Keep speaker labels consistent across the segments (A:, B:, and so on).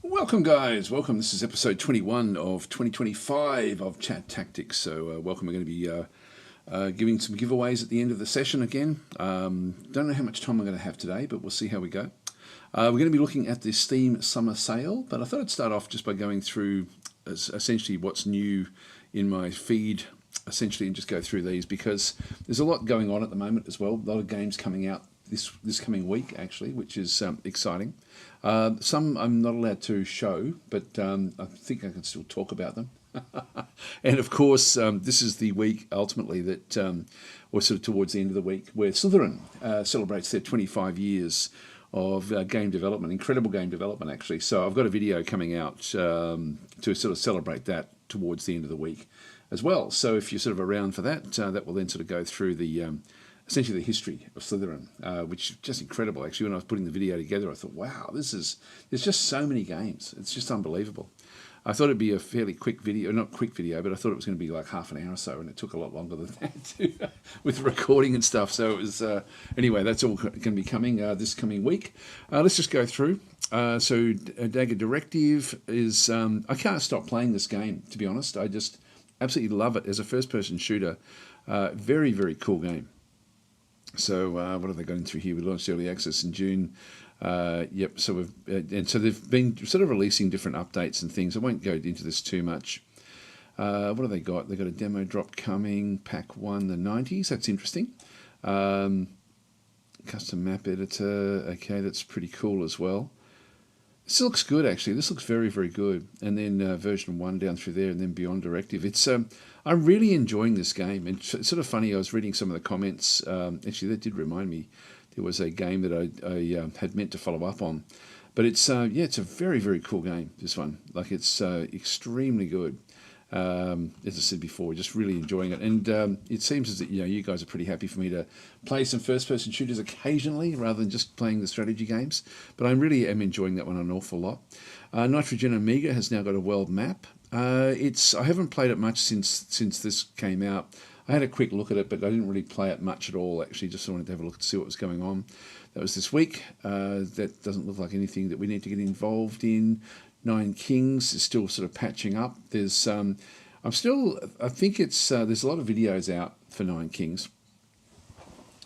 A: Welcome guys, welcome. This is episode 21 of 2025 of ChatTactic. So welcome. We're going to be giving some giveaways at the end of the session again. Don't know how much time I'm going to have today, but we'll see how we go. We're going to be looking at the Steam Summer Sale, but I thought I'd start off just by going through essentially what's new in my feed, essentially, and just go through these because there's a lot going on at the moment as well. A lot of games coming out this coming week, actually, which is exciting. Some I'm not allowed to show, but I think I can still talk about them. And of course, this is the week ultimately that, or sort of towards the end of the week, where Slitherine celebrates their 25 years of game development, incredible game development actually. So I've got a video coming out to sort of celebrate that towards the end of the week as well. So if you're sort of around for that, that will then sort of go through the essentially the history of Slitherine, which is just incredible. Actually, when I was putting the video together, I thought, wow, there's just so many games. It's just unbelievable. I thought it'd be a fairly quick video, not quick video, but I thought it was going to be like half an hour or so, and it took a lot longer than that with recording and stuff. So it was, anyway, that's all going to be coming this coming week. Let's just go through. So Dagger Directive is, I can't stop playing this game, to be honest. I just absolutely love it as a first-person shooter. Very, very cool game. So what have they got into here? We launched early access in June. Yep. So and so they've been sort of releasing different updates and things. I won't go into this too much. What have they got? They've got a demo drop coming. Pack 1, the 90s. That's interesting. Custom map editor. Okay, that's pretty cool as well. This looks good, actually. This looks very, very good. And then version 1 down through there, and then Beyond Directive. It's I'm really enjoying this game. And it's sort of funny, I was reading some of the comments. Actually, that did remind me. There was a game that I had meant to follow up on. But it's, yeah, it's a very, very cool game, this one. Like, it's extremely good. As I said before, just really enjoying it. And it seems as that, you guys are pretty happy for me to play some first-person shooters occasionally rather than just playing the strategy games. But I really am enjoying that one an awful lot. Nitrogen Omega has now got a world map. I haven't played it much since this came out. I had a quick look at it, but I didn't really play it much at all, actually. Just wanted to have a look to see what was going on. That was this week. That doesn't look like anything that we need to get involved in. Nine Kings is still sort of patching up. There's, I think it's, there's a lot of videos out for Nine Kings.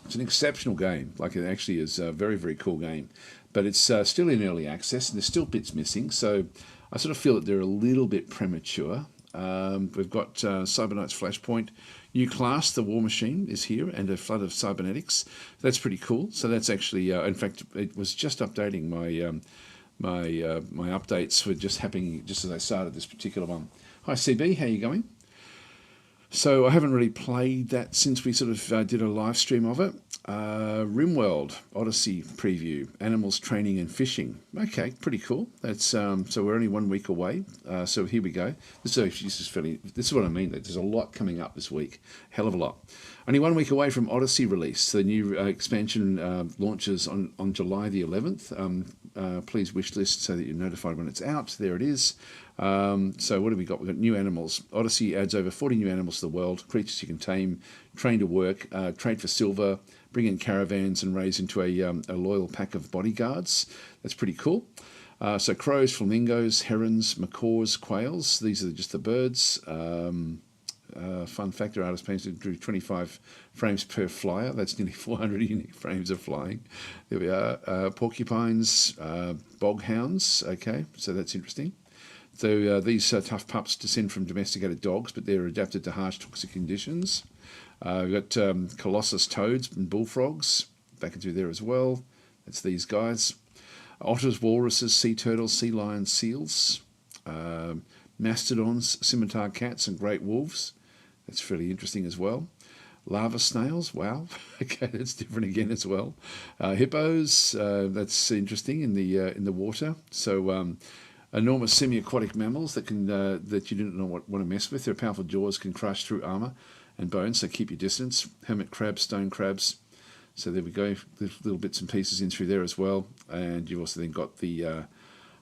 A: It's an exceptional game. Like, it actually is a very, very cool game. But it's still in early access, and there's still bits missing. So I sort of feel that they're a little bit premature. We've got Cybernite's Flashpoint. New class, the War Machine, is here, and a flood of cybernetics. That's pretty cool. So that's actually, in fact, it was just updating my my updates were just happening just as I started this particular one. Hi CB, how you going? So I haven't really played that since we sort of did a live stream of it. RimWorld Odyssey preview, animals training and fishing. Okay, pretty cool. That's so we're only 1 week away. So here we go. This is what I mean. There's a lot coming up this week. Hell of a lot. Only 1 week away from Odyssey release. The new expansion launches on July the 11th. Please wishlist so that you're notified when it's out. There it is. So what have we got? We've got new animals. Odyssey adds over 40 new animals to the world. Creatures you can tame, train to work, trade for silver, bring in caravans and raise into a loyal pack of bodyguards. That's pretty cool. So crows, flamingos, herons, macaws, quails. These are just the birds. Fun factor, artist painted drew 25 frames per flyer. That's nearly 400 unique frames of flying. There we are. Porcupines, boghounds. Okay, so that's interesting. So these tough pups descend from domesticated dogs, but they're adapted to harsh toxic conditions. We've got Colossus toads and bullfrogs back into there as well. That's these guys. Otters, walruses, sea turtles, sea lions, seals. Mastodons, scimitar cats, and great wolves. That's fairly interesting as well. Lava snails, wow. Okay, that's different again as well. Hippos, that's interesting in the water. So enormous semi-aquatic mammals that can that you didn't want to mess with. Their powerful jaws can crush through armor and bones, so keep your distance. Hermit crabs, stone crabs. So there we go. There's little bits and pieces in through there as well. And you've also then got the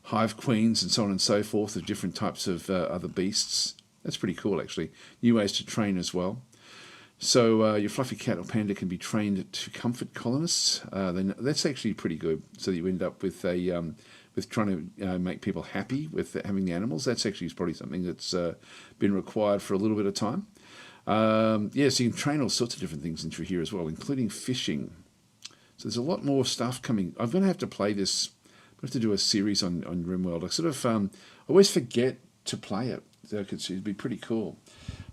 A: hive queens and so on and so forth of different types of other beasts. That's pretty cool, actually. New ways to train as well. So your fluffy cat or panda can be trained to comfort colonists. That's actually pretty good. So that you end up with with trying to make people happy with having the animals. That's actually probably something that's been required for a little bit of time. Yeah, so you can train all sorts of different things into here as well, including fishing. So there's a lot more stuff coming. I'm going to have to play this. I have to do a series on RimWorld. I sort of always forget to play it. So it'd be pretty cool.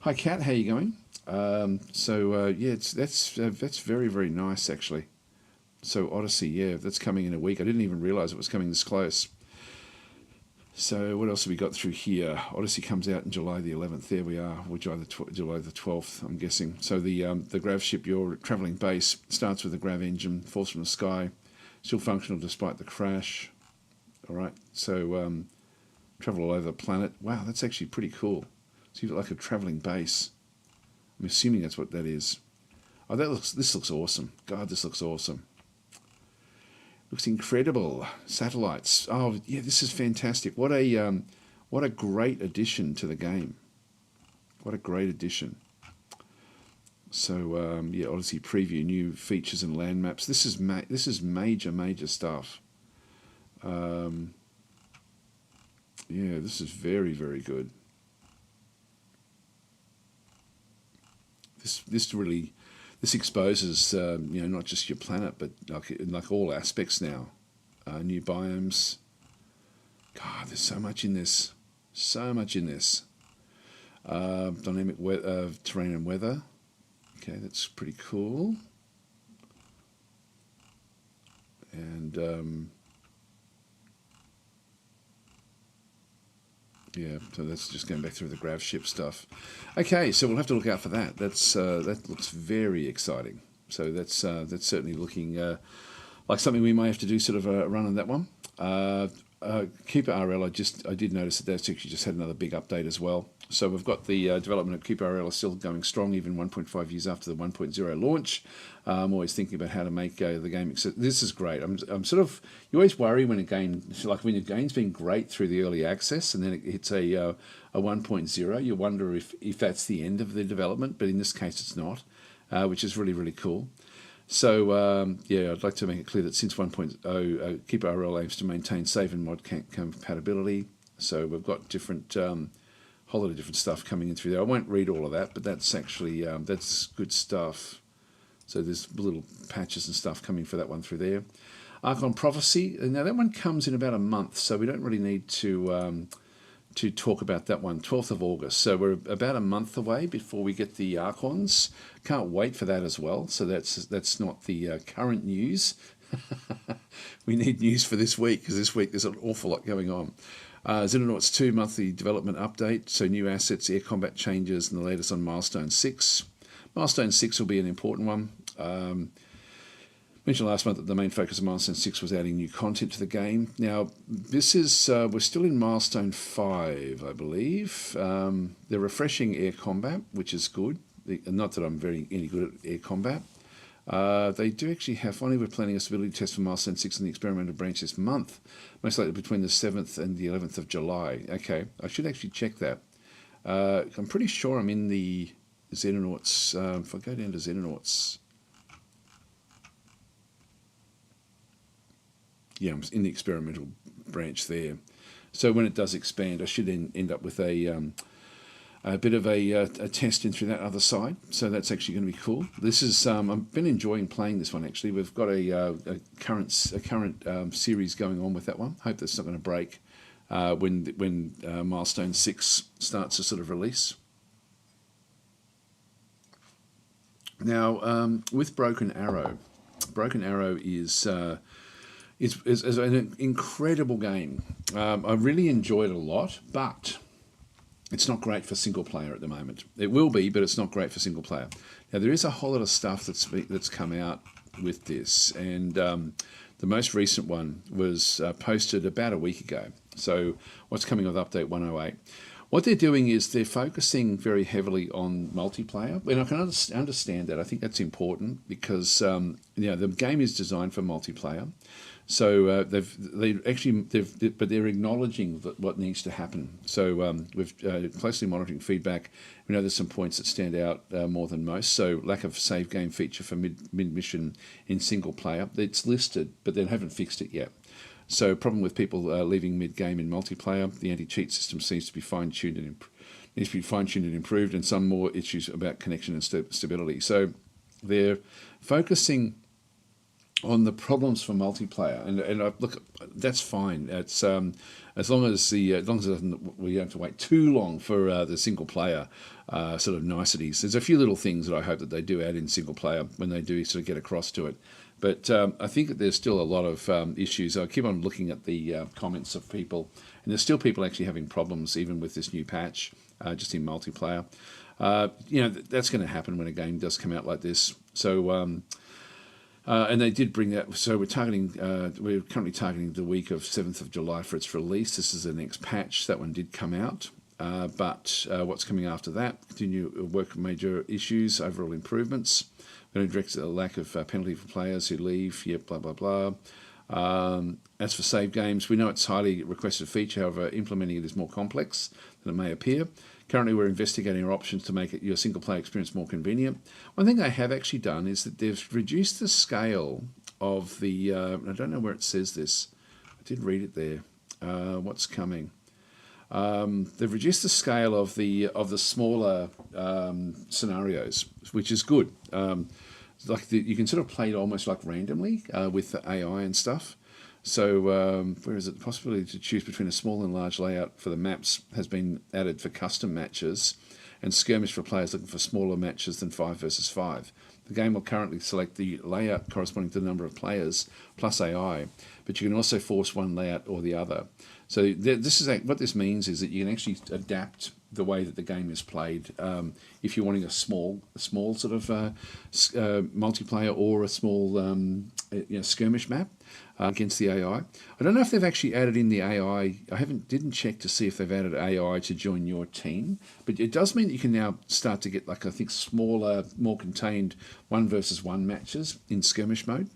A: Hi, Kat. How you going? Yeah, that's very, very nice, actually. So Odyssey, yeah, that's coming in a week. I didn't even realise it was coming this close. So what else have we got through here? Odyssey comes out in July the 11th. There we are, or July the 12th, I'm guessing. So the grav ship, your travelling base, starts with a grav engine, falls from the sky, still functional despite the crash. All right, so travel all over the planet. Wow, that's actually pretty cool. So you've got like a travelling base. I'm assuming that's what that is. Oh, this looks awesome. God, this looks awesome. Looks incredible. Satellites. Oh, yeah, this is fantastic. What a great addition to the game. What a great addition. So yeah, Odyssey preview, new features and land maps. This is major stuff. Yeah, this is very, very good. This exposes not just your planet, but like all aspects now. New biomes. God, there's so much in this. So much in this. Dynamic terrain and weather. Okay, that's pretty cool. And yeah, so that's just going back through the grav ship stuff. Okay, so we'll have to look out for that. That looks very exciting. So that's certainly looking like something we may have to do sort of a run on that one. Keeper RL, I did notice that that's actually just had another big update as well. So we've got the development of Keeper RL is still going strong, even 1.5 years after the 1.0 launch. I'm always thinking about how to make the game. This is great. I'm sort of, you always worry when a game, like when a game's been great through the early access and then it hits a 1.0, you wonder if that's the end of the development, but in this case it's not, which is really, really cool. So, yeah, I'd like to make it clear that since 1.0, Keeper RL aims to maintain save and mod compatibility. So we've got different, whole lot of different stuff coming in through there. I won't read all of that, but that's actually, that's good stuff. So there's little patches and stuff coming for that one through there. Archon Prophecy, now that one comes in about a month, so we don't really need to talk about that one. 12th of August, so we're about a month away before we get the Archons. Can't wait for that as well. So that's not the current news. We need news for this week, because this week there's an awful lot going on. Xenonauts 2 monthly development update, so new assets, air combat changes, and the latest on Milestone 6. Milestone 6 will be an important one. Mentioned last month that the main focus of Milestone 6 was adding new content to the game. Now, this is, we're still in Milestone 5, I believe. They're refreshing air combat, which is good. Not that I'm any good at air combat. They do actually have, finally we're planning a stability test for Milestone 6 in the experimental branch this month, most likely between the 7th and the 11th of July. Okay, I should actually check that. I'm pretty sure I'm in the Xenonauts, if I go down to Xenonauts, yeah, I'm in the experimental branch there. So when it does expand, I should then end up with a bit of a test in through that other side. So that's actually going to be cool. This is I've been enjoying playing this one actually. We've got a current series going on with that one. Hope that's not going to break when Milestone 6 starts to sort of release. Now with Broken Arrow is an incredible game. I really enjoyed it a lot, but it's not great for single player at the moment. It will be, but it's not great for single player. Now there is a whole lot of stuff that's come out with this, and the most recent one was posted about a week ago. So what's coming with update 108? What they're doing is they're focusing very heavily on multiplayer, and I can understand that. I think that's important because the game is designed for multiplayer. So but they're acknowledging what needs to happen. So we're closely monitoring feedback. We know there's some points that stand out more than most. So lack of save game feature for mid mission in single player. It's listed, but they haven't fixed it yet. So problem with people leaving mid-game in multiplayer. The anti-cheat system seems to be fine-tuned and improved, and some more issues about connection and stability. So they're focusing on the problems for multiplayer, and look, that's fine. It's as long as we don't have to wait too long for the single player sort of niceties. There's a few little things that I hope that they do add in single player when they do sort of get across to it. But I think that there's still a lot of issues. I keep on looking at the comments of people, and there's still people actually having problems even with this new patch, just in multiplayer. That's going to happen when a game does come out like this. So, and they did bring that. So we're currently targeting the week of 7th of July for its release. This is the next patch. That one did come out. But what's coming after that? Continue work major issues, overall improvements. Going to address a lack of penalty for players who leave. Yep, blah, blah, blah. As for save games, we know it's a highly requested feature. However, implementing it is more complex than it may appear. Currently, we're investigating our options to make your single-player experience more convenient. One thing they have actually done is that they've reduced the scale of the... I don't know where it says this. I did read it there. What's coming? They've reduced the scale of the smaller scenarios, which is good. You can sort of play it almost like randomly with the AI and stuff. So where is it? The possibility to choose between a small and large layout for the maps has been added for custom matches, and skirmish for players looking for smaller matches than 5 versus 5. The game will currently select the layout corresponding to the number of players plus AI, but you can also force one layout or the other. So what this means is that you can actually adapt the way that the game is played. If you're wanting a small sort of multiplayer or a small skirmish map against the AI. I don't know if they've actually added in the AI. I didn't check to see if they've added AI to join your team, but it does mean that you can now start to get, like, I think, smaller, more contained 1 versus 1 matches in skirmish mode.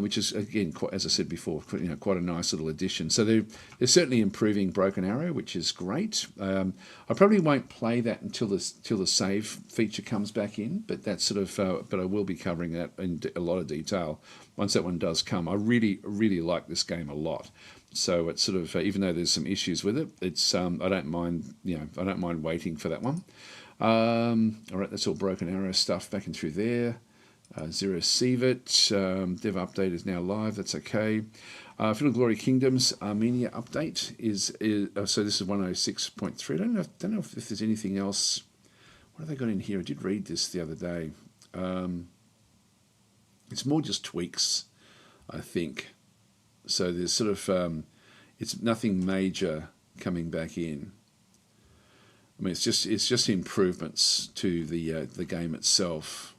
A: Which is, again, as I said before, quite a nice little addition. So they're certainly improving Broken Arrow, which is great. I probably won't play that until the save feature comes back in, but that's sort of. But I will be covering that in a lot of detail once that one does come. I really, really like this game a lot. So it's sort of, even though there's some issues with it, it's I don't mind. I don't mind waiting for that one. All right, that's all Broken Arrow stuff back and through there. Zero Sievit, dev update is now live. That's okay. Fiddle Glory Kingdoms Armenia update is so this is 106.3. I don't know if there's anything else. What have they got in here? I did read this the other day. It's more just tweaks, I think. So there's sort of it's nothing major coming back in. I mean, it's just improvements to the game itself.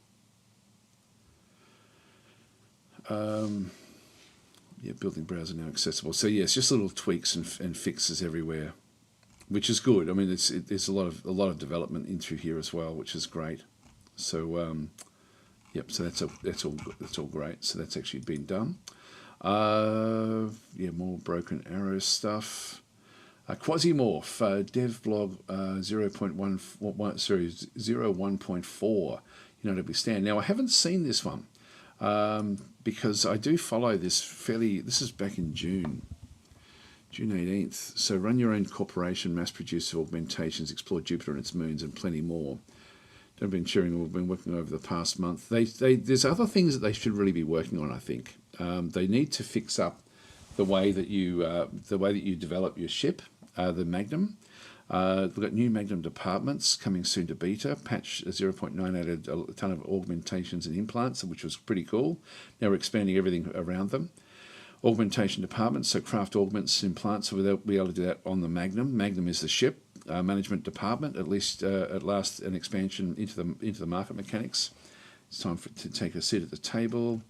A: Building browser now accessible. So it's just little tweaks and fixes everywhere, which is good. I mean, there's a lot of development in through here as well, which is great. So so that's all great. So that's actually been done. More Broken Arrow stuff. Quasimorph dev blog 0.1.4. We stand. Now I haven't seen this one. Because I do follow this this is back in June 18th. So run your own corporation, mass produce augmentations, explore Jupiter and its moons, and plenty more. They've been sharing. We've been working over the past month. There's other things that they should really be working on. I think they need to fix up the way that you develop your ship, the Magnum. We've got new Magnum departments coming soon to beta. Patch 0.9 added a ton of augmentations and implants, which was pretty cool. Now we're expanding everything around them. Augmentation departments, so craft augments, implants, so we'll be able to do that on the Magnum. Magnum is the ship. Management department, at last an expansion into the market mechanics. It's time to take a seat at the table.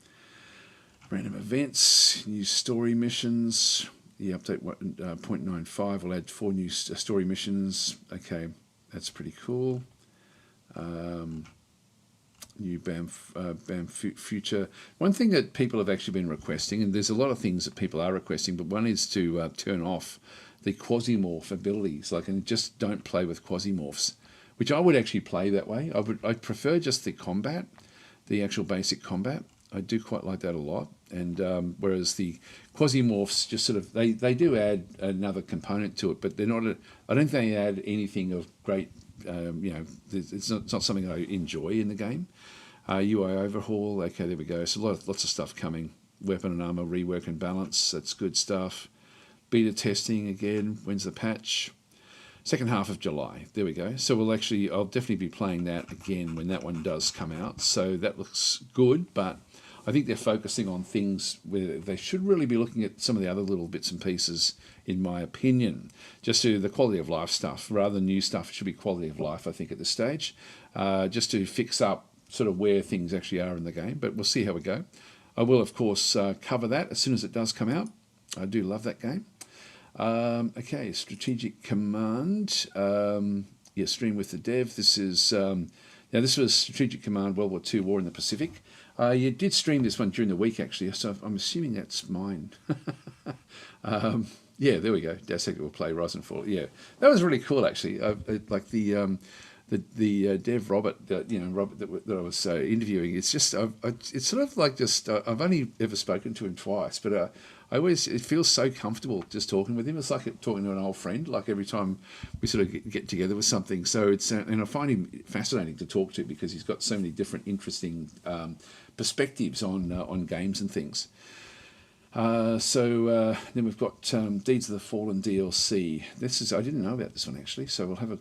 A: Random events, new story missions. The update 0.95 will add 4 new story missions. Okay, that's pretty cool. New BAM future. One thing that people have actually been requesting, and there's a lot of things that people are requesting, but one is to turn off the Quasimorph abilities, and just don't play with Quasimorphs, which I would actually play that way. I'd prefer just the combat, the actual basic combat. I do quite like that a lot. And whereas the Quasimorphs just sort of, they do add another component to it, but they're not, I don't think they add anything of great, it's not something I enjoy in the game. UI overhaul, okay, there we go. So lots of stuff coming. Weapon and armor rework and balance, that's good stuff. Beta testing again, when's the patch? Second half of July, there we go. So I'll definitely be playing that again when that one does come out. So that looks good, but I think they're focusing on things where they should really be looking at some of the other little bits and pieces, in my opinion. Just to the quality of life stuff, rather than new stuff, it should be quality of life, I think, at this stage. Just to fix up sort of where things actually are in the game, but we'll see how we go. I will, of course, cover that as soon as it does come out. I do love that game. Okay, Strategic Command. Stream with the dev. This is this was Strategic Command World War II War in the Pacific. You did stream this one during the week, actually, so I'm assuming that's mine. Yeah, there we go. Dasek will play Rise and Fall. Yeah, that was really cool, actually. Like the dev Robert, Robert that I was interviewing. It's just, it's sort of like just, I've only ever spoken to him twice, but it feels so comfortable just talking with him. It's like talking to an old friend, like every time we sort of get together with something. So it's, and I find him fascinating to talk to because he's got so many different interesting perspectives on games and things. Then we've got Deeds of the Fallen DLC. I didn't know about this one actually, so we'll have a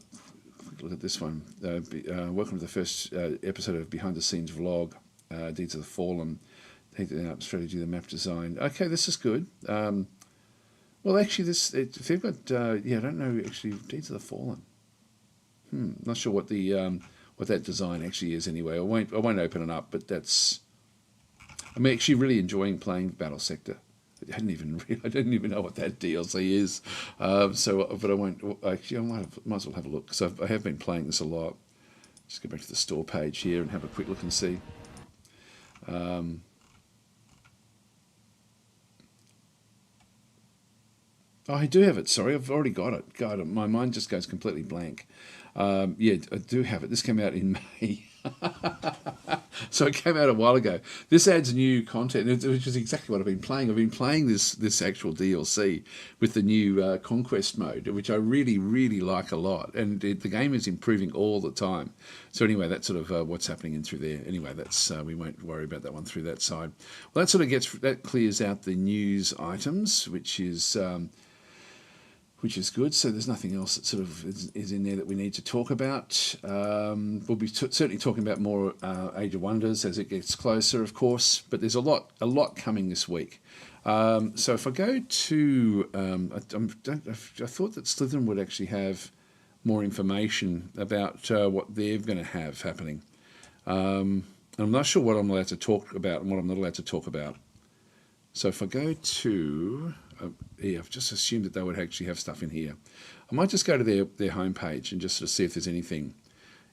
A: quick look at this one. Welcome to the first episode of Behind the Scenes vlog, Deeds of the Fallen. Strategy, the map design. Okay, this is good. Well, actually, if they've got, I don't know actually, Deeds of the Fallen. Not sure what that design actually is. Anyway, I won't open it up, but I'm actually really enjoying playing Battle Sector. I didn't even know what that DLC is. But I won't. Actually, might as well have a look because I have been playing this a lot. Just go back to the store page here and have a quick look and see. Oh, I do have it. Sorry, I've already got it. God, my mind just goes completely blank. I do have it. This came out in May. So it came out a while ago. This adds new content, which is exactly what I've been playing. I've been playing this actual DLC with the new Conquest mode, which I really, really like a lot. And the game is improving all the time. So anyway, that's sort of what's happening in through there. Anyway, that's we won't worry about that one through that side. Well, that clears out the news items, which is good. So there's nothing else that sort of is in there that we need to talk about. We'll be certainly talking about more Age of Wonders as it gets closer, of course. But there's a lot coming this week. So if I go to, I thought that Slitherine would actually have more information about what they're going to have happening. And I'm not sure what I'm allowed to talk about and what I'm not allowed to talk about. So if I go to, I've just assumed that they would actually have stuff in here. I might just go to their homepage and just sort of see if there's anything.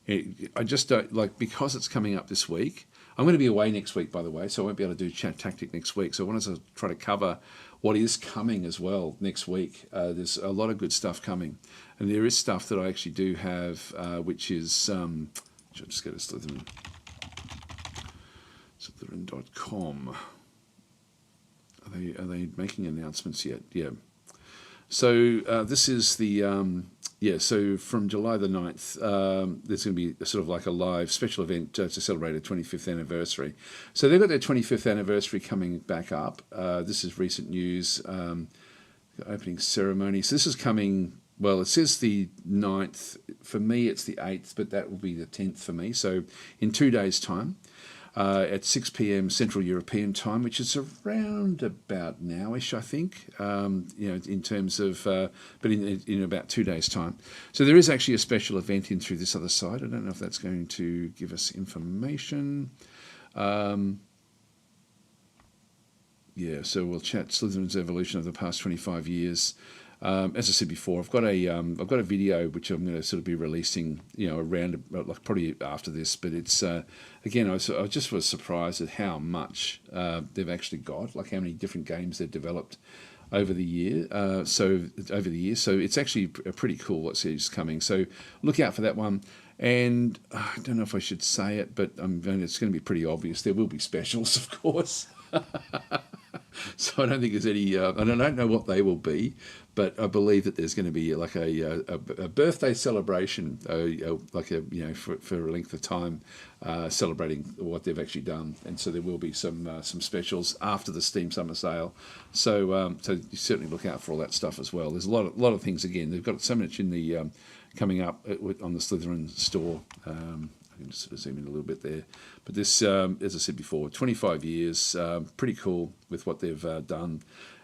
A: I just don't, because it's coming up this week. I'm going to be away next week, by the way, so I won't be able to do ChatTactic next week. So I wanted to try to cover what is coming as well next week. There's a lot of good stuff coming. And there is stuff that I actually do have, which is, I'll just go to Slitherine. Slitherine.com. Are they making announcements yet? Yeah. So this is the so from July the 9th, there's going to be sort of like a live special event to celebrate a 25th anniversary. So they've got their 25th anniversary coming back up. This is recent news, opening ceremony. So this is coming, well, it says the 9th. For me, it's the 8th, but that will be the 10th for me. So in 2 days' time. At 6 p.m. Central European time, which is around about nowish, I think, in terms of, but in about 2 days' time. So there is actually a special event in through this other side. I don't know if that's going to give us information. So we'll chat Slytherin's evolution of the past 25 years. As I said before, I've got a video which I'm going to sort of be releasing, around probably after this. But it's again, I just was surprised at how much they've actually got, like how many different games they've developed over the year. So it's actually pretty cool what series coming. So look out for that one. And I don't know if I should say it, but it's going to be pretty obvious. There will be specials, of course. So I don't think there's any, and I don't know what they will be, but I believe that there's going to be like a birthday celebration, for a length of time, celebrating what they've actually done, and so there will be some specials after the Steam Summer Sale. So you certainly look out for all that stuff as well. There's a lot of things. Again, they've got so much in the coming up on the Slitherine store. I can just sort of zoom in a little bit there. But this, as I said before, 25 years, pretty cool with what they've done.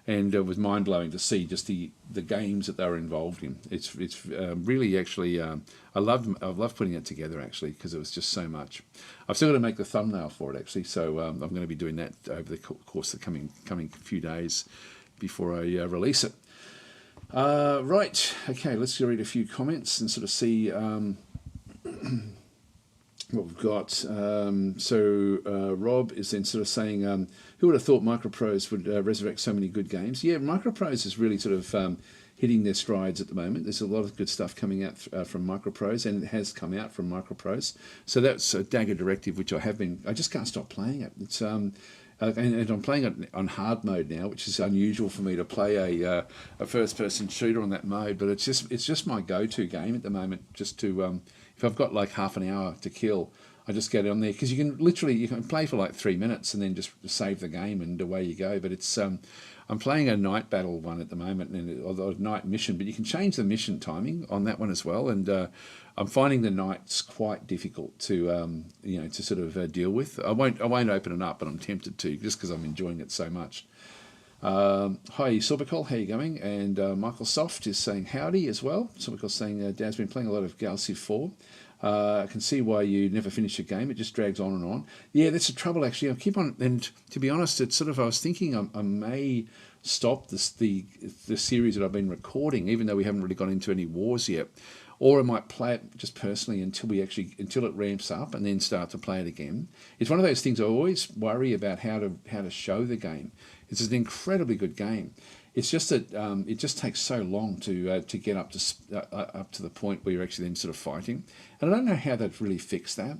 A: And it was mind-blowing to see just the games that they were involved in. It's really actually, I loved putting it together, actually, because it was just so much. I've still got to make the thumbnail for it, actually, so I'm going to be doing that over the course of the coming few days before I release it. Right, okay, let's read a few comments and sort of see what we've got. Rob is then sort of saying, who would have thought Microprose would resurrect so many good games? Yeah, Microprose is really sort of hitting their strides at the moment. There's a lot of good stuff coming out from Microprose, and it has come out from Microprose. So that's Dagger Directive, which I just can't stop playing it. It's and I'm playing it on hard mode now, which is unusual for me to play a first-person shooter on that mode. But it's just my go-to game at the moment. Just to if I've got like half an hour to kill, I just get on there, because you can play for like 3 minutes and then just save the game and away you go. But it's I'm playing a night battle one at the moment, or a night mission, but you can change the mission timing on that one as well. And I'm finding the nights quite difficult to to sort of deal with. I won't open it up, but I'm tempted to, just because I'm enjoying it so much. Hi Sorbicol, how you going? And Michael Soft is saying howdy as well. Sorbicol's saying Dad's been playing a lot of Civ 4. I can see why you never finish a game. It just drags on and on. Yeah, that's the trouble, actually. I keep on, and to be honest, it's sort of, I was thinking I may stop the series that I've been recording, even though we haven't really got into any wars yet. Or I might play it just personally until it ramps up, and then start to play it again. It's one of those things I always worry about, how to show the game. It's an incredibly good game. It's just that it just takes so long to get up to the point where you're actually then sort of fighting, and I don't know how they've really fixed that.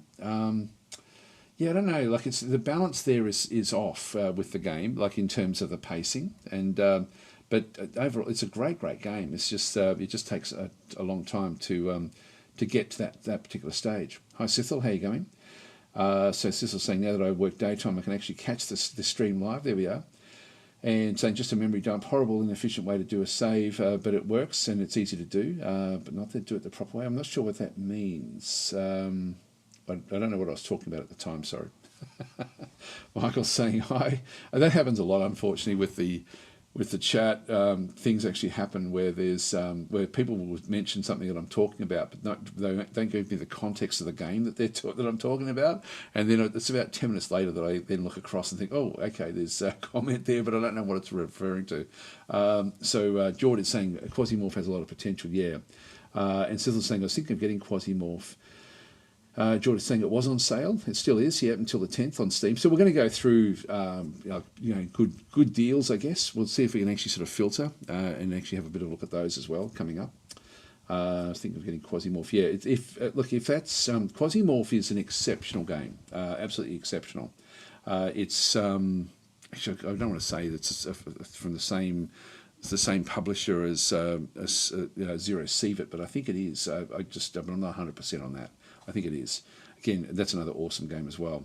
A: Yeah, I don't know. Like, it's the balance there is off with the game, like in terms of the pacing, and but overall it's a great game. It's just it just takes a long time to get to that particular stage. Hi Cecil, how you going? So Cecil's saying, now that I work daytime, I can actually catch the stream live. There we are. And saying, just a memory dump, horrible, inefficient way to do a save, but it works and it's easy to do, but not to do it the proper way. I'm not sure what that means. I don't know what I was talking about at the time, sorry. Michael's saying hi. And that happens a lot, unfortunately, with the chat. Things actually happen where there's where people will mention something that I'm talking about, but they don't give me the context of the game that that I'm talking about, and then it's about 10 minutes later that I then look across and think, oh, okay, there's a comment there, but I don't know what it's referring to. So George is saying Quasimorph has a lot of potential, yeah. And Cecil's saying, I was thinking of getting Quasimorph. George is saying it was on sale. It still is, yeah, until the 10th on Steam. So we're going to go through, good deals, I guess. We'll see if we can actually sort of filter and actually have a bit of a look at those as well coming up. I was thinking of getting Quasimorph. Yeah, if that's Quasimorph is an exceptional game, absolutely exceptional. It's actually, I don't want to say it's from the same. It's the same publisher as Zero Seevit, but I think it is. I'm not 100% on that. I think it is. Again, that's another awesome game as well.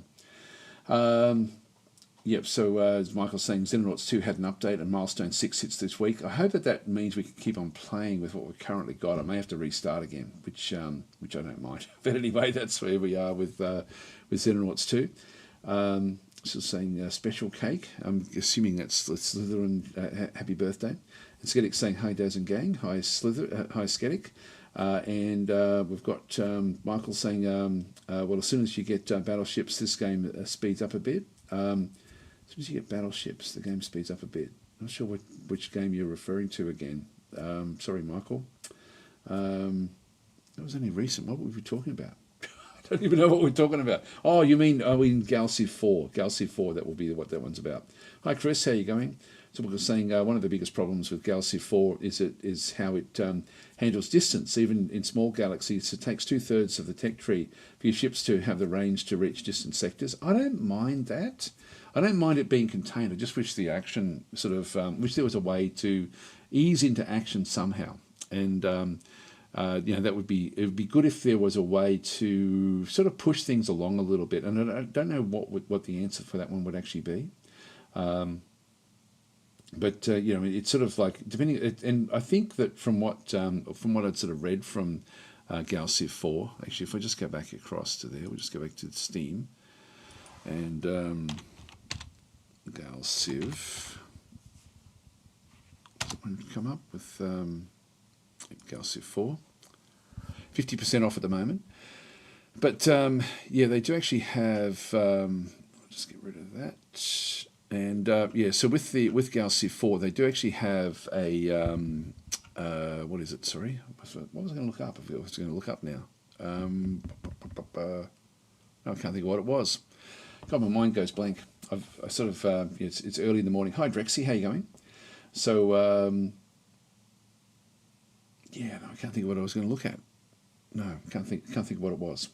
A: Yep, so as Michael's saying, Xenonauts 2 had an update and Milestone 6 hits this week. I hope that means we can keep on playing with what we've currently got. I may have to restart again, which I don't mind. But anyway, that's where we are with Xenonauts 2. So saying special cake. I'm assuming that's Slitherine. Happy birthday. And Sketic saying hi Daz and gang. Hi hi Sketic. And we've got Michael saying, well, as soon as you get battleships, this game speeds up a bit. As soon as you get battleships, the game speeds up a bit. I'm not sure which game you're referring to again. Sorry, Michael. That was only recent. What were we talking about? I Don't even know what we're talking about. Oh, you mean in Galaxy 4. Galaxy 4, that will be what that one's about. Hi, Chris, how are you going? So we were saying one of the biggest problems with Galaxy 4 is how it handles distance. Even in small galaxies, it takes 2/3 of the tech tree for your ships to have the range to reach distant sectors. I don't mind that. I don't mind it being contained. I just wish the action wish there was a way to ease into action somehow. And it would be good if there was a way to sort of push things along a little bit. And I don't know what the answer for that one would actually be. But it's sort of like depending, and I think that from what I'd sort of read from Galaxy 4, actually, if I just go back across to there, we'll just go back to Steam and Galaxy. Come up with Galaxy 4, 50% off at the moment. But they do actually have. I'll just get rid of that. And so with Galaxy 4, they do actually have a what is it? Sorry, what was I going to look up? I was going to look up now. I can't think of what it was. God, my mind goes blank. It's early in the morning. Hi, Drexy, how you going? So I can't think of what I was going to look at. No, can't think of what it was.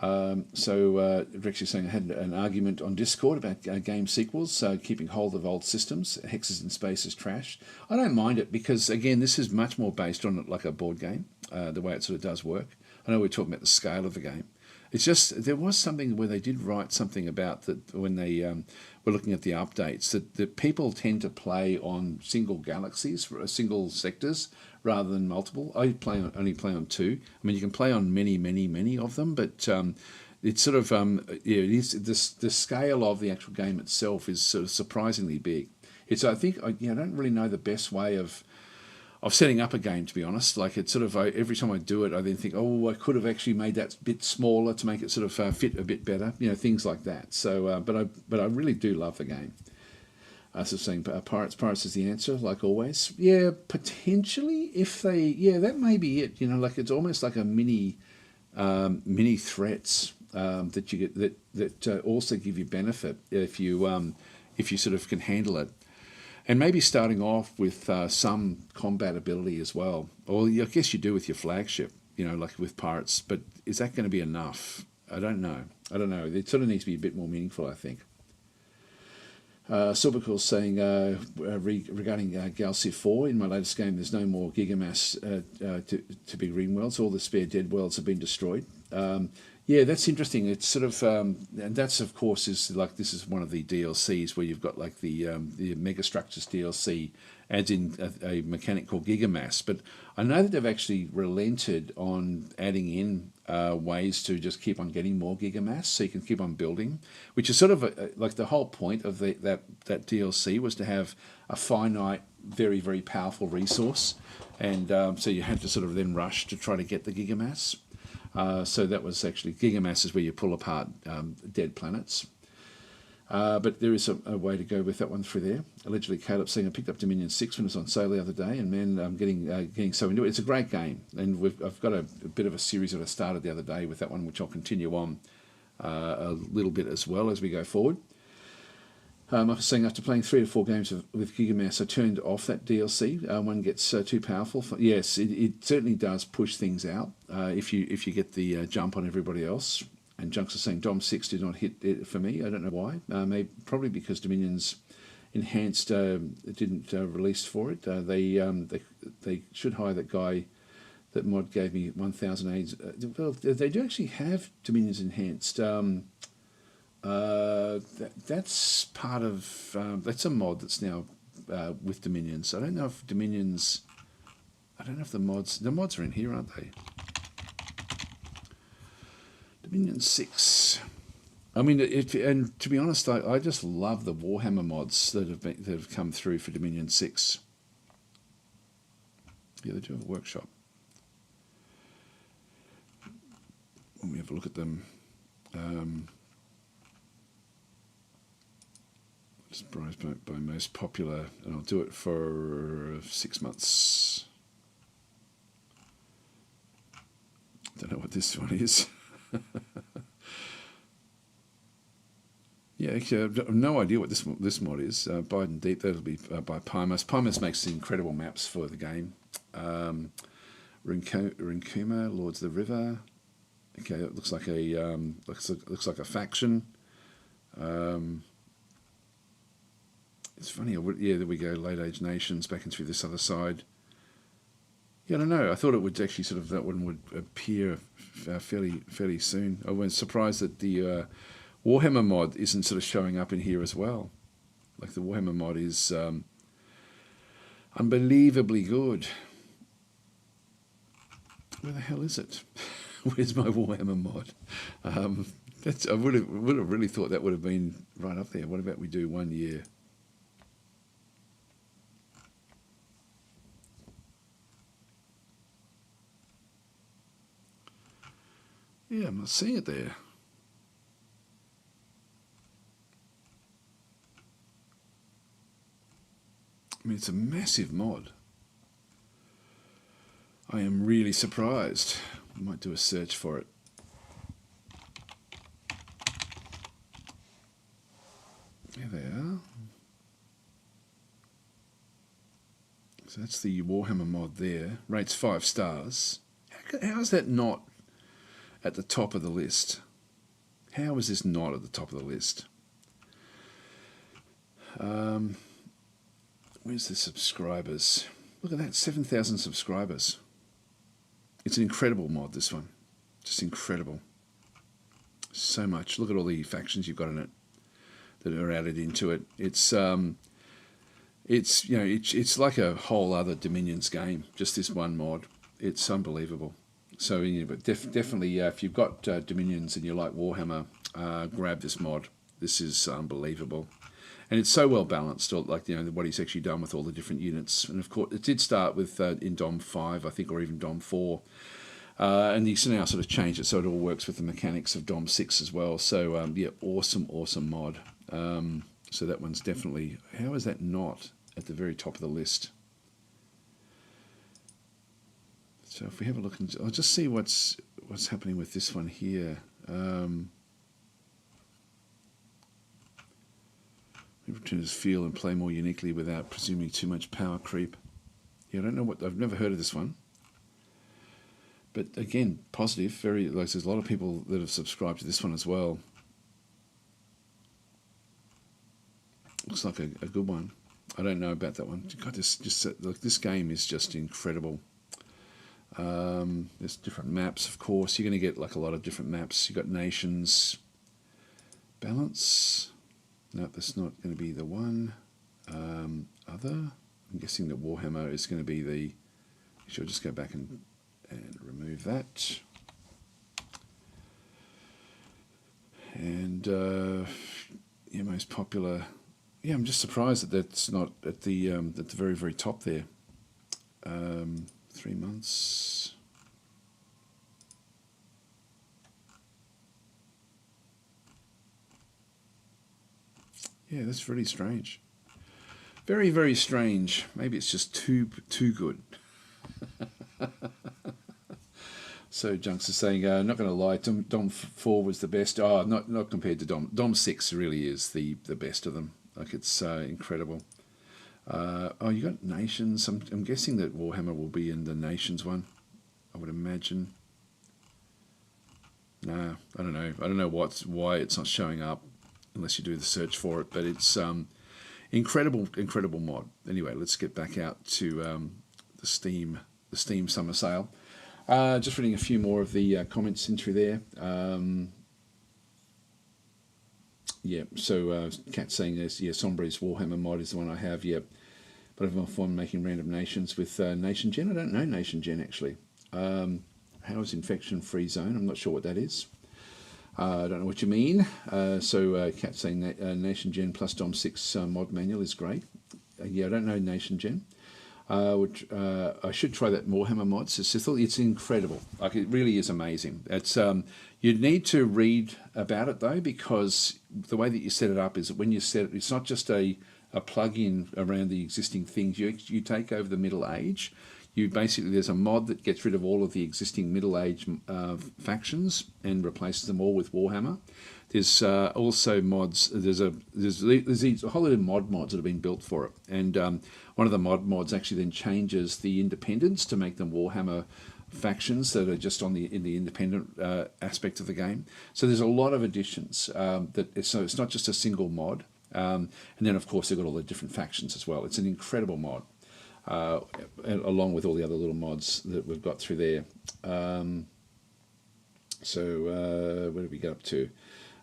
A: Rex is saying I had an argument on Discord about game sequels, keeping hold of old systems. Hexes in Space is trash. I don't mind it because, again, this is much more based on like a board game, the way it sort of does work. I know we're talking about the scale of the game. It's just, there was something where they did write something about that when they were looking at the updates, that people tend to play on single galaxies, single sectors, rather than multiple. I only play on 2. I mean, you can play on many of them, but it's sort of, it is the scale of the actual game itself is sort of surprisingly big. I don't really know the best way of setting up a game, to be honest. Like, it's sort of, every time I do it, I then think, I could have actually made that bit smaller to make it sort of fit a bit better, things like that. So, but I really do love the game. Saying Pirates is the answer, like always. Yeah, potentially, if they, that may be it. Like it's almost like a mini threats that you get that also give you benefit if you sort of can handle it. And maybe starting off with some combat ability as well. Or I guess you do with your flagship, like with Pirates. But is that going to be enough? I don't know. It sort of needs to be a bit more meaningful, I think. Silvercore's saying regarding Galaxy 4, in my latest game, there's no more Gigamass to be RimWorlds. All the spare dead worlds have been destroyed. That's interesting. It's sort of, and that's of course is like, this is one of the DLCs where you've got like the Megastructures DLC adds in a mechanic called Gigamass. But I know that they've actually relented on adding in ways to just keep on getting more Gigamass, so you can keep on building, which is sort of like the whole point of that DLC was to have a finite, very, very powerful resource, and so you had to sort of then rush to try to get the Gigamass. So that was actually, Gigamass is where you pull apart dead planets. But there is a way to go with that one through there. Allegedly, Caleb saying I picked up Dominion 6 when it was on sale the other day, and man, I'm getting so into it. It's a great game, and I've got a bit of a series that I started the other day with that one, which I'll continue on a little bit as well as we go forward. I was saying after playing 3 to 4 games with Gigamass, I turned off that DLC. One gets too powerful. Yes, it certainly does push things out if you get the jump on everybody else. And Junks are saying Dom 6 did not hit it for me. I don't know why. Probably because Dominion's Enhanced didn't release for it. They should hire that guy. That mod gave me 1,000 aids. Well, they do actually have Dominion's Enhanced. That's part of. That's a mod that's now with Dominions. I don't know if Dominions. I don't know if the mods are in here, aren't they? Dominion 6. I mean, and to be honest, I just love the Warhammer mods that have come through for Dominion 6. Yeah, they do have a workshop. When we have a look at them, just browse by most popular, and I'll do it for 6 months. Don't know what this one is. Yeah, actually, I've no idea what this mod is. Biden Deep, that'll be by Pymus. Pymus makes incredible maps for the game. Rinkuma, Lords of the River. Okay, it looks like a looks like a faction. It's funny. Yeah, there we go. Late Age Nations back and through this other side. Yeah, I don't know. I thought it would actually sort of, that one would appear fairly soon. I was surprised that the Warhammer mod isn't sort of showing up in here as well. Like the Warhammer mod is unbelievably good. Where the hell is it? Where's my Warhammer mod? I would have really thought that would have been right up there. What about we do 1 year? Yeah, I'm not seeing it there. I mean, it's a massive mod. I am really surprised. I might do a search for it. There they are. So that's the Warhammer mod there. Rates 5 stars. How is that not at the top of the list? How is this not at the top of the list? Where's the subscribers? Look at that, 7,000 subscribers. It's an incredible mod, this one. Just incredible. So much. Look at all the factions you've got in it that are added into it. It's like a whole other Dominions game, just this one mod. It's unbelievable. So, but definitely, if you've got Dominions and you like Warhammer, grab this mod. This is unbelievable. And it's so well balanced, like, what he's actually done with all the different units. And of course, it did start with in Dom 5, I think, or even Dom 4. And he's now sort of changed it so it all works with the mechanics of Dom 6 as well. So, yeah, awesome mod. So that one's definitely... How is that not at the very top of the list? So if we have a look, I'll just see what's happening with this one here. Returns feel and play more uniquely without presuming too much power creep. Yeah, I don't know I've never heard of this one. But again, positive, there's a lot of people that have subscribed to this one as well. Looks like a good one. I don't know about that one. God, this game is just incredible. There's different maps, of course. You're going to get like a lot of different maps. You've got nations. Balance. No, that's not going to be the one. Other. I'm guessing that Warhammer is going to be the... Should just go back and remove that. And yeah, most popular. Yeah, I'm just surprised that that's not at the very, very top there. 3 months. Yeah, that's really strange. Very, very strange. Maybe it's just too good. So Junks is saying, not going to lie, Dom 4 was the best. Oh, not compared to Dom. Dom 6 really is the best of them. Like, it's incredible. Oh, you got nations. I'm guessing that Warhammer will be in the nations one, I would imagine. No, I don't know. I don't know why it's not showing up unless you do the search for it. But it's incredible mod. Anyway, let's get back out to the Steam summer sale. Just reading a few more of the comments in through there. Yeah, so Kat saying this, yeah, Sombre's Warhammer mod is the one I have, yeah. But I've fun making random nations with Nation Gen. I don't know Nation Gen, actually. How is Infection Free Zone? I'm not sure what that is. I don't know what you mean. So Kat saying that Nation Gen plus Dom 6 mod manual is great. Yeah, I don't know Nation Gen. I should try that Warhammer mod. It's incredible. Like, it really is amazing. It's you need to read about it though, because the way that you set it up is that when you set it, it's not just a plug-in around the existing things. You take over the Middle Age. you basically, there's a mod that gets rid of all of the existing Middle Age factions and replaces them all with Warhammer. There's also mods. There's a whole lot of mods that have been built for it, and one of the mods actually then changes the independents to make them Warhammer factions that are just in the independent aspect of the game. So there's a lot of additions. So it's not just a single mod, and then of course they've got all the different factions as well. It's an incredible mod, along with all the other little mods that we've got through there. So where did we get up to?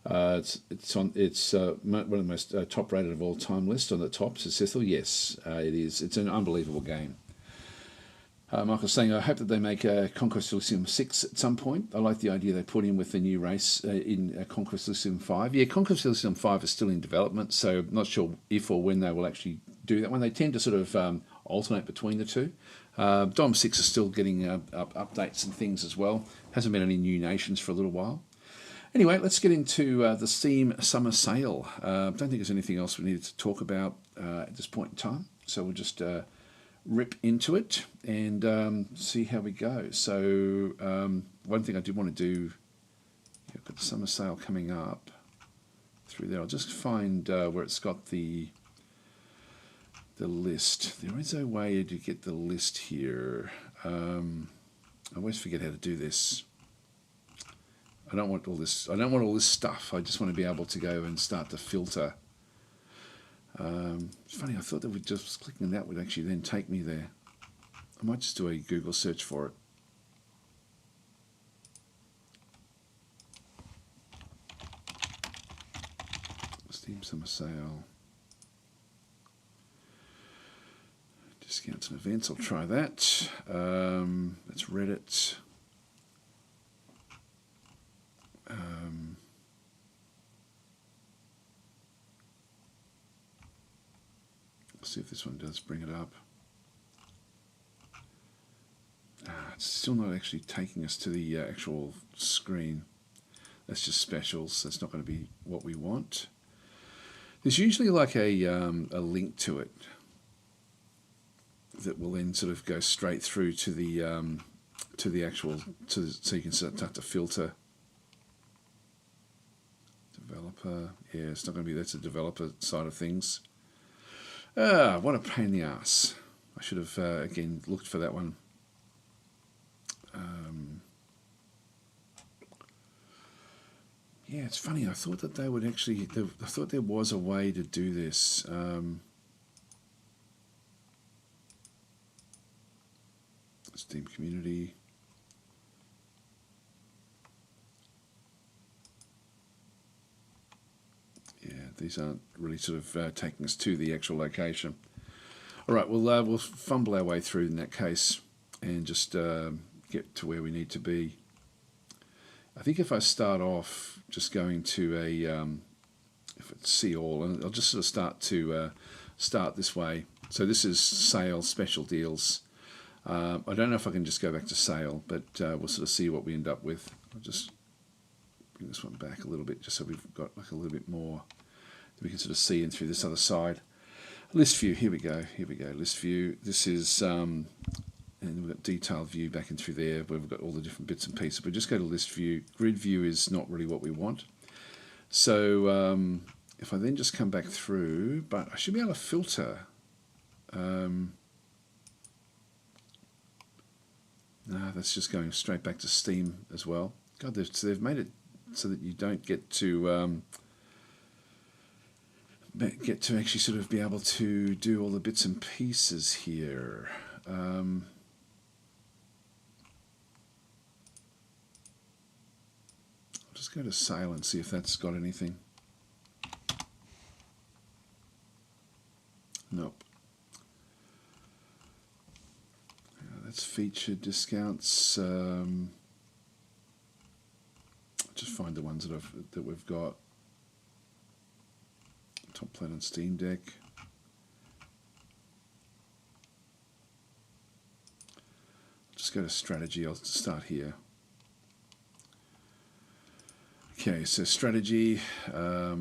A: It's one of the most top rated of all time list on the top. So Cecil, yes, it is. It's an unbelievable game. Michael's saying, I hope that they make Conquest Elysium 6 at some point. I like the idea they put in with the new race in Conquest Elysium 5. Yeah, Conquest Elysium 5 is still in development, so I'm not sure if or when they will actually do that one. They tend to sort of alternate between the two. Dom 6 is still getting updates and things as well. Hasn't been any new nations for a little while. Anyway, let's get into the Steam Summer Sale. Don't think there's anything else we needed to talk about at this point in time, so we'll just rip into it and see how we go. So one thing I did want to do, I've got the Summer Sale coming up through there. I'll just find where it's got the list. There is a way to get the list here. I always forget how to do this. I don't want all this. I don't want all this stuff. I just want to be able to go and start to filter. It's funny. I thought that with just clicking that would actually then take me there. I might just do a Google search for it. Steam Summer Sale. Discounts and events. I'll try that. That's Reddit. Let's see if this one does bring it up. It's still not actually taking us to the actual screen. That's just specials. That's not going to be what we want. There's usually like a link to it that will then sort of go straight through to the actual, so you can start to filter. Developer, yeah, it's not going to be, that's a developer side of things. What a pain in the ass. I should have, again, looked for that one. Yeah, it's funny. I thought that they would actually, I thought there was a way to do this. Steam community. Yeah, these aren't really sort of taking us to the actual location. All right, we'll fumble our way through in that case and just get to where we need to be. I think if I start off just going to if it's see all, and I'll just sort of start this way. So this is sale, special deals. I don't know if I can just go back to sale, but we'll sort of see what we end up with. I'll just bring this one back a little bit just so we've got like a little bit more that we can sort of see in through this other side. List view, here we go, list view. This is, and we've got detailed view back in through there where we've got all the different bits and pieces. But just go to list view. Grid view is not really what we want. So if I then just come back through, but I should be able to filter. No, that's just going straight back to Steam as well. God, they've made it so that you don't get to actually sort of be able to do all the bits and pieces here. I'll just go to sale and see if that's got anything. Nope. That's featured discounts. Just find the ones that we've got. Top Plate on Steam Deck. Just go to strategy. I'll start here. Okay, so strategy. I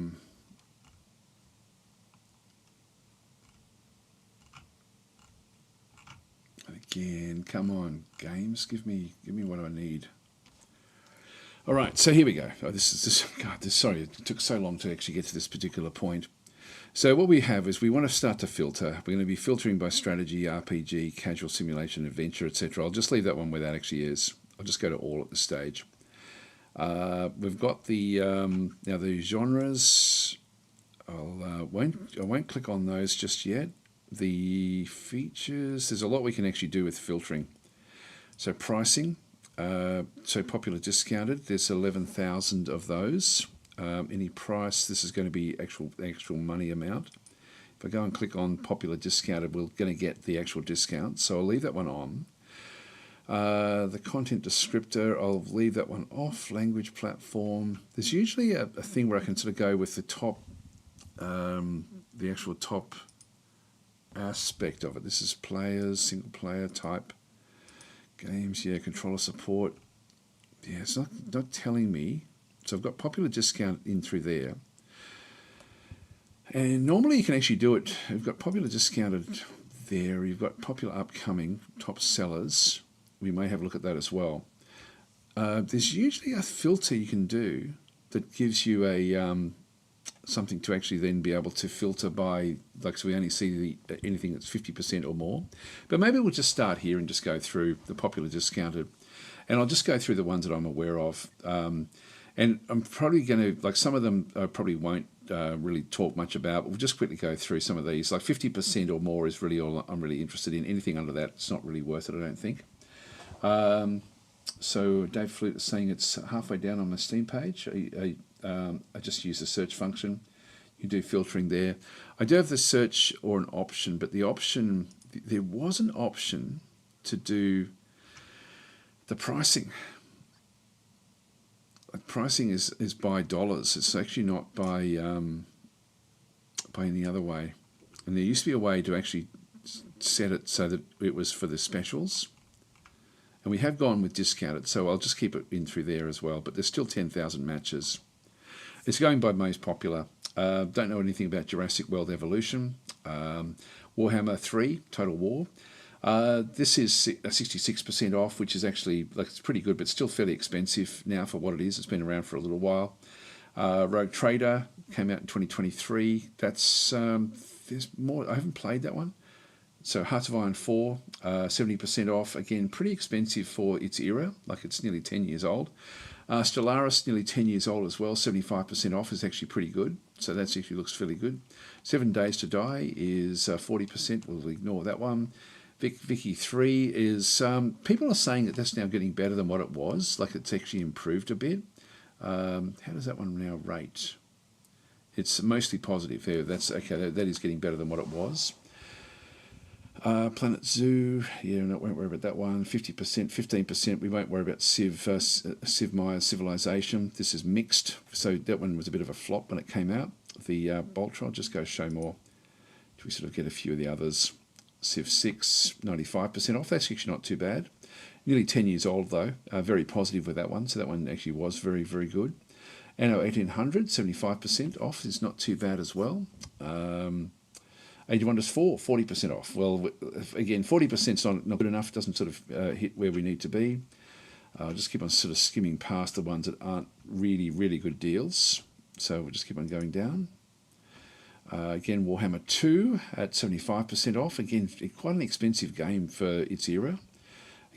A: think again. Come on, games, give me what I need. All right, so here we go. Oh, sorry, it took so long to actually get to this particular point. So what we have is we want to start to filter. We're going to be filtering by strategy, RPG, casual simulation, adventure, etc. I'll just leave that one where that actually is. I'll just go to all at this stage. We've got the now the genres. I won't click on those just yet. The features. There's a lot we can actually do with filtering. So pricing. So popular discounted. There's 11,000 of those. Any price, this is going to be actual money amount. If I go and click on popular discounted, we're going to get the actual discount. So I'll leave that one on. The content descriptor, I'll leave that one off. Language platform. There's usually a thing where I can sort of go with the top, the actual top aspect of it. This is players, single player type games. Yeah, controller support. Yeah, it's not telling me. So I've got popular discount in through there. And normally you can actually do it. We've got popular discounted there. You've got popular upcoming, top sellers. We may have a look at that as well. There's usually a filter you can do that gives you a something to actually then be able to filter by, like, so we only see anything that's 50% or more. But maybe we'll just start here and just go through the popular discounted. And I'll just go through the ones that I'm aware of. And I'm probably going to, like, some of them I probably won't really talk much about, but we'll just quickly go through some of these. Like 50% or more is really all I'm really interested in. Anything under that, it's not really worth it, I don't think. So Dave Flute is saying it's halfway down on my Steam page. I just use the search function. You do filtering there. I do have the search or an option, but the option, there was an option to do the pricing. Pricing is by dollars. It's actually not by any other way. And there used to be a way to actually set it so that it was for the specials. And we have gone with discounted, so I'll just keep it in through there as well. But there's still 10,000 matches. It's going by most popular. Don't know anything about Jurassic World Evolution. Warhammer 3, Total War. This is 66% off, which is actually, like, it's pretty good, but still fairly expensive now for what it is. It's been around for a little while. Rogue Trader came out in 2023. That's there's more. I haven't played that one. So Hearts of Iron 4, 70% off. Again, pretty expensive for its era. Like, it's nearly 10 years old. Stellaris, nearly 10 years old as well. 75% off is actually pretty good. So that actually looks fairly good. 7 Days to Die is 40%. We'll ignore that one. Vicky 3 is, people are saying that that's now getting better than what it was. Like, it's actually improved a bit. How does that one now rate? It's mostly positive there. That's okay. That is getting better than what it was. Planet Zoo, yeah, we won't worry about that one. 50%, 15%. We won't worry about Civ Maya's Civilization. This is mixed, so that one was a bit of a flop when it came out. The Boltra, I'll just go show more. Do we sort of get a few of the others? Civ 6, 95% off. That's actually not too bad. Nearly 10 years old though. Very positive with that one. So that one actually was very, very good. Anno 1800, 75% off is not too bad as well. Age of Wonders 4, 40% off. Well, again, 40% is not good enough. Doesn't sort of hit where we need to be. I'll just keep on sort of skimming past the ones that aren't really, really good deals. So we'll just keep on going down. Again, Warhammer 2 at 75% off. Again, quite an expensive game for its era.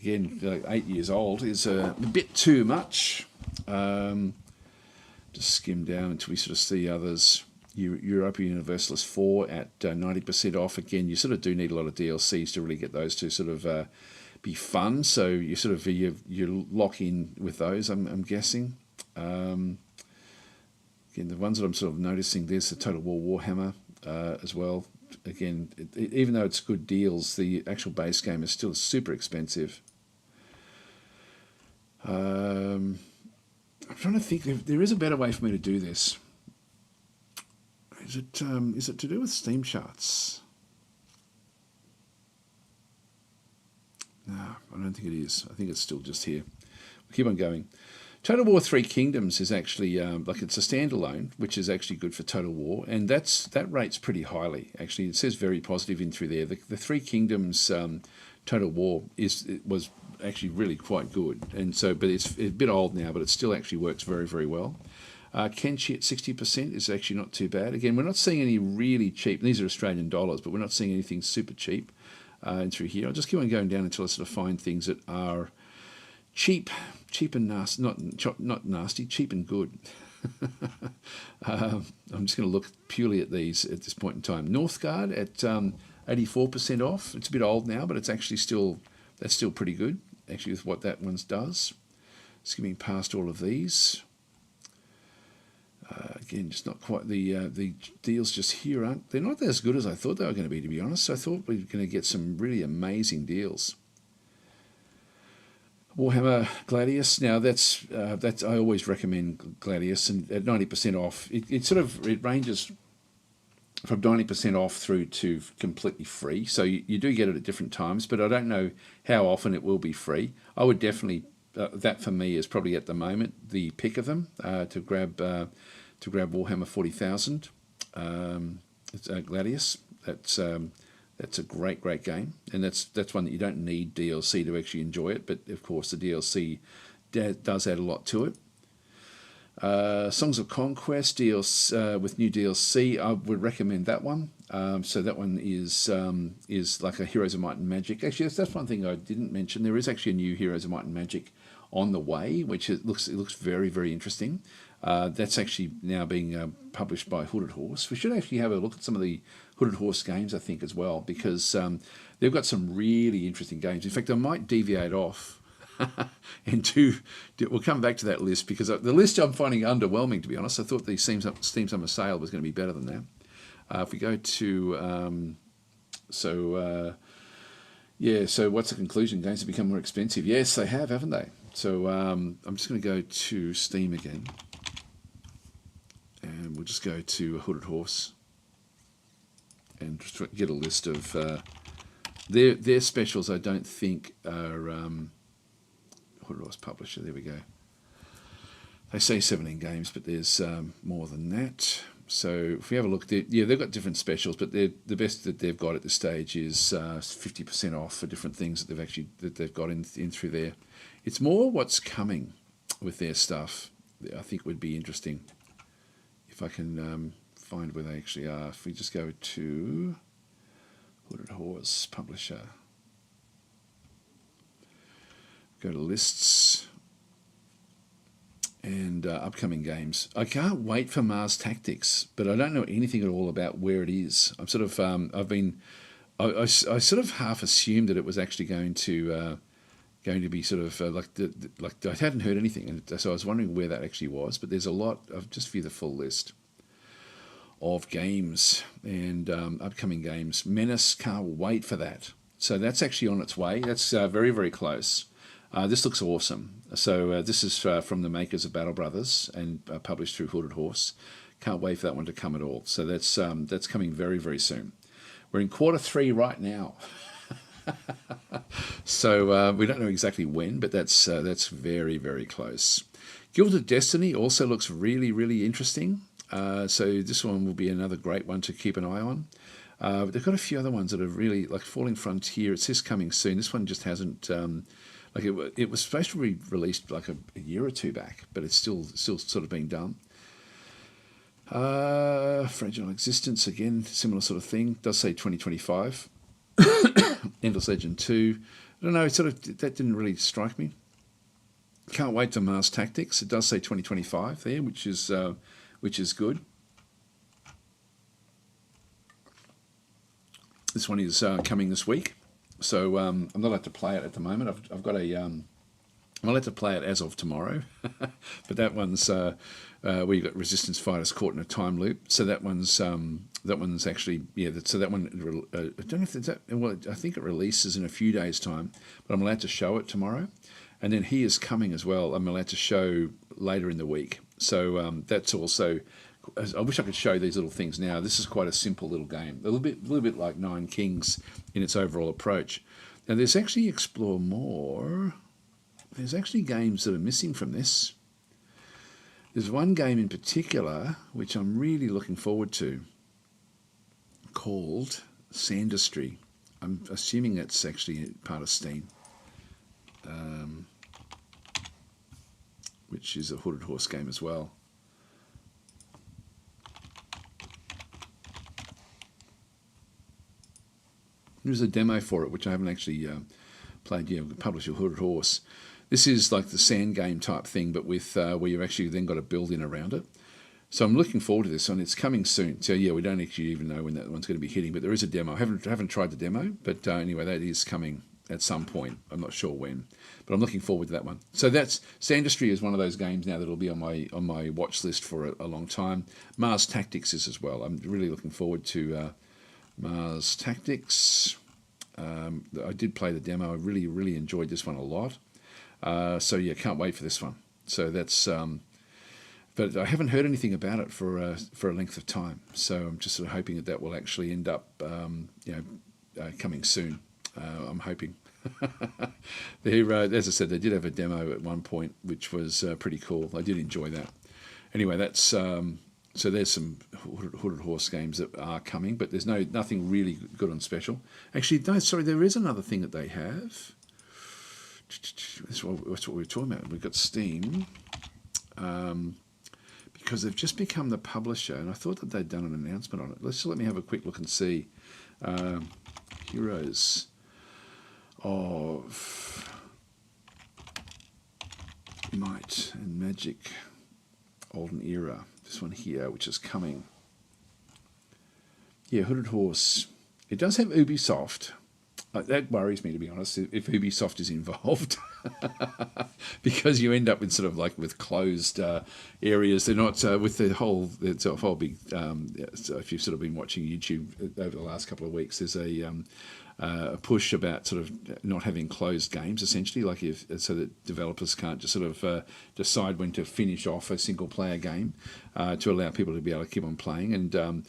A: Again, 8 years old is a bit too much. Just skim down until we sort of see others. Europa Universalis 4 at 90% off. Again, you sort of do need a lot of DLCs to really get those to sort of be fun. So you sort of you lock in with those, I'm guessing. Again, the ones that I'm sort of noticing, there's the Total War Warhammer as well. Again, even though it's good deals, the actual base game is still super expensive. I'm trying to think. There is a better way for me to do this. Is it to do with Steam charts? No, I don't think it is. I think it's still just here. We'll keep on going. Total War 3 Kingdoms is actually, like, it's a standalone, which is actually good for Total War, and that rates pretty highly, actually. It says very positive in through there. The 3 Kingdoms Total War was actually really quite good, and so but it's a bit old now, but it still actually works very, very well. Kenshi at 60% is actually not too bad. Again, we're not seeing any really cheap. These are Australian dollars, but we're not seeing anything super cheap through here. I'll just keep on going down until I sort of find things that are cheap and nasty, not nasty, cheap and good. I'm just going to look purely at these at this point in time. Northgard at 84% off. It's a bit old now, but it's actually that's still pretty good, actually, with what that one does. Skimming past all of these. Again, just not quite the deals just here they're not as good as I thought they were going to be honest. I thought we were going to get some really amazing deals. Warhammer Gladius. Now that's I always recommend Gladius, and at 90% off, it ranges from 90% off through to completely free. So you do get it at different times, but I don't know how often it will be free. I would definitely that for me is probably at the moment the pick of them to grab Warhammer 40,000. It's Gladius. That's a great game, and that's one that you don't need DLC to actually enjoy it. But of course, the DLC does add a lot to it. Songs of Conquest DLC with new DLC, I would recommend that one. So that one is like a Heroes of Might and Magic. Actually, that's one thing I didn't mention. There is actually a new Heroes of Might and Magic on the way, which it looks very, very interesting. That's actually now being published by Hooded Horse. We should actually have a look at some of the Hooded Horse games, I think, as well, because they've got some really interesting games. In fact, I might deviate off and we'll come back to that list, because the list I'm finding underwhelming, to be honest. I thought the Steam Summer Sale was going to be better than that. If we go to so what's the conclusion? Games have become more expensive. Yes, they have, haven't they? So I'm just going to go to Steam again, and we'll just go to Hooded Horse and just get a list of their specials. I don't think are Hooded Horse publisher. There we go. They say 17 games, but there's more than that. So if we have a look, they've got different specials, but the best that they've got at this stage is 50% off for different things that they've got in through there. It's more what's coming with their stuff I think would be interesting. If I can find where they actually are. If we just go to Hooded Horse publisher, go to lists and upcoming games. I can't wait for Mars Tactics, but I don't know anything at all about where it is. I'm sort of I sort of half assumed that it was actually going to be sort of like I hadn't heard anything, and so I was wondering where that actually was. But there's a lot. I've just viewed the full list of games and upcoming games. Menace, can't wait for that. So that's actually on its way. That's very, very close. This looks awesome. So this is from the makers of Battle Brothers and published through Hooded Horse. Can't wait for that one to come at all. So that's coming very, very soon. We're in Q3 right now. So we don't know exactly when, but that's very, very close. Gilded Destiny also looks really, really interesting. So this one will be another great one to keep an eye on. They've got a few other ones that are really, like Falling Frontier. It says coming soon. This one just hasn't. It was supposed to be released like a year or two back, but it's still sort of being done. Fragile Existence, again, similar sort of thing. It does say 2025. Endless Legend 2. I don't know, that didn't really strike me. Can't wait to Mars Tactics. It does say 2025 there, which is good. This one is coming this week, so I'm not allowed to play it at the moment. I've got I'm allowed to play it as of tomorrow, but that one's where you've got Resistance fighters caught in a time loop. So that one's actually So that one I don't know if it's that. Well, I think it releases in a few days' time, but I'm allowed to show it tomorrow, and then He Is Coming as well. I'm allowed to show later in the week. So that's also. I wish I could show these little things now. This is quite a simple little game, a little bit like Nine Kings in its overall approach. Now there's actually Explore More. There's actually games that are missing from this. There's one game in particular which I'm really looking forward to, called Sandustry. I'm assuming it's actually part of Steam, which is a Hooded Horse game as well. There's a demo for it, which I haven't actually played yet. Publisher Hooded Horse. This is like the sand game type thing, but with where you've actually then got a build-in around it. So I'm looking forward to this one. It's coming soon. So yeah, we don't actually even know when that one's going to be hitting, but there is a demo. I haven't tried the demo, but anyway, that is coming at some point. I'm not sure when, but I'm looking forward to that one. So that's Sandustry is one of those games now that'll be on my watch list for a long time. Mars Tactics is as well. I'm really looking forward to Mars Tactics. I did play the demo. I really enjoyed this one a lot. So yeah, can't wait for this one. So that's. But I haven't heard anything about it for a length of time. So I'm just sort of hoping that will actually end up, coming soon. I'm hoping. As I said, they did have a demo at one point, which was pretty cool. I did enjoy that. Anyway, that's so there's some Hooded Horse games that are coming, but there's nothing really good on special. Actually, no, sorry, there is another thing that they have. That's what we were talking about. We've got Steam. Because they've just become the publisher, and I thought that they'd done an announcement on it. Let me have a quick look and see. Heroes of Might and Magic, Olden Era. This one here, which is coming. Yeah, Hooded Horse. It does have Ubisoft. That worries me, to be honest, if Ubisoft is involved, because you end up in sort of like with closed areas. They're not with the whole big. So if you've sort of been watching YouTube over the last couple of weeks, there's a push about sort of not having closed games, essentially, so that developers can't just sort of decide when to finish off a single player game to allow people to be able to keep on playing. And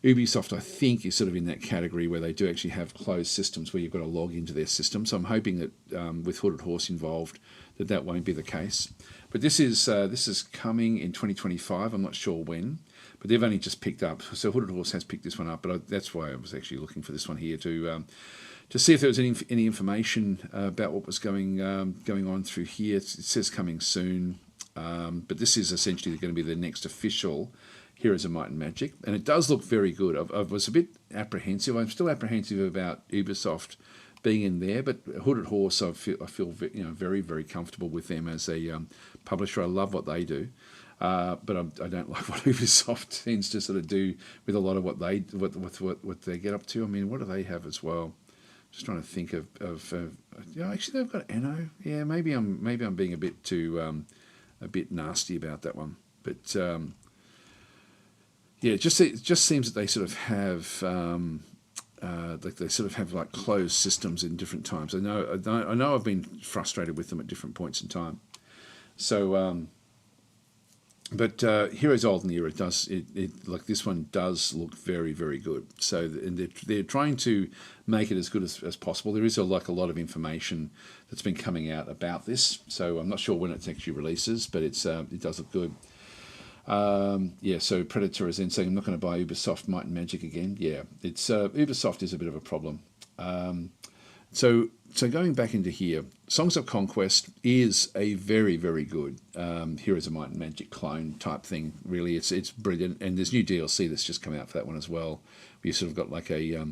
A: Ubisoft, I think, is sort of in that category where they do actually have closed systems where you've got to log into their system. So I'm hoping that with Hooded Horse involved, that won't be the case. But this is coming in 2025. I'm not sure when, but they've only just picked up. So Hooded Horse has picked this one up, but that's why I was actually looking for this one here to see if there was any information about what was going on through here. It says coming soon, but this is essentially going to be the next official Heroes of Might and Magic, and it does look very good. I was a bit apprehensive. I'm still apprehensive about Ubisoft being in there, but Hooded Horse, I feel very, very comfortable with them as a publisher. I love what they do, but I don't like what Ubisoft tends to sort of do with a lot of what they get up to. I mean, what do they have as well? Just trying to think of actually they've got Anno. Yeah, maybe I'm being a bit nasty about that one, but. Yeah, it just seems that they sort of have like closed systems in different times. I know I've been frustrated with them at different points in time. So, but Heroes Olden Era does like this one does look very, very good. So, and they're trying to make it as good as possible. There is a lot of information that's been coming out about this. So I'm not sure when it actually releases, but it does look good. So Predator is then saying, I'm not going to buy Ubisoft Might and Magic again. Yeah, it's Ubisoft is a bit of a problem. So going back into here, Songs of Conquest is a very, very good Heroes of Might and Magic clone type thing. Really, it's brilliant. And there's new DLC that's just come out for that one as well. We sort of got like a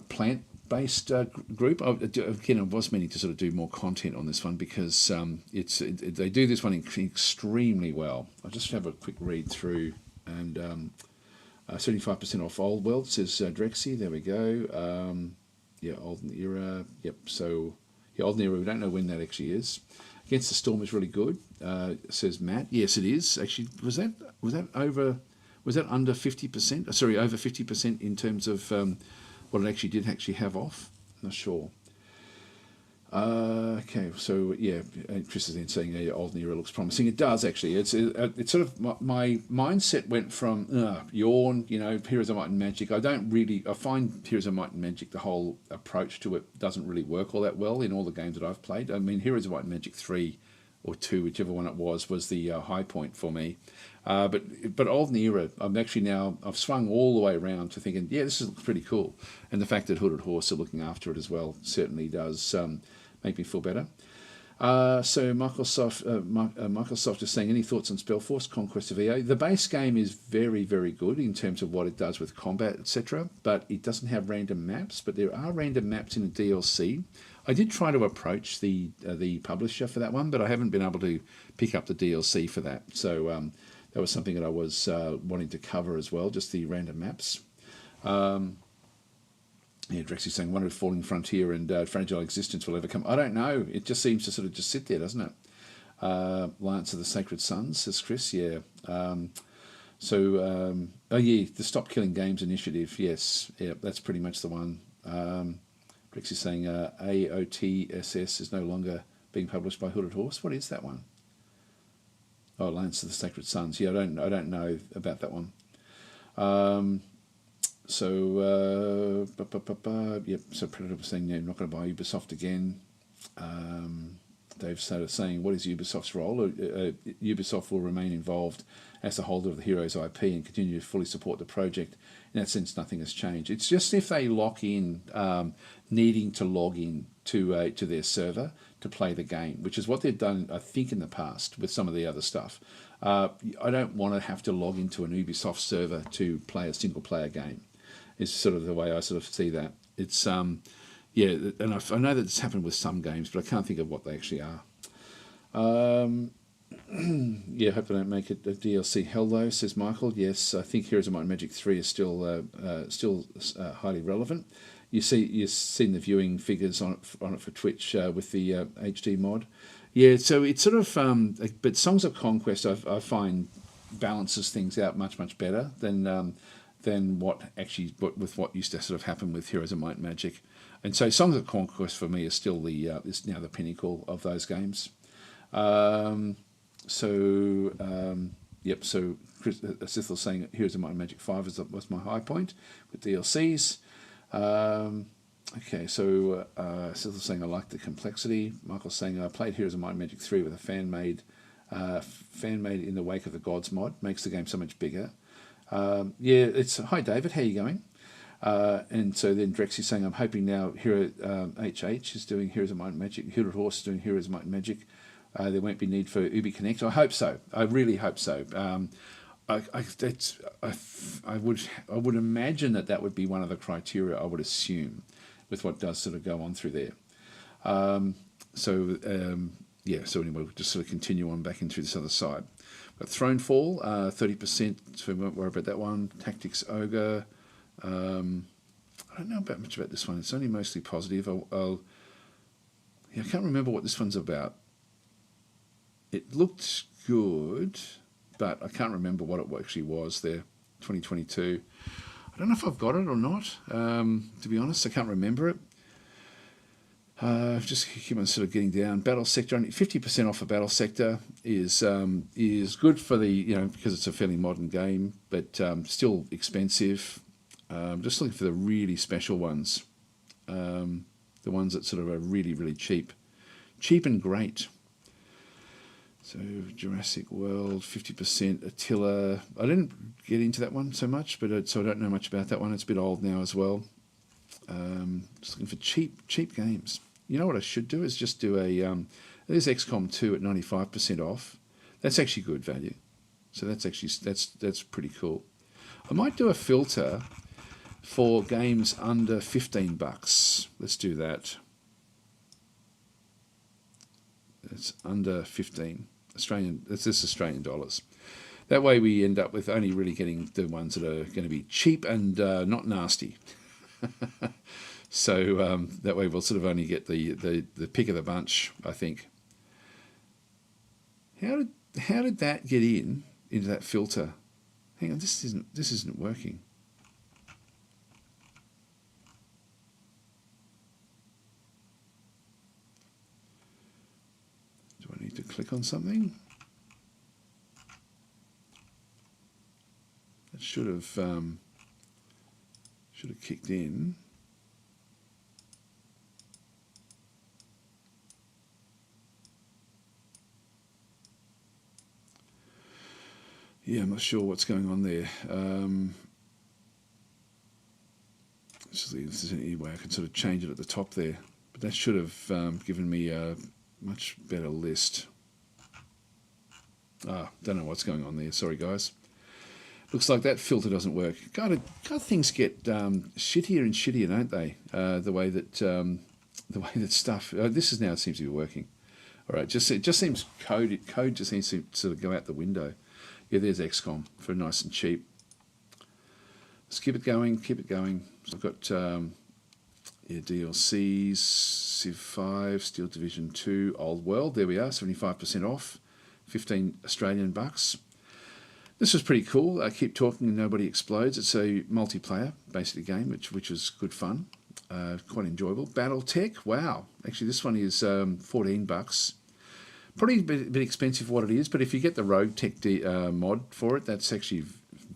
A: plant-based group. Again, I was meaning to sort of do more content on this one because they do this one extremely well. I'll just have a quick read through, and 75% off Old World, says Drexy. There we go. Olden Era. Yep. So Olden Era. We don't know when that actually is. Against the Storm is really good. Says Matt. Yes, it is. Actually, was that under 50%? Sorry, over 50% in terms of what it actually did have off. I'm not sure. Okay, so yeah, Chris is then saying Olden Era looks promising. It does actually. It's sort of my mindset went from yawn, Heroes of Might and Magic. I find Heroes of Might and Magic, the whole approach to it doesn't really work all that well in all the games that I've played. I mean, Heroes of Might and Magic 3, or 2, whichever one it was the high point for me. But Olden Era, I've swung all the way around to thinking, yeah, this is pretty cool. And the fact that Hooded Horse are looking after it as well certainly does make me feel better. So Microsoft is saying, any thoughts on Spellforce, Conquest of EO? The base game is very, very good in terms of what it does with combat, etc. But it doesn't have random maps, but there are random maps in the DLC. I did try to approach the publisher for that one, but I haven't been able to pick up the DLC for that. So that was something that I was wanting to cover as well, just the random maps. Yeah, Drexy's saying, wonder if Falling Frontier and Fragile Existence will ever come. I don't know. It just seems to sort of just sit there, doesn't it? Lance of the Sacred Sons, says Chris, yeah. Oh yeah, the Stop Killing Games initiative, yes. Yeah, that's pretty much the one. Drexy's saying AOTSS is no longer being published by Hooded Horse. What is that one? Oh, Lance of the Sacred Sons. Yeah, I don't know about that one. Yep, so Predator was saying, yeah, I'm not going to buy Ubisoft again. Dave started saying, what is Ubisoft's role? Ubisoft will remain involved as the holder of the Heroes IP and continue to fully support the project. In that sense, nothing has changed. It's just if they lock in needing to log in to their server to play the game, which is what they've done, I think, in the past with some of the other stuff. I don't want to have to log into an Ubisoft server to play a single-player game. Is sort of the way I sort of see that. It's yeah, and I know that it's happened with some games, but I can't think of what they actually are. Yeah, hope I don't make it a DLC hell though, says Michael. Yes, I think Heroes of Might and Magic 3 is still highly relevant. You've seen the viewing figures on it for Twitch with the HD mod. Yeah, so it's sort of but Songs of Conquest I find balances things out much better than what used to sort of happen with Heroes of Might and Magic. And so Songs of Conquest for me is still is now the pinnacle of those games. Yep, so Chris Sithel's saying Heroes of Might and Magic 5 was my high point with DLCs. Okay, so Sithel's saying I like the complexity. Michael's saying I played Heroes of Might and Magic 3 with a fan-made in the Wake of the Gods mod. Makes the game so much bigger. Yeah, it's hi David, how you going? And so then Drexy's saying, I'm hoping now HH is doing Heroes of Might and Magic, Hooded Horse is doing Heroes of Might and Magic. There won't be need for Ubi Connect. I hope so. I really hope so. I would imagine that would be one of the criteria. I would assume, with what does sort of go on through there. Yeah. So anyway, we'll just sort of continue on back into this other side. But Thronefall, 30%, so we won't worry about that one. Tactics Ogre, I don't know much about this one. It's only mostly positive. I can't remember what this one's about. It looked good, but I can't remember what it actually was there, 2022. I don't know if I've got it or not, to be honest. I can't remember it. Just keep on sort of getting down. Battle Sector, only 50% off a Battle Sector is good for the, because it's a fairly modern game, but still expensive. Just looking for the really special ones, the ones that sort of are really, really cheap and great. So Jurassic World, 50%. Attila, I didn't get into that one so much, but so I don't know much about that one. It's a bit old now as well. Just looking for cheap games. You know what I should do is just do there's XCOM 2 at 95% off. That's actually good value. So that's pretty cool. I might do a filter for games under $15. Let's do that. It's under 15 Australian. This is Australian dollars. That way we end up with only really getting the ones that are going to be cheap and not nasty. So that way we'll sort of only get the pick of the bunch, I think. How did that get into that filter? Hang on, this isn't working. Do I need to click on something? That should have kicked in. Yeah, I'm not sure what's going on there. Let's see if there's any way I can sort of change it at the top there. But that should have given me a much better list. Don't know what's going on there. Sorry, guys. Looks like that filter doesn't work. God, things get shittier and shittier, don't they? The way that stuff. This is now seems to be working. All right, it just seems code just seems to sort of go out the window. Yeah, there's XCOM for nice and cheap. Let's keep it going. Keep it going. So I've got DLCs, Civ 5, Steel Division 2, Old World. There we are, 75% off, 15 Australian bucks. This was pretty cool. I keep talking and nobody explodes. It's a multiplayer basically game, which was good fun, quite enjoyable. BattleTech, wow. Actually, this one is 14 bucks. Probably a bit expensive for what it is, but if you get the Rogue Tech mod for it, that's actually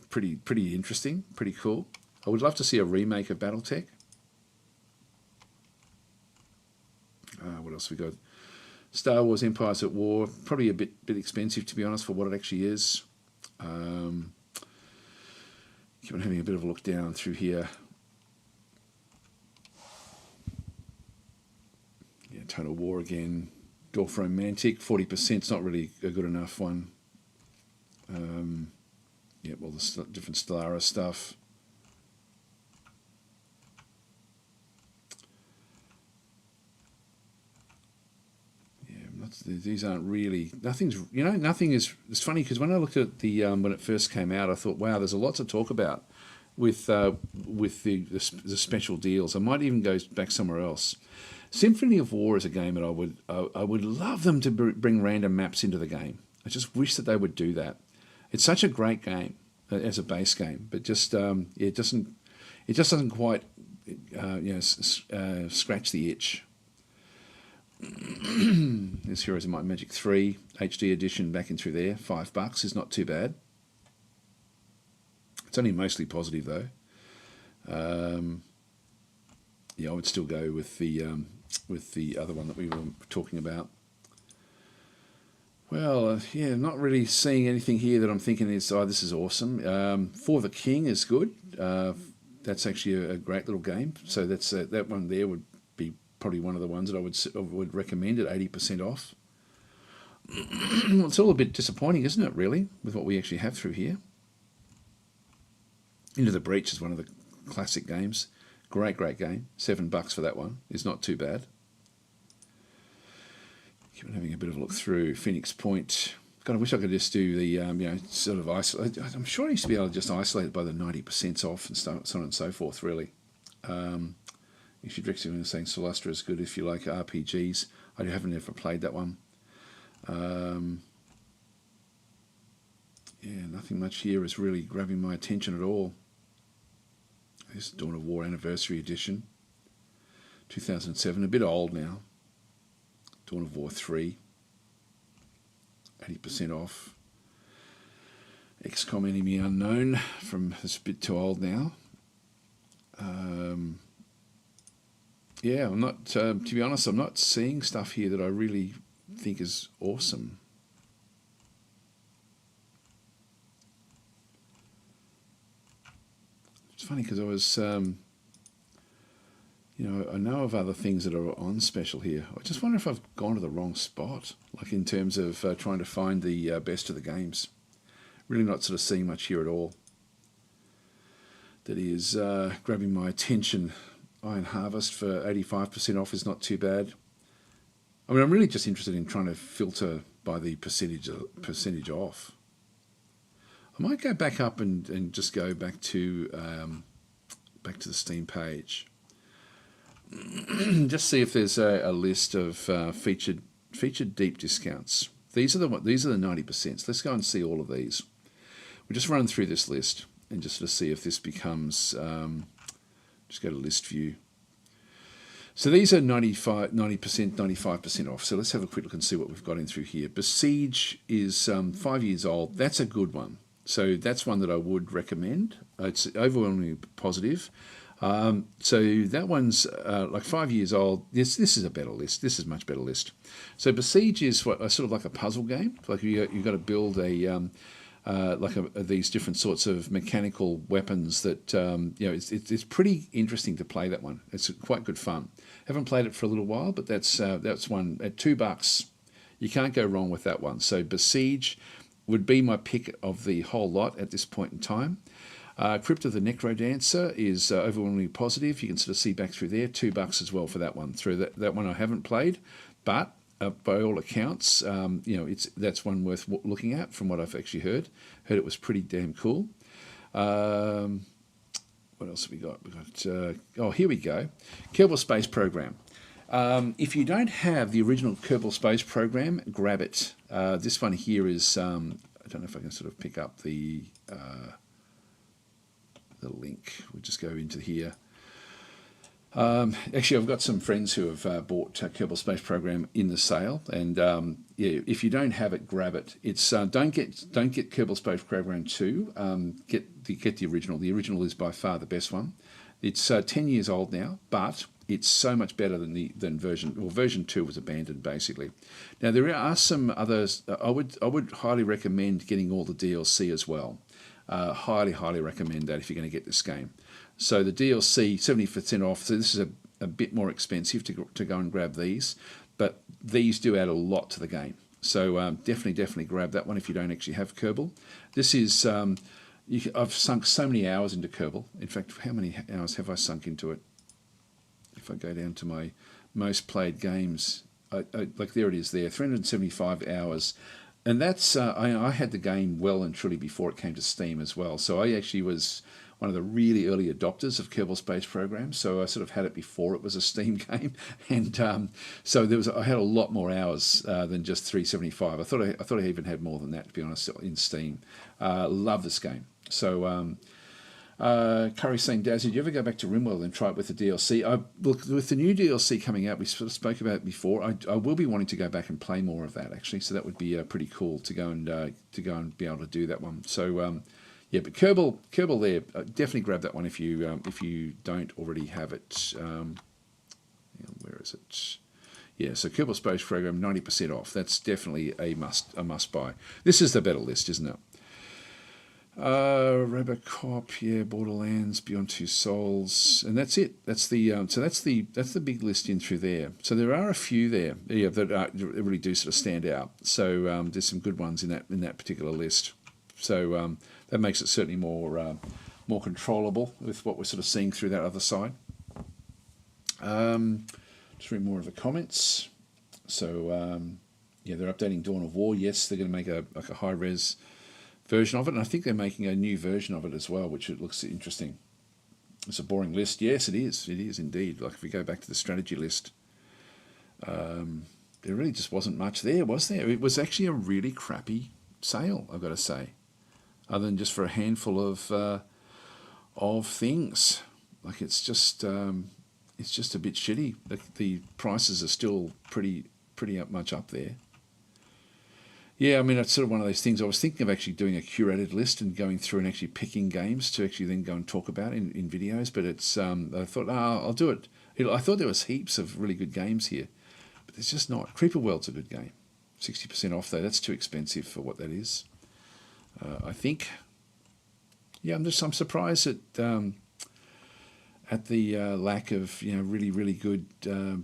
A: pretty interesting, pretty cool. I would love to see a remake of BattleTech. What else we got? Star Wars Empires at War, probably a bit expensive to be honest for what it actually is. Keep on having a bit of a look down through here. Yeah, Total War again. Dorf Romantic, 40%. It's not really a good enough one. Yeah, all the different Stellaris stuff. These aren't really, nothing is, it's funny because when I looked at the, when it first came out, I thought, wow, there's a lot to talk about with the special deals. I might even go back somewhere else. Symphony of War is a game that I would love them to bring random maps into the game. I just wish that they would do that. It's such a great game as a base game, but just it just doesn't quite scratch the itch. There's Heroes of Might and Magic 3 HD edition back in through there. $5 is not too bad. It's only mostly positive though. Yeah, I would still go with the other one that we were talking about. Well, yeah, not really seeing anything here that I'm thinking is, oh, this is awesome. For the King is good. That's actually a great little game. So that's that one there would be probably one of the ones that I would recommend at 80% off. It's all a bit disappointing, isn't it, really, with what we actually have through here. Into the Breach is one of the classic games. Great game. $7 for that one is not too bad. Keep on having a bit of a look through. Phoenix Point. God, I wish I could just do the, sort of isolate. I'm sure I used to be able to just isolate it by the 90% off and so on and so forth, really. Actually, Drexel was saying Solastra is good if you like RPGs. I haven't ever played that one. Yeah, nothing much here is really grabbing my attention at all. This Dawn of War Anniversary Edition, 2007, a bit old now. Dawn of War 3, 80% off. XCOM Enemy Unknown, it's a bit too old now. Yeah, I'm not, to be honest, I'm not seeing stuff here that I really think is awesome. It's funny because I was, I know of other things that are on special here. I just wonder if I've gone to the wrong spot, like in terms of trying to find the best of the games. Really not sort of seeing much here at all that is grabbing my attention. Iron Harvest for 85% off is not too bad. I mean, I'm really just interested in trying to filter by the percentage off. I might go back up and just go back to the Steam page. Just see if there's a list of featured deep discounts. These are the 90%. Let's go and see all of these. We'll just run through this list and just sort of see if this becomes. Just go to list view. So these are 90%, 95% off. So let's have a quick look and see what we've got in through here. Besiege is 5 years old. That's a good one. So that's one that I would recommend. It's overwhelmingly positive. So that one's like 5 years old. This is a better list. This is a much better list. So Besiege is sort of like a puzzle game. Like you've got to build a these different sorts of mechanical weapons that it's pretty interesting to play that one. It's quite good fun. Haven't played it for a little while, but that's one at $2. You can't go wrong with that one. So Besiege would be my pick of the whole lot at this point in time. Crypt of the Necrodancer is overwhelmingly positive. You can sort of see back through there. $2 as well for that one. Through that one I haven't played, but by all accounts, that's one worth looking at from what I've actually heard. Heard it was pretty damn cool. What else have we got? Here we go. Kerbal Space Program. If you don't have the original Kerbal Space Program, grab it. This one here is, I don't know if I can sort of pick up the link. We'll just go into here. Actually, I've got some friends who have bought Kerbal Space Program in the sale, and if you don't have it, grab it. It's don't get Kerbal Space Program 2. Get the original. The original is by far the best one. It's 10 years old now, but it's so much better than version 2 was abandoned basically. Now there are some others. I would highly recommend getting all the DLC as well. Highly recommend that if you're going to get this game. So the DLC 70% off. So this is a bit more expensive to go and grab these, but these do add a lot to the game. So definitely grab that one if you don't actually have Kerbal. This is I've sunk so many hours into Kerbal. In fact, how many hours have I sunk into it? If I go down to my most played games, like there it is there, 375 hours. And that's, I had the game well and truly before it came to Steam as well. So I actually was one of the really early adopters of Kerbal Space Program. So I sort of had it before it was a Steam game. And so I had a lot more hours than just 375. I thought I even had more than that, to be honest, in Steam. Love this game. So Curry saying, Daz, did you ever go back to RimWorld and try it with the DLC? Look, with the new DLC coming out, we sort of spoke about it before. I will be wanting to go back and play more of that actually. So that would be pretty cool to go and be able to do that one. So yeah, but Kerbal there, definitely grab that one if you don't already have it. Where is it? Yeah, so Kerbal Space Program 90% off. That's definitely a must buy. This is the better list, isn't it? Robocop, yeah, Borderlands, Beyond Two Souls, and that's it. That's the big list in through there. So there are a few there, that really do sort of stand out. So there's some good ones in that particular list. So that makes it certainly more controllable with what we're sort of seeing through that other side. Just read more of the comments. So yeah, they're updating Dawn of War. Yes, they're going to make a high res version of it, and I think they're making a new version of it as well, which it looks interesting. It's a boring list. Yes, it is. It is indeed. Like if we go back to the strategy list, there really just wasn't much there, was there? It was actually a really crappy sale, I've got to say, other than just for a handful of things. Like it's just a bit shitty. The prices are still pretty much up there. Yeah, I mean, it's sort of one of those things. I was thinking of actually doing a curated list and going through and actually picking games to actually then go and talk about in videos. But it's I thought, I'll do it. I thought there was heaps of really good games here, but there's just not. Creeper World's a good game. 60% off though. That's too expensive for what that is. I think. Yeah, I'm surprised at the lack of really good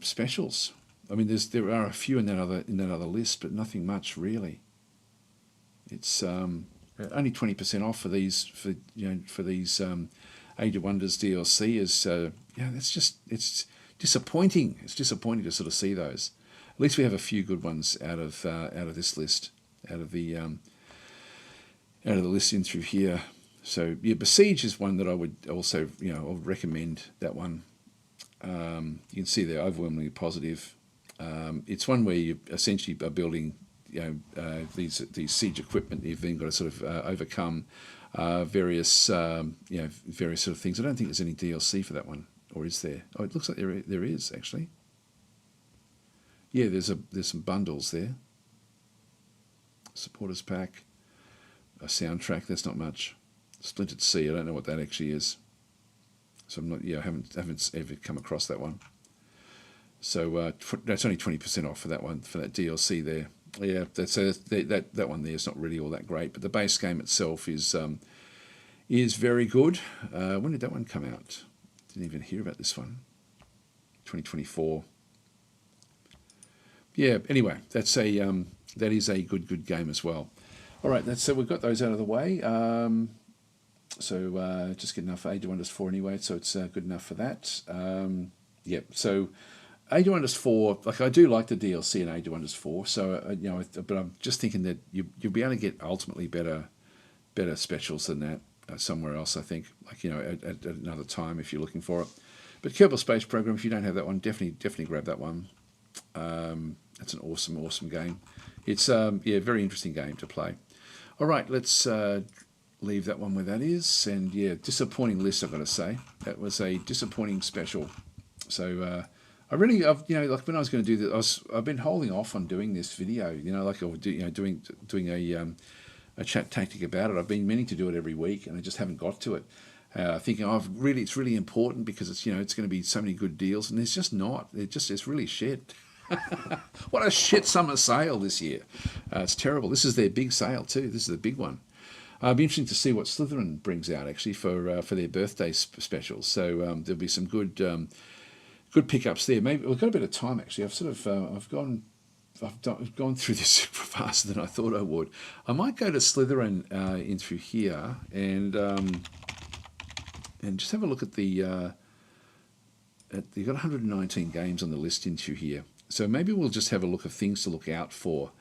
A: specials. I mean, there are a few in that other list, but nothing much really. It's only 20% off for these Age of Wonders DLC is it's disappointing. It's disappointing to sort of see those. At least we have a few good ones out of this list, out of the list in through here. So yeah, Besiege is one that I would also I'll recommend that one. You can see they're overwhelmingly positive. It's one where you essentially are building, these siege equipment. You've then got to sort of overcome various sort of things. I don't think there's any DLC for that one, or is there? Oh, it looks like there is actually. Yeah, there's some bundles there. Supporters pack, a soundtrack. That's not much. Splintered Sea. I don't know what that actually is. So I'm not. Yeah, I haven't ever come across that one. So that's only 20% off for that one, for that DLC there. Yeah, that one there is not really all that great, but the base game itself is very good. When did that one come out? Didn't even hear about this one. 2024. Yeah. Anyway, that is a good game as well. All right, so we've got those out of the way. So just good enough for ep21 anyway, so it's good enough for that. Yep. So ep21, like I do like the DLC in ep21, so but I'm just thinking that you'll be able to get ultimately better specials than that somewhere else. I think, like at another time if you're looking for it. But Kerbal Space Program, if you don't have that one, definitely grab that one. It's an awesome game. It's very interesting game to play. All right, let's leave that one where that is. And yeah, disappointing list, I've got to say. That was a disappointing special. So like when I was going to do this, I've been holding off on doing this video. Doing a chat tactic about it. I've been meaning to do it every week, and I just haven't got to it. Thinking it's really important because it's going to be so many good deals, and it's just not. It's really shit. What a shit summer sale this year. It's terrible. This is their big sale too. This is the big one. It'll be interesting to see what Slitherine brings out actually for their birthday specials. So there'll be some good pickups there. Maybe we've got a bit of time actually. I've gone through this super faster than I thought I would. I might go to Slitherine in through here and just have a look at you've got 119 games on the list in through here. So maybe we'll just have a look at things to look out for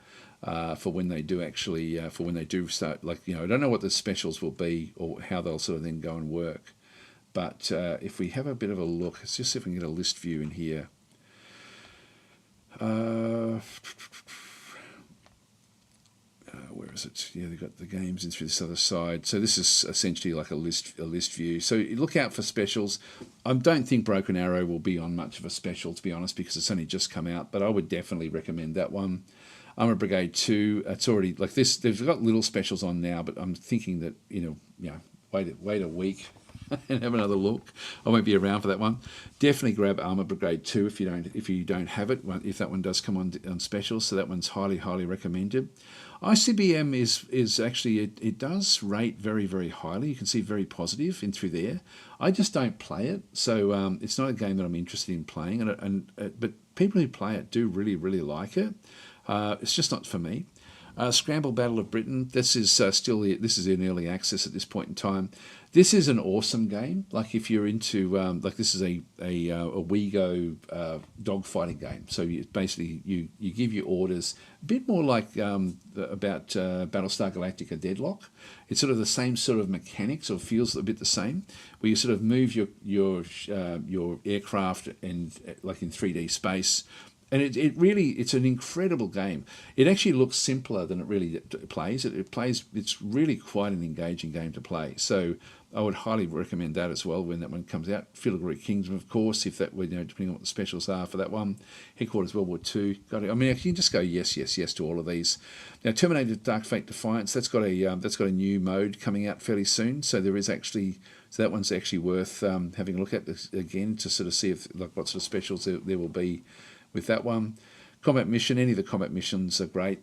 A: when they do actually, for when they do start, I don't know what the specials will be or how they'll sort of then go and work. But if we have a bit of a look, let's just see if we can get a list view in here. Where is it? Yeah, they've got the games in through this other side. So this is essentially like a list view. So look out for specials. I don't think Broken Arrow will be on much of a special, to be honest, because it's only just come out. But I would definitely recommend that one. Armour Brigade 2. It's already like this. They've got little specials on now, but I'm thinking that wait a week and have another look. I won't be around for that one. Definitely grab Armour Brigade 2 if you don't have it. If that one does come on special, so that one's highly recommended. ICBM is actually it does rate very highly. You can see very positive in through there. I just don't play it, so it's not a game that I'm interested in playing. But people who play it do really like it. It's just not for me. Scramble Battle of Britain. This is this is in early access at this point in time. This is an awesome game. Like if you're into this is a WeGo dogfighting game. So you give your orders a bit more like about Battlestar Galactica Deadlock. It's sort of the same sort of mechanics, or feels a bit the same, where you sort of move your aircraft and like in 3D space. And it's an incredible game. It actually looks simpler than it really plays. It's really quite an engaging game to play. So I would highly recommend that as well when that one comes out. Filigree Kingdom, of course, if that depending on what the specials are for that one. Headquarters World War II. I mean, you can just go yes to all of these. Now, Terminator Dark Fate Defiance. That's got a new mode coming out fairly soon. So there is actually. So that one's actually worth having a look at again to sort of see if what sort of specials there will be with that one. Combat Mission, any of the combat missions are great,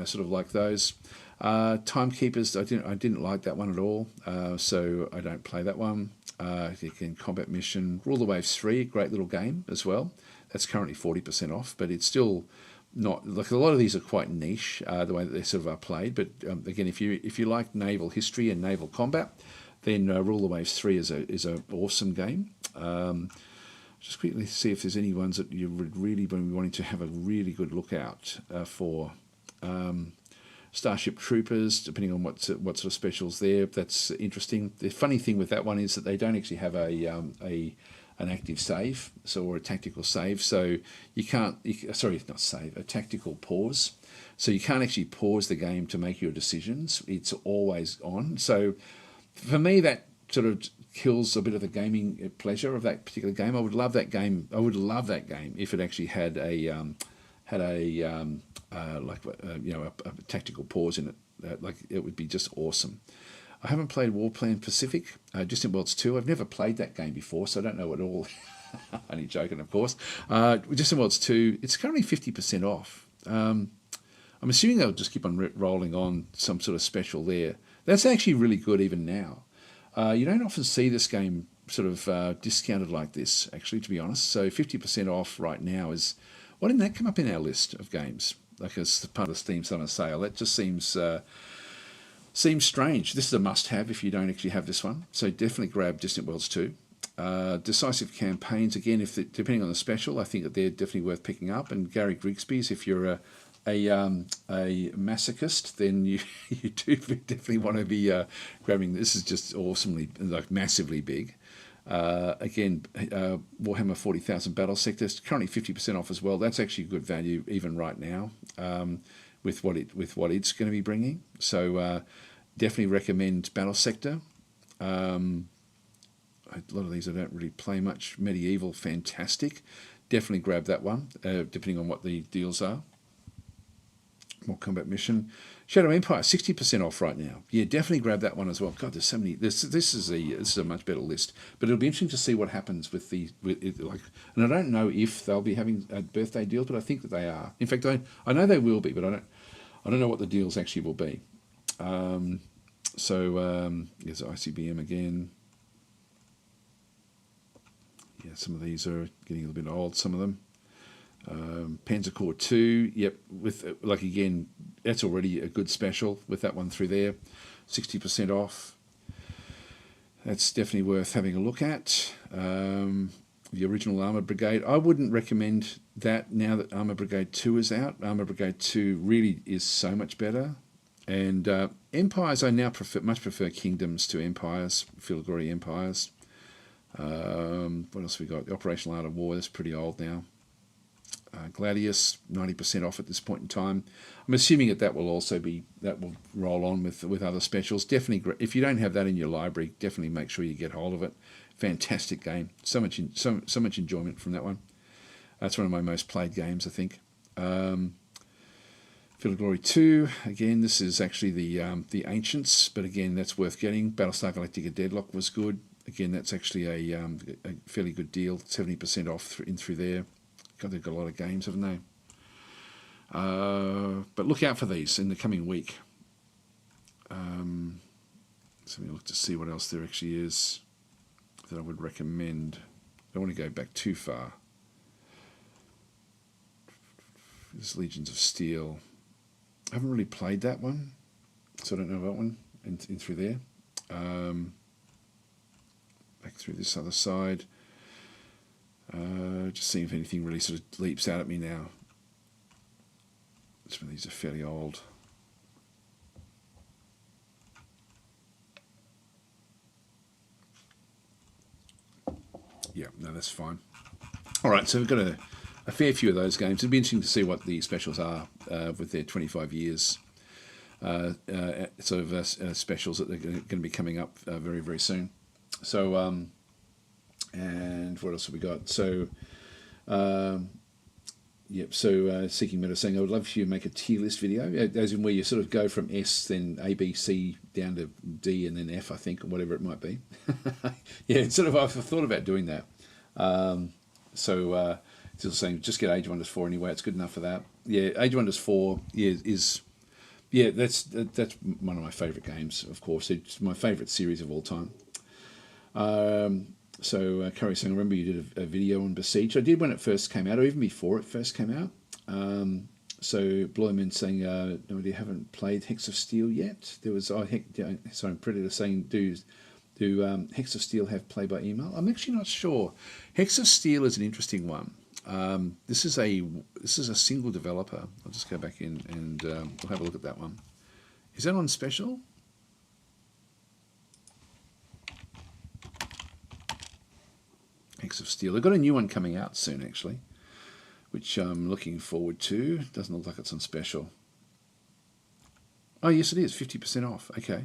A: sort of like those. Timekeepers, I didn't like that one at all, so I don't play that one. Again, Combat Mission. Rule the Waves 3, great little game as well. That's currently 40% off, but it's still not, like a lot of these are quite niche, the way that they sort of are played, but again, if you like naval history and naval combat, then Rule the Waves 3 is an awesome game. Just quickly see if there's any ones that you would really be wanting to have a really good look out for. Starship Troopers, depending on what sort of specials there. That's interesting. The funny thing with that one is that they don't actually have an active save, or a tactical save. So you can't. Not save. A tactical pause. So you can't actually pause the game to make your decisions. It's always on. So for me, that sort of kills a bit of the gaming pleasure of that particular game. I would love that game. If it actually had a tactical pause in it. Like it would be just awesome. I haven't played Warplane Pacific, Distant Worlds 2. I've never played that game before, so I don't know at all. Only joking, of course. Distant Worlds 2, it's currently 50% off. I'm assuming they'll just keep on rolling on some sort of special there. That's actually really good even now. You don't often see this game sort of discounted like this, actually, to be honest. So 50% off right now is... Why didn't that come up in our list of games? Like as part of the Steam Summer Sale. That just seems strange. This is a must-have if you don't actually have this one. So definitely grab Distant Worlds 2. Decisive Campaigns, again, depending on the special, I think that they're definitely worth picking up. And Gary Grigsby's, if you're a masochist, then you do definitely want to be grabbing. This is just awesomely, like massively big. Again, Warhammer 40,000 Battle Sector is currently 50% off as well. That's actually good value even right now with what it's going to be bringing. So definitely recommend Battle Sector. A lot of these I don't really play much. Medieval, fantastic. Definitely grab that one, depending on what the deals are. More Combat Mission. Shadow Empire, 60% off right now. Yeah, definitely grab that one as well. God, there's so many. This is a much better list. But it'll be interesting to see what happens with and I don't know if they'll be having birthday deals, but I think that they are. In fact, I know they will be, but I don't know what the deals actually will be. There's ICBM again. Yeah, some of these are getting a little bit old. Some of them. Panzer Corps 2, yep, with again, that's already a good special with that one through there, 60% off. That's definitely worth having a look at. The original Armour Brigade, I wouldn't recommend that now that Armour Brigade 2 is out. Armour Brigade 2 really is so much better. And Empires, I now much prefer Kingdoms to Empires, Field of Glory Empires. What else have we got? The Operational Art of War, that's pretty old now. Gladius, 90% off at this point in time. I'm assuming that will roll on with other specials. Definitely, if you don't have that in your library, definitely make sure you get hold of it. Fantastic game. So much enjoyment from that one. That's one of my most played games, I think. Field of Glory 2. Again, this is actually the Ancients, but again, that's worth getting. Battlestar Galactica Deadlock was good. Again, that's actually a fairly good deal. 70% off through there. God, they've got a lot of games, haven't they? But look out for these in the coming week. So we look to see what else there actually is that I would recommend. I don't want to go back too far. There's Legions of Steel. I haven't really played that one, so I don't know that one in through there. Back through this other side. Just seeing if anything really sort of leaps out at me now. Some of these are fairly old. Yeah, no, that's fine. All right, so we've got a fair few of those games. It'll be interesting to see what the specials are with their 25 years specials that they're going to be coming up very, very soon. So, and what else have we got? So, Seeking Meta saying, I would love for you to make a tier list video, as in where you sort of go from S, then A, B, C, down to D, and then F, I think, or whatever it might be. Yeah, it's sort of, I've thought about doing that. Still saying, just get Age of Wonders 4 anyway, it's good enough for that. Yeah, Age of Wonders 4 that's one of my favourite games, of course. It's my favourite series of all time. Curry saying, I remember you did a video on Besiege. I did when it first came out, or even before it first came out. Bloyman saying, no, you haven't played Hex of Steel yet. There was, Predator saying, do Hex of Steel have play by email? I'm actually not sure. Hex of Steel is an interesting one. This is a single developer. I'll just go back in and we'll have a look at that one. Is that on special? Hex of Steel. They've got a new one coming out soon, actually, which I'm looking forward to. Doesn't look like it's on special. Oh, yes, it is. 50% off. Okay.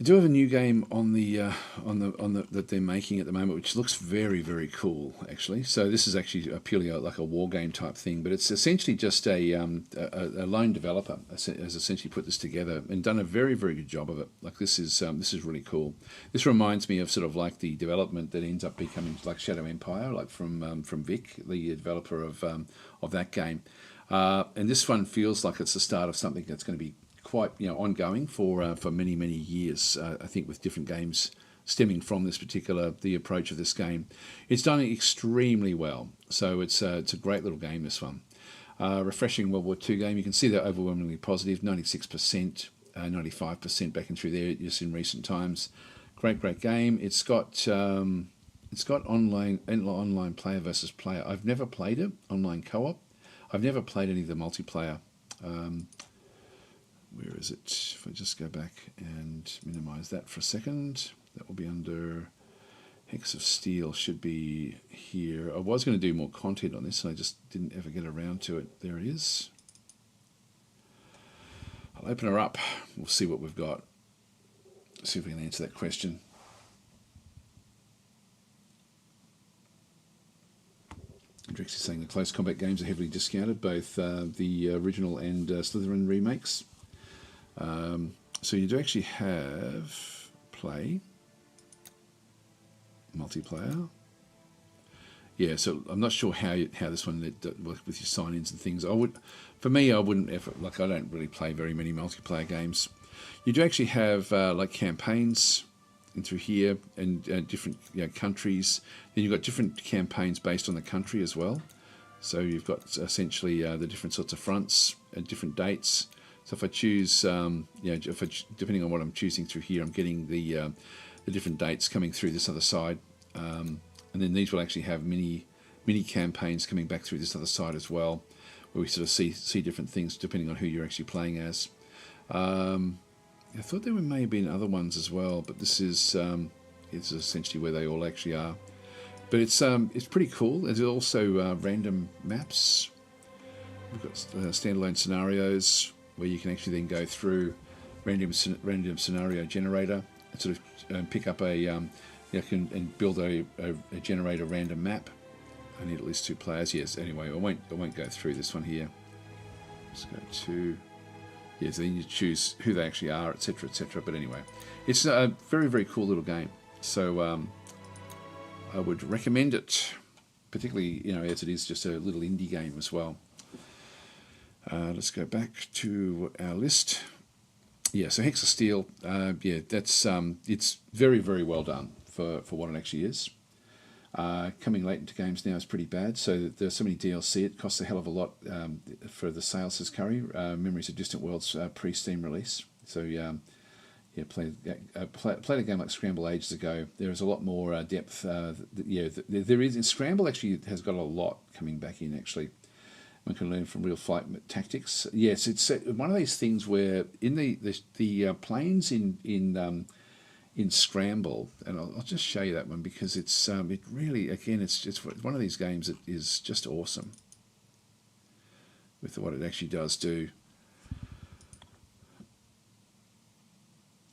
A: They do have a new game on the that they're making at the moment, which looks very, very cool actually. So this is actually purely like a war game type thing, but it's essentially just a lone developer has essentially put this together and done a very, very good job of it. Like this is really cool. This reminds me of sort of like the development that ends up becoming like Shadow Empire, like from Vic, the developer of that game. And this one feels like it's the start of something that's going to be quite ongoing for many, many years. I think with different games stemming from the approach of this game, it's done extremely well. So it's a great little game, this one. Refreshing World War II game. You can see they're overwhelmingly positive, 96%, 95% back and through there just in recent times. Great game. It's got online player versus player. I've never played it online co-op. I've never played any of the multiplayer. Where is it? If I just go back and minimize that for a second, that will be under Hex of Steel, should be here. I was going to do more content on this and I just didn't ever get around to it. There it is. I'll open her up. We'll see what we've got. See if we can answer that question. Drix is saying the close combat games are heavily discounted, both the original and Slitherine remakes. So you do actually have play, multiplayer. Yeah, so I'm not sure how this one with your sign-ins and things. I wouldn't ever, like I don't really play very many multiplayer games. You do actually have like campaigns in through here and different countries. Then you've got different campaigns based on the country as well. So you've got essentially the different sorts of fronts at different dates. So if I choose, depending on what I'm choosing through here, I'm getting the different dates coming through this other side, and then these will actually have mini campaigns coming back through this other side as well, where we sort of see different things depending on who you're actually playing as. I thought there may have been other ones as well, but this is essentially where they all actually are. But it's pretty cool. There's also random maps. We've got standalone scenarios where you can actually then go through random scenario generator and sort of pick up and build a generate a random map. I need at least 2 players. Yes. Anyway, I won't go through this one here. Let's go to so then you choose who they actually are, etc., etc. But anyway, it's a very, very cool little game. So I would recommend it, particularly as it is just a little indie game as well. Let's go back to our list. Yeah, so Hex of Steel, that's it's very, very well done for what it actually is. Coming late into games now is pretty bad, so there's so many DLC, it costs a hell of a lot for the sales, says Curry. Memories of Distant Worlds pre-Steam release. So played a game like Scramble ages ago. There is a lot more depth. There is. Scramble actually has got a lot coming back in actually. One can learn from real flight tactics. Yes, it's one of these things where in the planes in Scramble, and I'll just show you that one because it's it really, again, it's just one of these games that is just awesome with what it actually does do.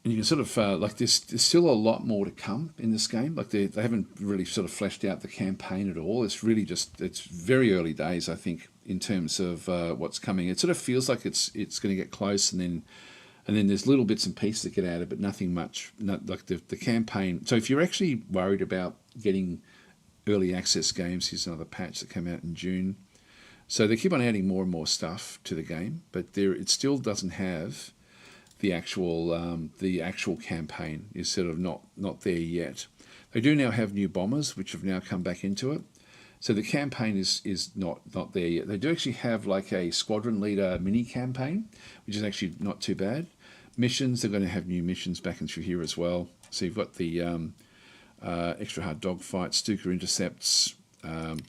A: And you can sort of like there's still a lot more to come in this game. Like they haven't really sort of fleshed out the campaign at all. It's really it's very early days, I think, in terms of what's coming. It sort of feels like it's going to get close, and then there's little bits and pieces that get added, but nothing much. Like the campaign. So if you're actually worried about getting early access games, here's another patch that came out in June. So they keep on adding more and more stuff to the game, but it still doesn't have the actual campaign. Is sort of not there yet. They do now have new bombers, which have now come back into it. So the campaign is not there yet. They do actually have like a squadron leader mini campaign, which is actually not too bad. Missions, they're going to have new missions back and through here as well. So you've got the extra hard dogfight, Stuka intercepts.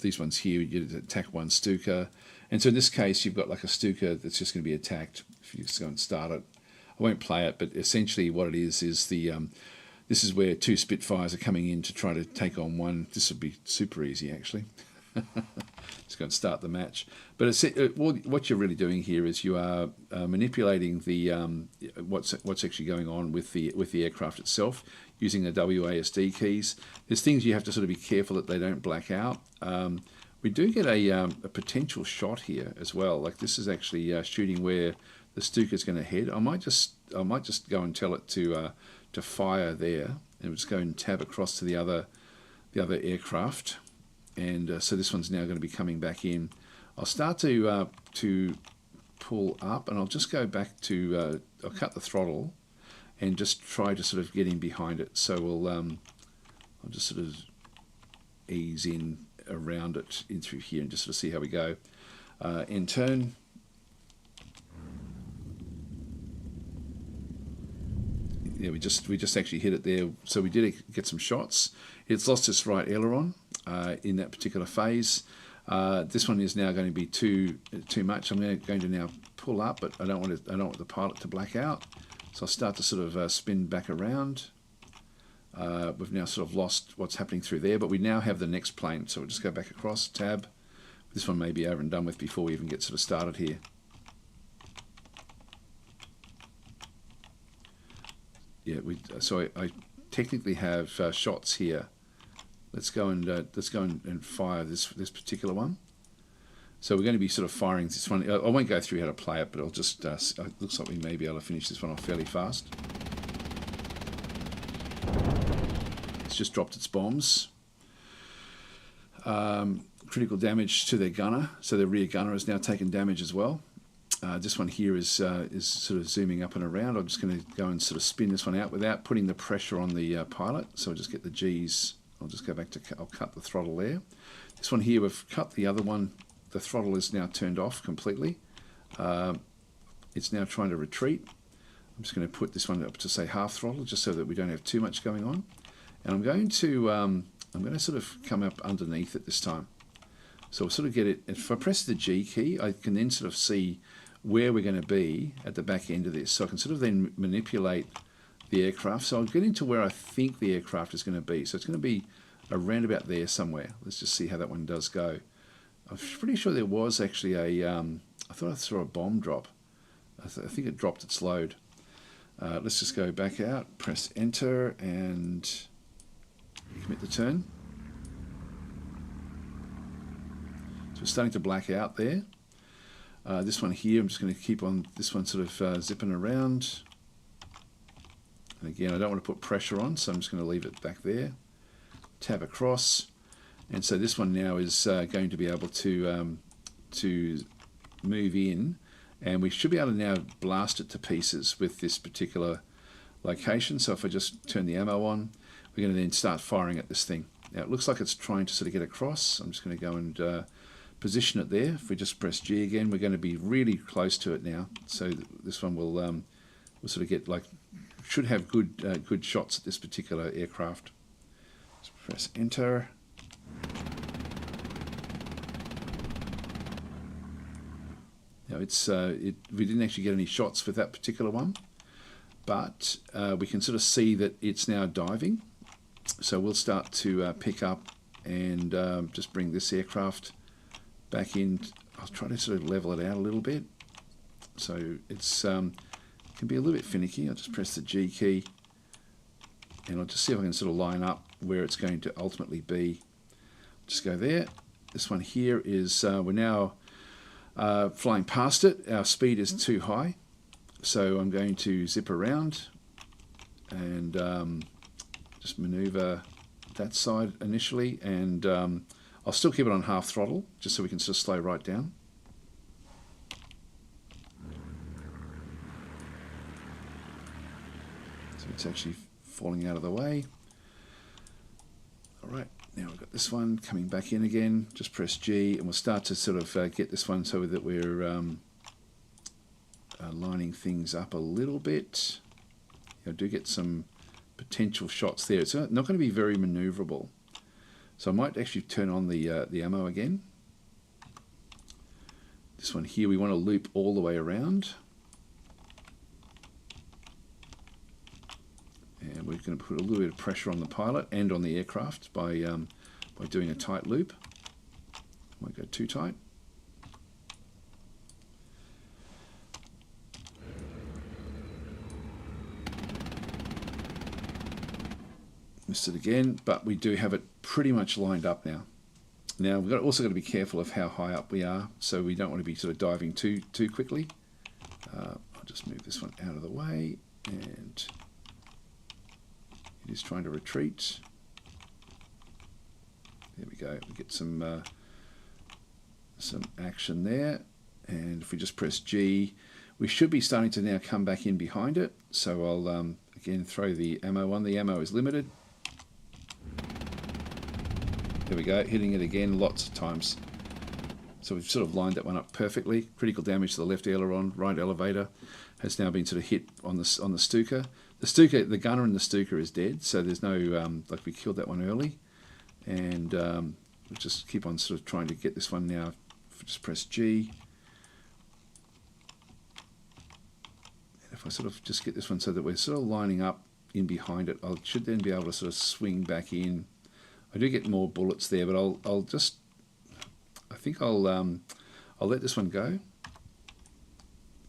A: These ones here, you attack one Stuka. And so in this case, you've got like a Stuka that's just going to be attacked if you just go and start it. I won't play it, but essentially what it is this is where 2 Spitfires are coming in to try to take on one. This would be super easy, actually. Just going to start the match. But what you're really doing here is you are manipulating the what's actually going on with the aircraft itself using the WASD keys. There's things you have to sort of be careful that they don't black out. We do get a potential shot here as well. Like this is actually shooting where the Stuka's going to head. I might just go and tell it to fire there, and we'll just go and tab across to the other aircraft. And so this one's now going to be coming back in. I'll start to pull up, and I'll just go back to, I'll cut the throttle and just try to sort of get in behind it. So I'll just sort of ease in around it in through here and just sort of see how we go. End turn. Yeah, we just actually hit it there. So we did get some shots. It's lost its right aileron in that particular phase. This one is now going to be too much. I'm going to now pull up, but I don't want the pilot to black out. So I'll start to sort of spin back around. We've now sort of lost what's happening through there, but we now have the next plane. So we'll just go back across, tab. This one may be over and done with before we even get sort of started here. Yeah, so I technically have shots here. Let's go and fire this particular one. So we're going to be sort of firing this one. I won't go through how to play it, but I'll just it looks like we may be able to finish this one off fairly fast. It's just dropped its bombs. Critical damage to their gunner, so their rear gunner has now taken damage as well. This one here is sort of zooming up and around. I'm just going to go and sort of spin this one out without putting the pressure on the pilot. So I'll just get the G's. I'll just go back to, I'll cut the throttle there. This one here, we've cut the other one. The throttle is now turned off completely. It's now trying to retreat. I'm just going to put this one up to say half throttle, just so that we don't have too much going on. And I'm going to sort of come up underneath it this time. So we'll sort of get it. If I press the G key, I can then sort of see where we're going to be at the back end of this. So I can sort of then manipulate the aircraft. So I'll get into where I think the aircraft is going to be. So it's going to be around about there somewhere. Let's just see how that one does go. I'm pretty sure there was actually I thought I saw a bomb drop. I think it dropped its load. Let's just go back out, press enter, and commit the turn. So we're starting to black out there. This one here, I'm just going to keep on this one sort of zipping around. And again, I don't want to put pressure on, so I'm just going to leave it back there. Tab across. And so this one now is going to be able to move in, and we should be able to now blast it to pieces with this particular location. So if I just turn the ammo on, we're going to then start firing at this thing. Now it looks like it's trying to sort of get across. I'm just going to go and position it there. If we just press G again, we're going to be really close to it now. So this one will we'll sort of get should have good shots at this particular aircraft. Just press enter. Now we didn't actually get any shots with that particular one, but we can sort of see that it's now diving. So we'll start to pick up and just bring this aircraft back in. I'll try to sort of level it out a little bit. So it's can be a little bit finicky. I'll just press the G key, and I'll just see if I can sort of line up where it's going to ultimately be. Just go there. This one here is we're now flying past it. Our speed is too high, so I'm going to zip around and just maneuver that side initially, and I'll still keep it on half throttle just so we can sort of slow right down. So it's actually falling out of the way. All right. Now we've got this one coming back in again. Just press G, and we'll start to sort of get this one so that we're lining things up a little bit. I do get some potential shots there. It's not going to be very maneuverable, so I might actually turn on the ammo again. This one here, we want to loop all the way around, and we're going to put a little bit of pressure on the pilot and on the aircraft by doing a tight loop. Won't go too tight. Missed it again, but we do have it pretty much lined up now. Now we've also got to be careful of how high up we are, so we don't want to be sort of diving too quickly. I'll just move this one out of the way, and it is trying to retreat. There we go. We get some action there, and if we just press G, we should be starting to now come back in behind it. So I'll again throw the ammo on. The ammo is limited. There we go, hitting it again lots of times. So we've sort of lined that one up perfectly. Critical damage to the left aileron, right elevator has now been sort of hit on the Stuka. The gunner in the Stuka is dead, so there's no like we killed that one early, and we'll just keep on sort of trying to get this one now. Just press G, and if I sort of just get this one so that we're sort of lining up in behind it, I should then be able to sort of swing back in. I do get more bullets there, but I think I'll let this one go.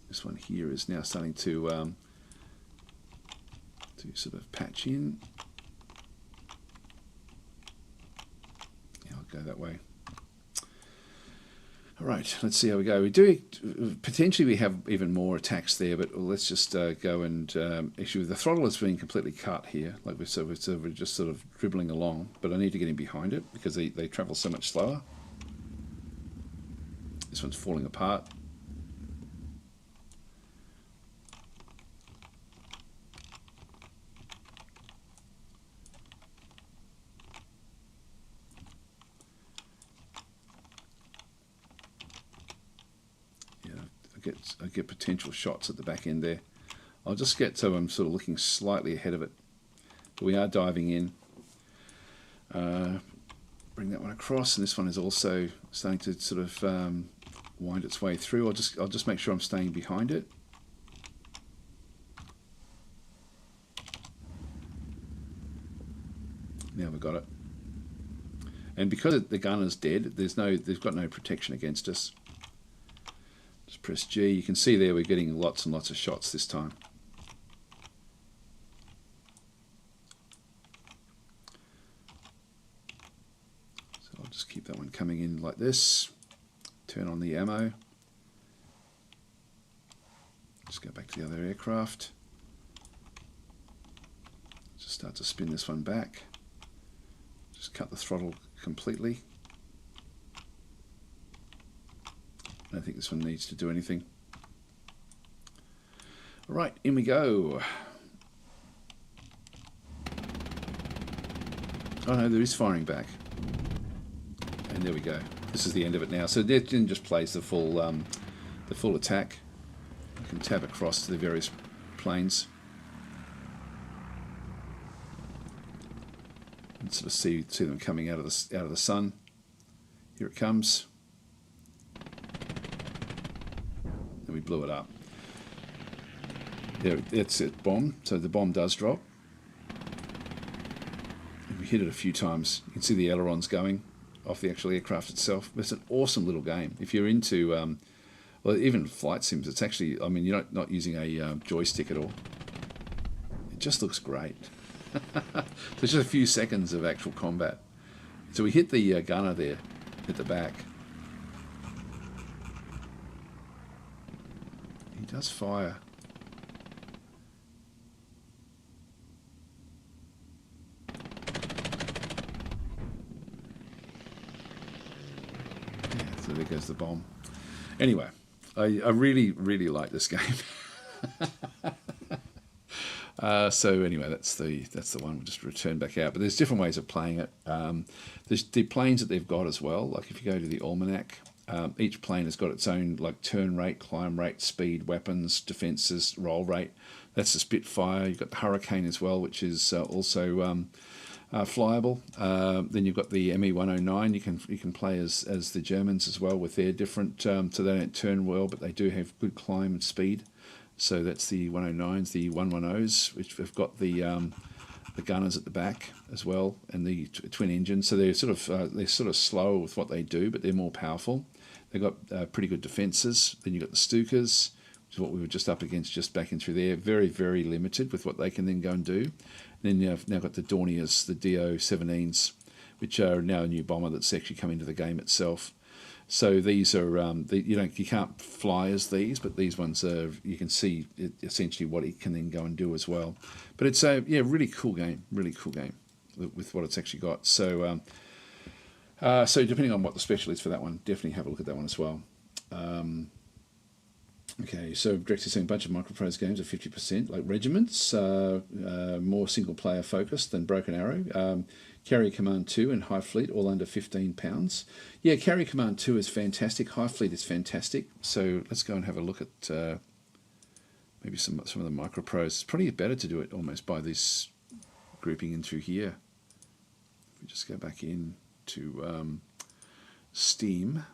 A: This one here is now starting to sort of patch in. Yeah, I'll go that way. All right, let's see how we go. We do potentially we have even more attacks there, but let's just go and actually the throttle has been completely cut here. Like we're just sort of dribbling along, but I need to get in behind it because they travel so much slower. This one's falling apart. I get potential shots at the back end there. I'll just get so I'm sort of looking slightly ahead of it. But we are diving in. Bring that one across, and this one is also starting to sort of wind its way through. I'll just make sure I'm staying behind it. Now we've got it. And because the gunner's dead, they've got no protection against us. Just press G. You can see there we're getting lots and lots of shots this time. So I'll just keep that one coming in like this. Turn on the ammo. Just go back to the other aircraft. Just start to spin this one back. Just cut the throttle completely. I don't think this one needs to do anything. All right, in we go. Oh no, there is firing back. And there we go. This is the end of it now. So that just plays the full attack. You can tab across to the various planes. And sort of see them coming out of the sun. Here it comes. And we blew it up. There, that's it, bomb. So the bomb does drop. And we hit it a few times. You can see the ailerons going off the actual aircraft itself. It's an awesome little game. If you're into, well, even flight sims, it's actually, I mean, you're not using a joystick at all. It just looks great. There's just a few seconds of actual combat. So we hit the gunner there at the back. He does fire. Yeah, so there goes the bomb. Anyway, I really, really like this game. So anyway, that's the one. We'll just return back out. But there's different ways of playing it. There's the planes that they've got as well. Like if you go to the almanac, each plane has got its own like turn rate, climb rate, speed, weapons, defences, roll rate. That's the Spitfire. You've got the Hurricane as well, which is also flyable. Then you've got the ME-109. You can play as the Germans as well with their different. So they don't turn well, but they do have good climb and speed. So that's the 109s, the 110s, which have got the the gunners at the back as well, and the twin engines. So they're sort of slower with what they do, but they're more powerful. They've got pretty good defences. Then you've got the Stukas, which is what we were just up against, just backing through there. Very, very limited with what they can then go and do. And then you've now got the Dorniers, the DO-17s, which are now a new bomber that's actually come into the game itself. So these are you can't fly as these, but these ones are, you can see essentially what it can then go and do as well. But it's a really cool game with what it's actually got. So so depending on what the special is for that one, definitely have a look at that one as well. Okay, so Director's saying a bunch of Microprose games are 50%, like Regiments, more single player focused than Broken Arrow. Carrier Command 2 and High Fleet, all under £15. Yeah, Carrier Command 2 is fantastic. High Fleet is fantastic. So let's go and have a look at maybe some of the Microprose. It's probably better to do it almost by this grouping in through here. If we just go back in to Steam,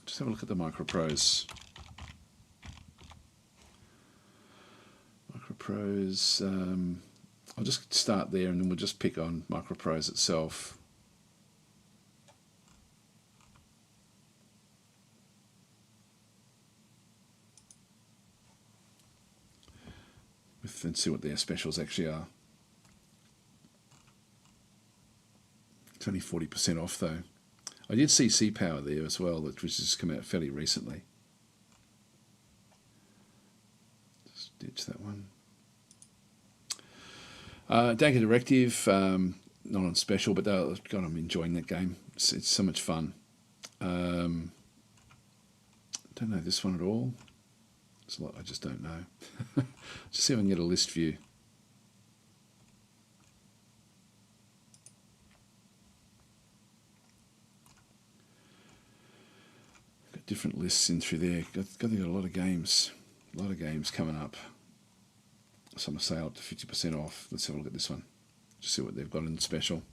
A: just have a look at the Microprose. Microprose, I'll just start there and then we'll just pick on Microprose itself. And see what their specials actually are. It's only 40% off though. I did see Sea Power there as well, which has just come out fairly recently. Just ditch that one. Dagger Directive, not on special, but God, I'm enjoying that game. It's so much fun. Don't know this one at all. There's a lot I just don't know. Just see if I can get a list view. Got different lists in through there. Got a lot of games. A lot of games coming up. Some are sale up to 50% off. Let's have a look at this one. Just see what they've got in special.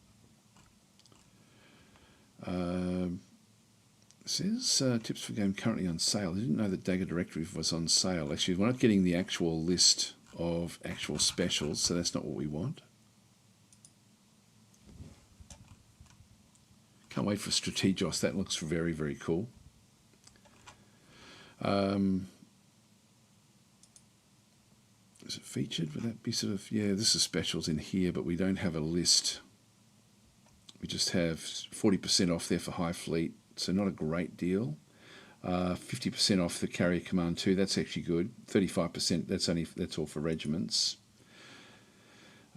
A: It says tips for game currently on sale. I didn't know that Dagger Directive was on sale. Actually, we're not getting the actual list of actual specials, so that's not what we want. Can't wait for Strategos. That looks very, very cool. Is it featured? Would that be sort of, yeah, this is specials in here, but we don't have a list. We just have 40% off there for High Fleet, so not a great deal. 50% off the Carrier Command 2, that's actually good. 35%, that's all for regiments.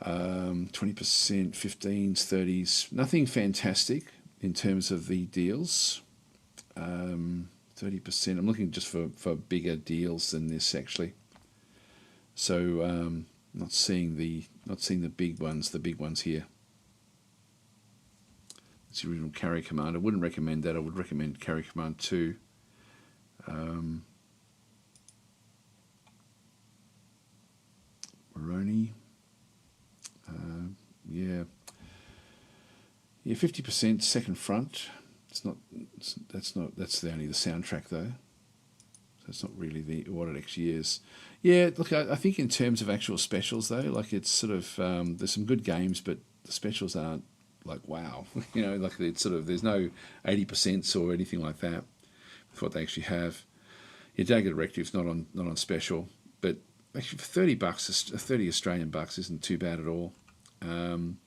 A: 20%, 15s, 30s, nothing fantastic in terms of the deals. 30%, I'm looking just for bigger deals than this actually. So not seeing the big ones here. It's the original Carrier Command. I wouldn't recommend that. I would recommend Carrier Command 2. Moroni. Yeah, 50% second front. That's only the soundtrack though. That's not really what it actually is. Yeah, look, I think in terms of actual specials though, like it's sort of there's some good games, but the specials aren't like wow, you know, like it's sort of there's no 80% or anything like that with what they actually have. Your Dagger Directive's not on special, but actually for $30, 30 Australian bucks isn't too bad at all. It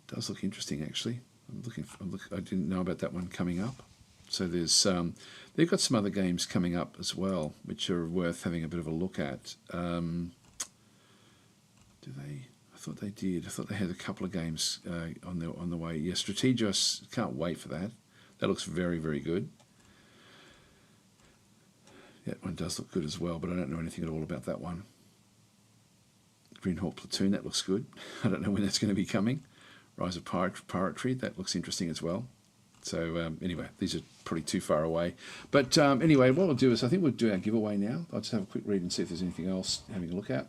A: does look interesting actually. I didn't know about that one coming up. So there's they've got some other games coming up as well, which are worth having a bit of a look at. Do they? I thought they did. I thought they had a couple of games on the way. Yeah, Strategos. Can't wait for that. That looks very, very good. That one does look good as well, but I don't know anything at all about that one. Green Hawk Platoon. That looks good. I don't know when that's going to be coming. Rise of Piratery. That looks interesting as well. So anyway, these are probably too far away. But anyway, what we'll do is I think we'll do our giveaway now. I'll just have a quick read and see if there's anything else having a look at.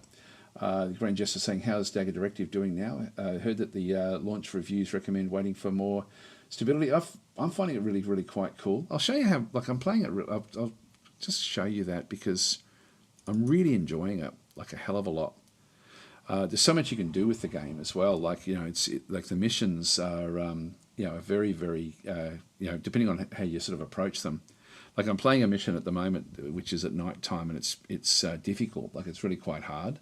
A: The Grand Jester saying, how's Dagger Directive doing now? I heard that the launch reviews recommend waiting for more stability. I'm finding it really, really quite cool. I'll show you how, like I'm playing it, I'll just show you that because I'm really enjoying it like a hell of a lot. There's so much you can do with the game as well. Like like the missions are very very depending on how you sort of approach them. Like I'm playing a mission at the moment which is at night time, and it's difficult. Like it's really quite hard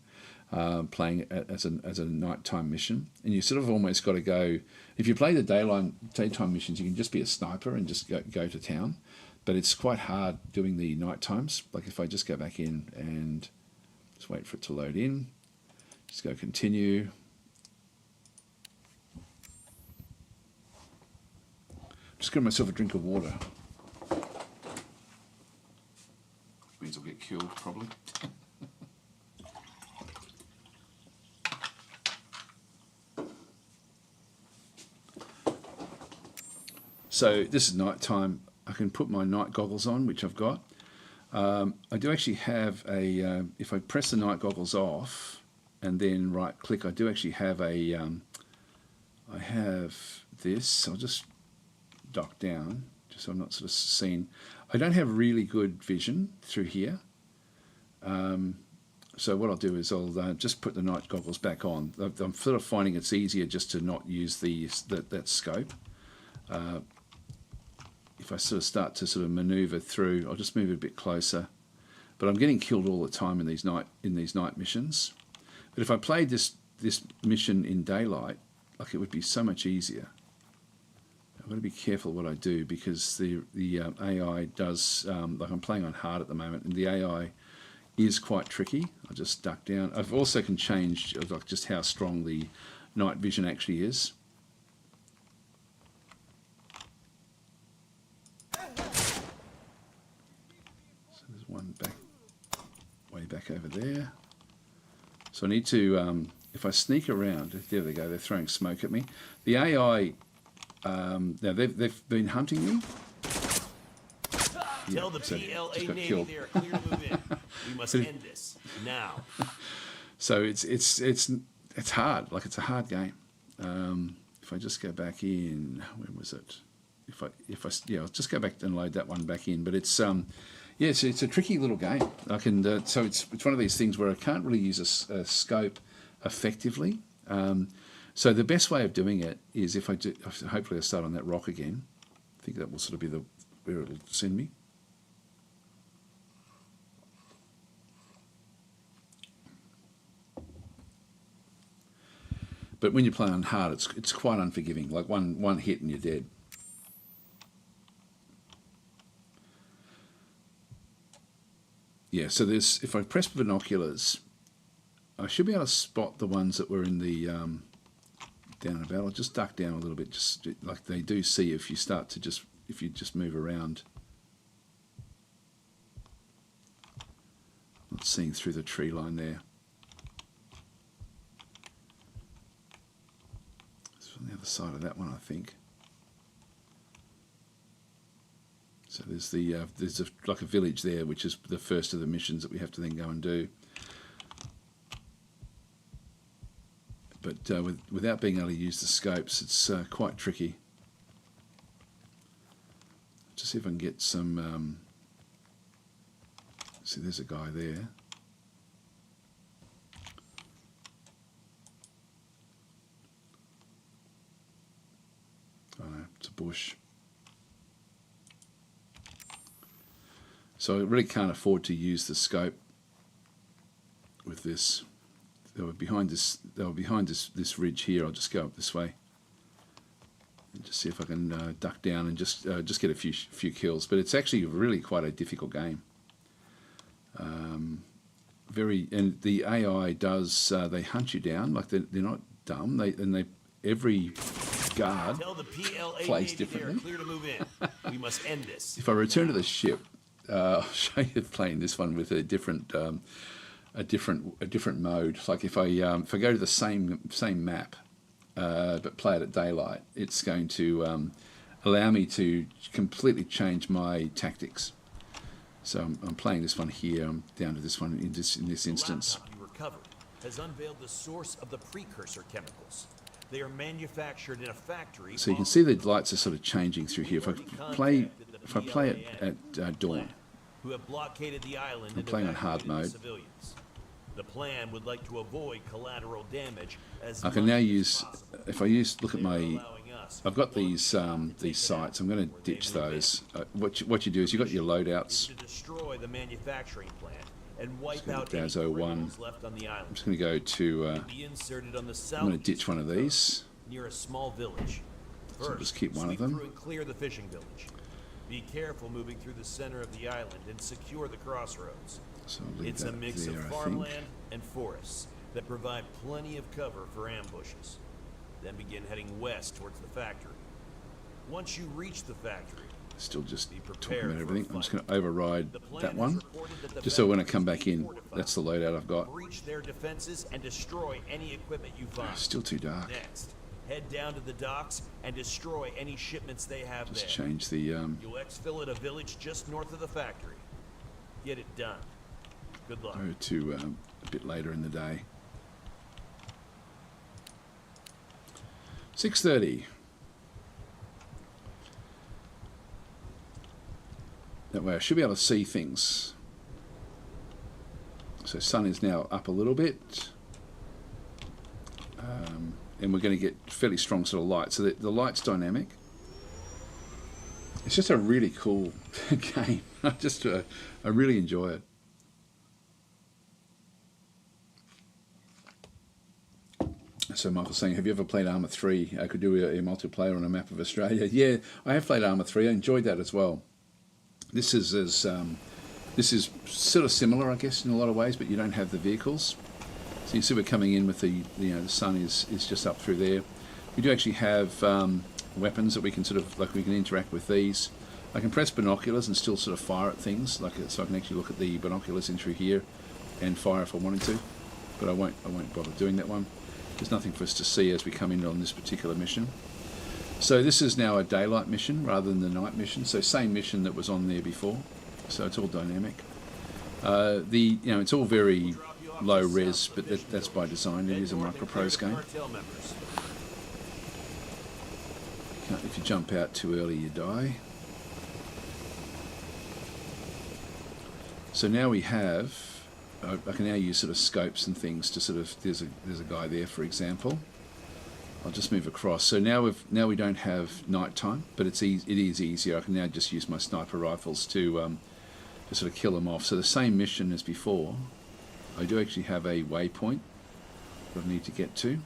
A: playing as a nighttime mission, and you sort of almost got to go. If you play the daytime missions, you can just be a sniper and just go to town, but it's quite hard doing the night times. Like if I just go back in and just wait for it to load in, just go continue. Just get myself a drink of water. Means I'll get killed probably. So this is night time. I can put my night goggles on, which I've got. I do actually have a, if I press the night goggles off and then right click, I do actually have a, I have this. I'll just dock down just so I'm not sort of seeing. I don't have really good vision through here. So what I'll do is I'll just put the night goggles back on. I'm sort of finding it's easier just to not use that scope. If I sort of start to sort of maneuver through, I'll just move it a bit closer. But I'm getting killed all the time in these night missions. But if I played this mission in daylight, like it would be so much easier. I've got to be careful what I do because the AI does, like I'm playing on hard at the moment, and the AI is quite tricky. I'll just duck down. I've also can change like just how strong the night vision actually is. So there's one way back over there. So I need to, if I sneak around, there they go, they're throwing smoke at me. The AI, now they've been hunting me.
B: Tell the PLA Navy they are clear to move in. We must end this now.
A: So it's hard. Like it's a hard game. If I just go back in, where was it? I'll just go back and load that one back in. But it's it's a tricky little game. I can so it's one of these things where I can't really use a scope effectively. So the best way of doing it is if I do. Hopefully, I start on that rock again. I think that will sort of be where it'll send me. But when you play on hard, it's quite unforgiving. Like one hit and you're dead. Yeah, so if I press binoculars, I should be able to spot the ones that were in the down and about. I'll just duck down a little bit, just like they do see if you start to if you just move around. Not seeing through the tree line there. It's on the other side of that one, I think. So there's like a village there, which is the first of the missions that we have to then go and do. But without being able to use the scopes, it's quite tricky. Just see if I can get some. See, there's a guy there. Oh no, it's a bush. So I really can't afford to use the scope with this. They were behind this this ridge here. I'll just go up this way and just see if I can duck down and just get a few kills. But it's actually really quite a difficult game. And the AI does they hunt you down, like they're not dumb. Every guard plays differently.
B: Clear to move in. We must end this.
A: If I return to the ship, I'll show you playing this one with a different mode. Like if I go to the same map, but play it at daylight, it's going to allow me to completely change my tactics. So I'm playing this one here. I'm down to this one in this instance.
B: The laptop you recovered has unveiled the source of the precursor chemicals. They are manufactured in a factory.
A: So you can see the lights are sort of changing through here. If I play it at dawn,
B: who have blockaded the island.
A: I'm playing on hard mode.
B: The plan would like to avoid collateral damage as
A: I can now
B: much as
A: use,
B: possible.
A: if I look at
B: They are
A: my,
B: allowing us
A: I've got
B: one
A: these
B: shot to take it
A: sites.
B: out
A: I'm going to
B: before they
A: ditch
B: move in.
A: those. What you do is you've got your
B: Is
A: loadouts.
B: to destroy the manufacturing plant and wipe
A: go to
B: out any
A: Dazo 1.
B: criminals left on the
A: I'm
B: island.
A: just going to go to,
B: Be inserted on the
A: I'm going to
B: south
A: ditch one of these.
B: near a small village.
A: So
B: First,
A: just keep one of
B: sweep
A: them.
B: through and clear the fishing village. Be careful moving through the center of the island and secure the crossroads.
A: So I'll leave
B: It's a
A: that
B: mix
A: there,
B: of
A: I think.
B: farmland and forests that provide plenty of cover for ambushes. Then begin heading west towards the factory. Once you reach the factory,
A: Still just
B: be
A: talking
B: prepared
A: about
B: for a
A: everything. I'm just
B: fight.
A: going to override
B: The plan
A: that
B: has
A: one.
B: reported that the
A: Just so when I
B: factory
A: come
B: is
A: back
B: being
A: in,
B: fortified.
A: that's the loadout I've got.
B: Breach their defenses and destroy any equipment you find.
A: Still too dark.
B: Next, head down to the docks and destroy any shipments they have
A: Just
B: there.
A: change the,
B: You'll exfil at a village just north of the factory. Get it done. Good luck.
A: go to a bit later in the day. 6:30. That way I should be able to see things. So sun is now up a little bit. And we're going to get fairly strong sort of light. So the light's dynamic. It's just a really cool game. I really enjoy it. So Michael's saying, have you ever played Arma 3? I could do a multiplayer on a map of Australia. Yeah, I have played Arma 3. I enjoyed that as well. This is sort of similar, I guess, in a lot of ways, but you don't have the vehicles. So you see we're coming in with the sun is just up through there. We do actually have weapons that we can we can interact with these. I can press binoculars and still sort of fire at things, so I can actually look at the binoculars in through here and fire if I wanted to, but I won't bother doing that one. There's nothing for us to see as we come in on this particular mission. So this is now a daylight mission rather than the night mission. So same mission that was on there before. So it's all dynamic. It's all very low res, but that's by design. It is a microprose game. If you jump out too early, you die. So now we have. I can now use sort of scopes and things to sort of. There's a guy there, for example. I'll just move across. So now we don't have nighttime, but it is easier. I can now just use my sniper rifles to sort of kill them off. So the same mission as before. I do actually have a waypoint that I need to get to.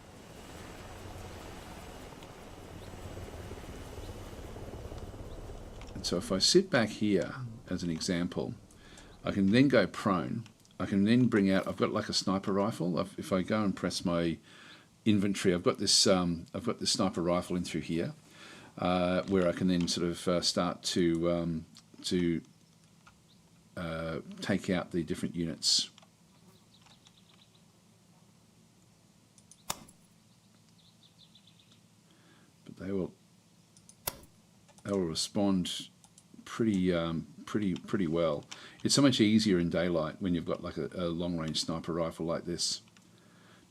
A: And so if I sit back here as an example, I can then go prone. I can then bring out. I've got like a sniper rifle. If I go and press my inventory, I've got this sniper rifle in through here, where I can then sort of start to take out the different units. But they will respond pretty well. It's so much easier in daylight when you've got like a long-range sniper rifle like this.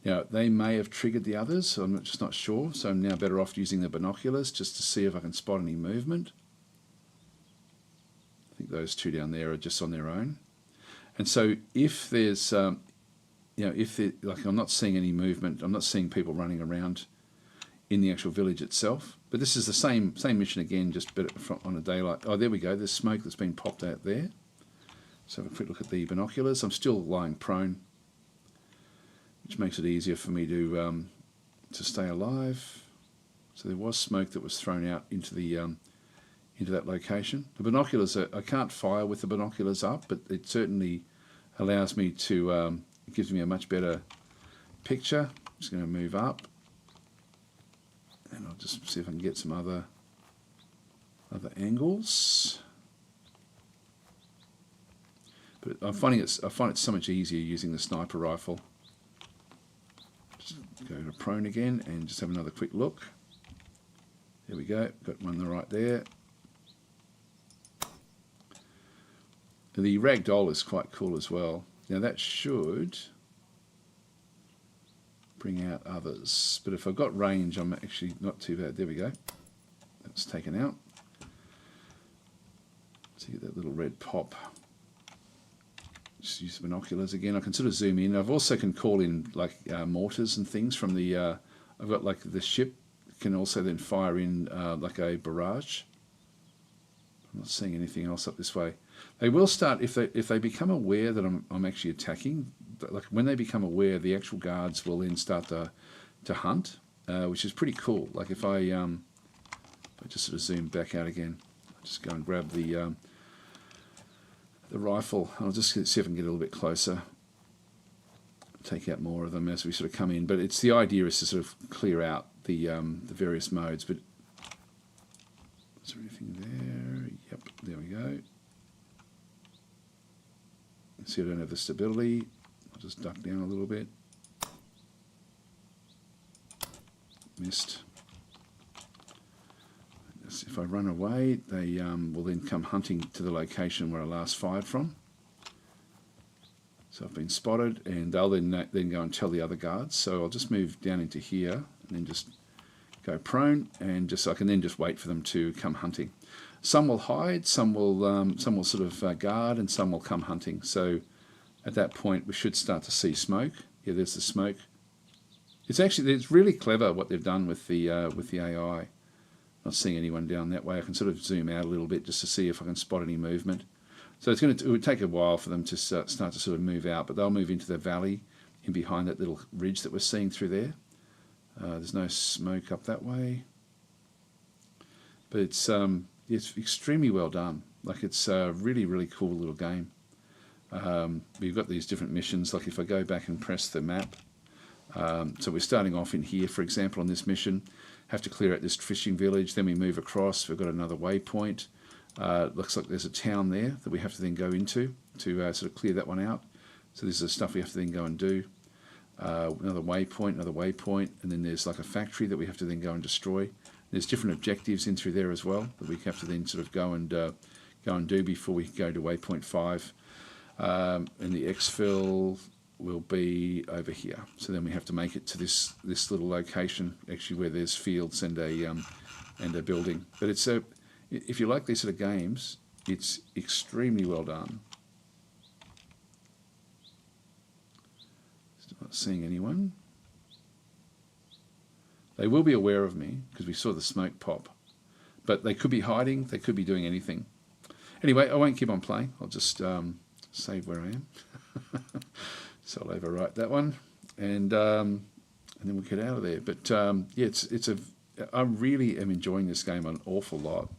A: Now, they may have triggered the others, so I'm just not sure. So I'm now better off using the binoculars just to see if I can spot any movement. I think those two down there are just on their own. And so if there's, I'm not seeing any movement, I'm not seeing people running around in the actual village itself. But this is the same mission again, just better on a daylight. Oh, there we go. There's smoke that's been popped out there. So have a quick look at the binoculars. I'm still lying prone, which makes it easier for me to stay alive. So there was smoke that was thrown out into that location. The binoculars I can't fire with the binoculars up, but it certainly allows me to. It gives me a much better picture. I'm just going to move up, and I'll just see if I can get some other angles. But I find it so much easier using the sniper rifle. Just go to prone again and just have another quick look. There we go, got one right there. The ragdoll is quite cool as well. Now that should bring out others, but if I've got range, I'm actually not too bad. There we go. That's taken out. So you get that little red pop. Just use the binoculars again. I can sort of zoom in. I've also can call in like mortars and things from the. I've got like the ship can also then fire in like a barrage. I'm not seeing anything else up this way. They will start if they become aware that I'm actually attacking. Like when they become aware, the actual guards will then start to hunt, which is pretty cool. Like if I just sort of zoom back out again, I'll just go and grab the rifle. I'll just see if I can get a little bit closer. Take out more of them as we sort of come in. But it's the idea is to sort of clear out the various modes. But is there anything there? Yep, there we go. See, I don't have the stability. I'll just duck down a little bit. Missed. If I run away, they will then come hunting to the location where I last fired from. So I've been spotted, and they'll then go and tell the other guards. So I'll just move down into here, and then just go prone, and I can then just wait for them to come hunting. Some will hide, some will sort of guard, and some will come hunting. So at that point, we should start to see smoke. Yeah, there's the smoke. It's really clever what they've done with the AI. Not seeing anyone down that way. I can sort of zoom out a little bit just to see if I can spot any movement. So it would take a while for them to start to sort of move out, but they'll move into the valley in behind that little ridge that we're seeing through there. There's no smoke up that way, but it's extremely well done. Like it's a really, really cool little game. We've got these different missions. Like if I go back and press the map, so we're starting off in here, for example, on this mission. Have to clear out this fishing village, then we move across. We've got another waypoint. Looks like there's a town there that we have to then go into to sort of clear that one out. So this is the stuff we have to then go and do. Another waypoint, and then there's like a factory that we have to then go and destroy. There's different objectives in through there as well that we have to then sort of go and do before we go to waypoint 5. And the exfil will be over here. So then we have to make it to this little location, actually where there's fields and a building. But it's if you like these sort of games, it's extremely well done. Still not seeing anyone. They will be aware of me because we saw the smoke pop. But they could be hiding, they could be doing anything. Anyway, I won't keep on playing. I'll just save where I am. So I'll overwrite that one, and then we'll get out of there. But yeah, I really am enjoying this game an awful lot.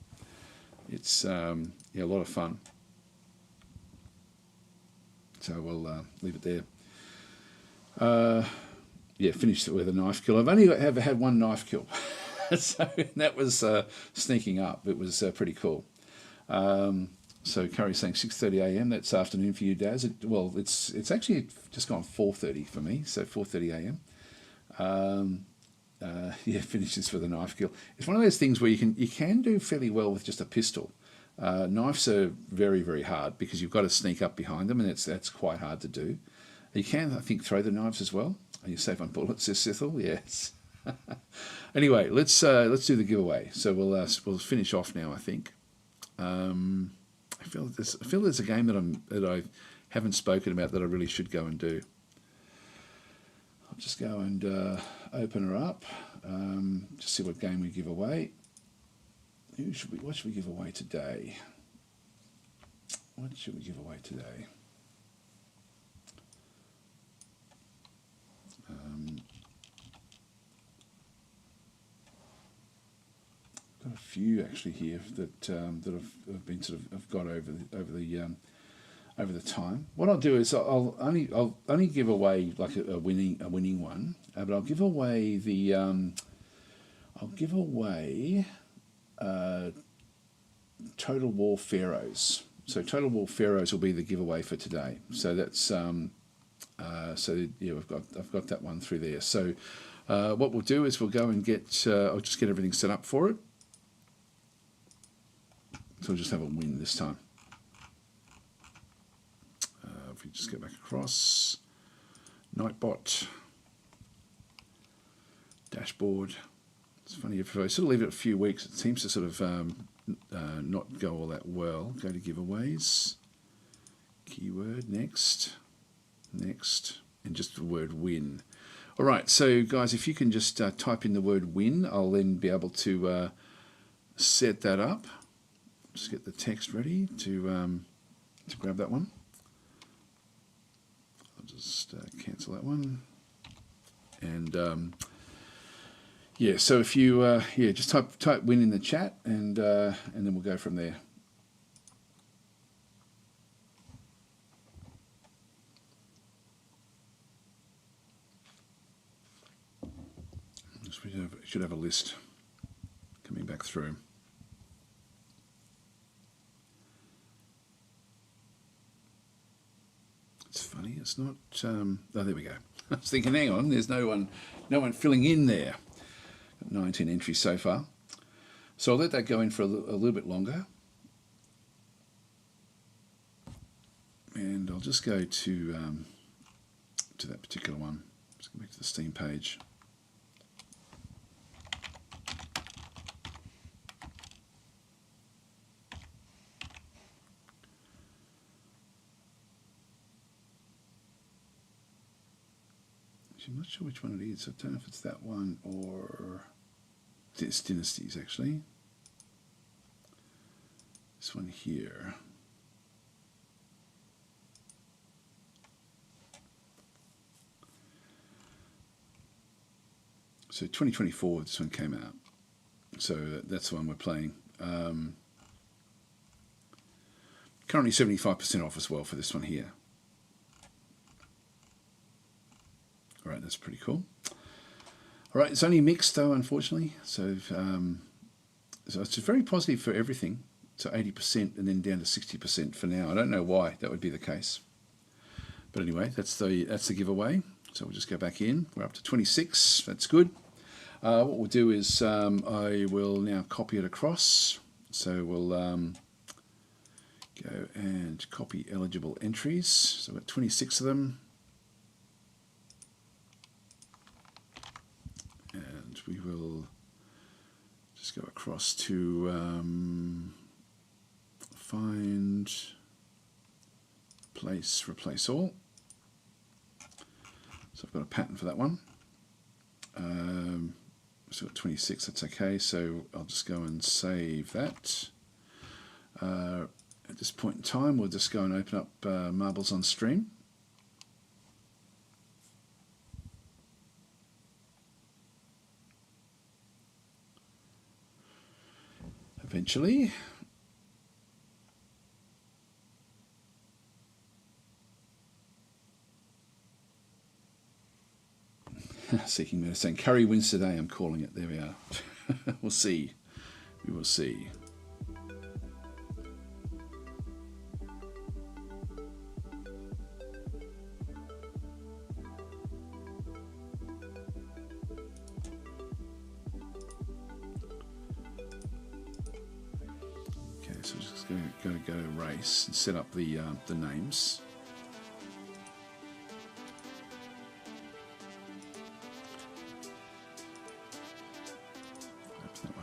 A: It's yeah, a lot of fun. So we'll leave it there. Yeah, finished it with a knife kill. I've only ever had one knife kill, so that was sneaking up. It was pretty cool. So Curry's saying 6:30 a.m. That's afternoon for you, Daz. Well, it's actually just gone 4:30 for me. So 4:30 a.m. Yeah, finish this with a knife kill. It's one of those things where you can do fairly well with just a pistol. Knives are very, very hard because you've got to sneak up behind them, and that's quite hard to do. You can, I think, throw the knives as well. Are you safe on bullets, says Sithel? Yes. Anyway, let's do the giveaway. So we'll finish off now, I think. I feel there's a game that I haven't spoken about that I really should go and do. I'll just go and open her up. Just see what game we give away. What should we give away today? What should we give away today? Got a few actually here that I've been sort of I've got over the time. What I'll do is I'll only give away like a winning one, but I'll give away Total War Pharaohs. So Total War Pharaohs will be the giveaway for today. So that's so yeah, I've got that one through there. So what we'll do is we'll go and get I'll just get everything set up for it. So we'll just have a win this time. If we just go back across, Nightbot, dashboard. It's funny, if I sort of leave it a few weeks, it seems to sort of not go all that well. Go to giveaways, keyword, next, and just the word win. All right, so guys, if you can just type in the word win, I'll then be able to set that up. Just get the text ready to grab that one. I'll just cancel that one. And yeah, so if you just type win in the chat, and then we'll go from there. We should have a list coming back through. It's funny, it's not. Oh, there we go. I was thinking, hang on, there's no one filling in there. 19 entries so far. So I'll let that go in for a little bit longer. And I'll just go to that particular one. Let's go back to the Steam page. I'm not sure which one it is. I don't know if it's that one or it's Dynasties, actually. This one here. So 2024, this one came out. So that's the one we're playing. Currently 75% off as well for this one here. All right, that's pretty cool. All right, it's only mixed though, unfortunately. So it's very positive for everything. So 80% and then down to 60% for now. I don't know why that would be the case. But anyway, that's the giveaway. So we'll just go back in. We're up to 26. That's good. What we'll do is I will now copy it across. So we'll go and copy eligible entries. So we've got 26 of them. And we will just go across to find, place, replace all. So I've got a pattern for that one. So got 26, that's okay. So I'll just go and save that. At this point in time, we'll just go and open up Marbles on Stream. Eventually. Seeking Meta saying Curry wins today, I'm calling it. There we are. We'll see. We will see. Okay, so we're just going to go to race and set up the names.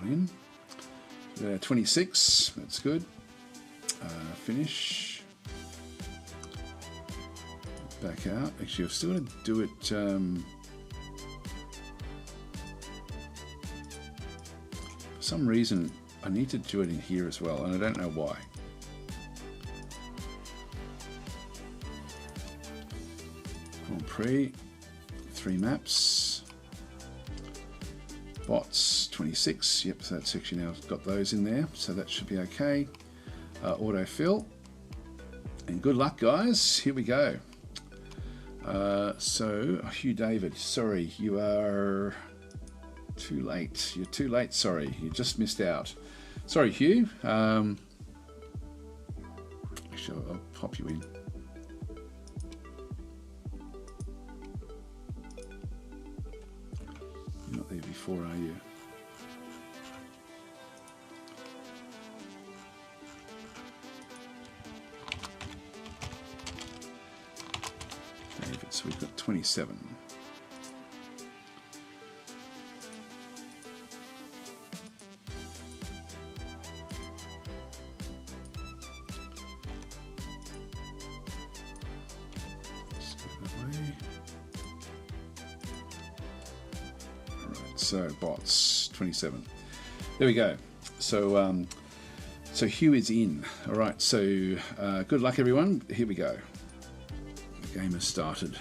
A: In 26, that's good. Finish. Back out. Actually, I've still got to do it. For some reason, I need to do it in here as well, and I don't know why. Grand Prix, 3 maps. Bots 26, yep, so that's actually now got those in there, so that should be okay. Autofill, and good luck, guys. Here we go. So Hugh David, sorry, you are too late. You're too late. Sorry, you just missed out. Sorry, Hugh. Actually, I'll pop you in. You're not there before, are you? David, so we've got 27. So bots 27. There we go. So so Hugh is in. All right. So good luck, everyone. Here we go. The game has started.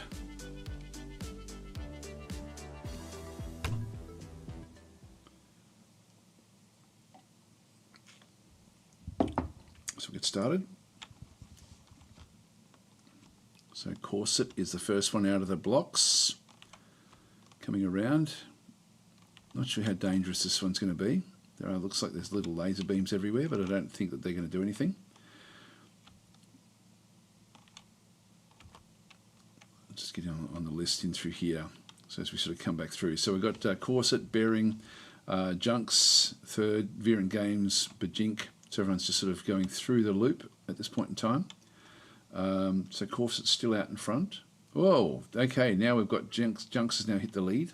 A: So we'll get started. So Corset is the first one out of the blocks. Coming around. Not sure how dangerous this one's going to be. Looks like there's little laser beams everywhere, but I don't think that they're going to do anything. I'll just get on the list in through here. So as we sort of come back through. So we've got Corset, Bearing, Junks, Third, Viren Games, Bajink. So everyone's just sort of going through the loop at this point in time. So Corset's still out in front. Whoa, okay, now we've got Junks has now hit the lead.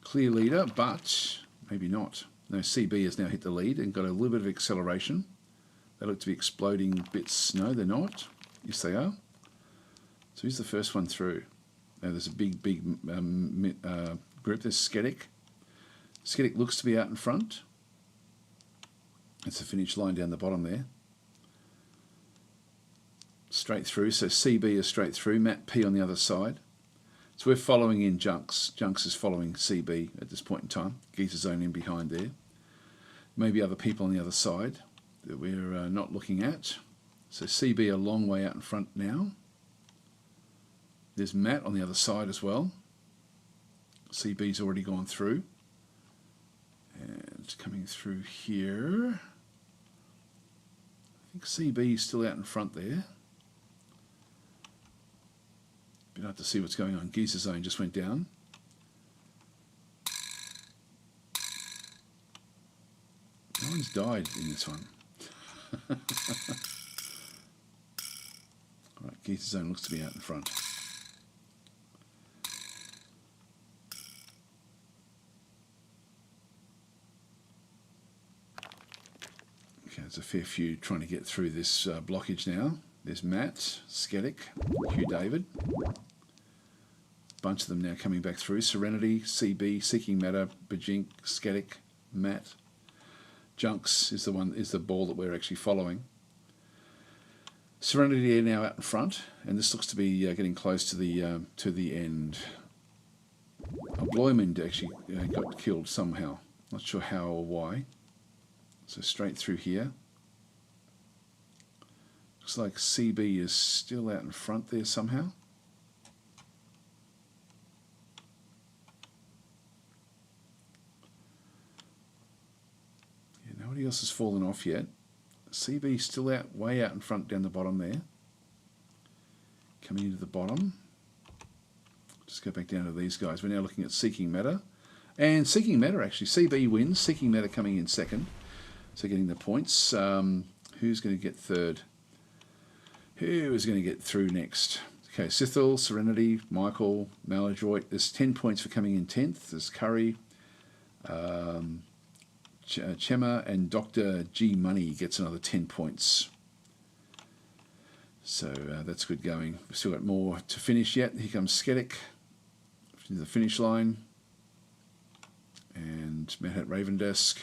A: Clear leader, but maybe not. No, CB has now hit the lead and got a little bit of acceleration. They look to be exploding bits. No, they're not. Yes, they are. So who's the first one through? Now there's a big group. There's Sketic. Sketic looks to be out in front. It's the finish line down the bottom there. Straight through, so CB is straight through, Matt P on the other side. So we're following in Junks. Junks is following CB at this point in time. Geezer Zone in behind there. Maybe other people on the other side that we're not looking at. So CB a long way out in front now. There's Matt on the other side as well. CB's already gone through. And it's coming through here. I think CB is still out in front there. Bit hard to see what's going on. Geezer Zone just went down. No one's died in this one. Alright, Geezer Zone looks to be out in front. Okay, there's a fair few trying to get through this blockage now. There's Matt, Sketic, Hugh David. Bunch of them now coming back through. Serenity, CB, Seeking Matter, Bajink, Sketic, Matt. Junks is the ball that we're actually following. Serenity are now out in front, and this looks to be getting close to the end. Bloymond actually got killed somehow. Not sure how or why. So straight through here. Looks like CB is still out in front there somehow. Yeah, nobody else has fallen off yet. CB still way out in front down the bottom there. Coming into the bottom. Just go back down to these guys. We're now looking at Seeking Matter. And Seeking Matter actually, CB wins. Seeking Matter coming in second. So getting the points. Who's going to get third? Who is going to get through next? Okay, Sithil, Serenity, Michael, Maladroit. There's 10 points for coming in 10th. There's Curry, Chema, and Dr. G Money gets another 10 points. So that's good going. We've still got more to finish yet. Here comes Sketic to the finish line. And Matt at Raven Desk.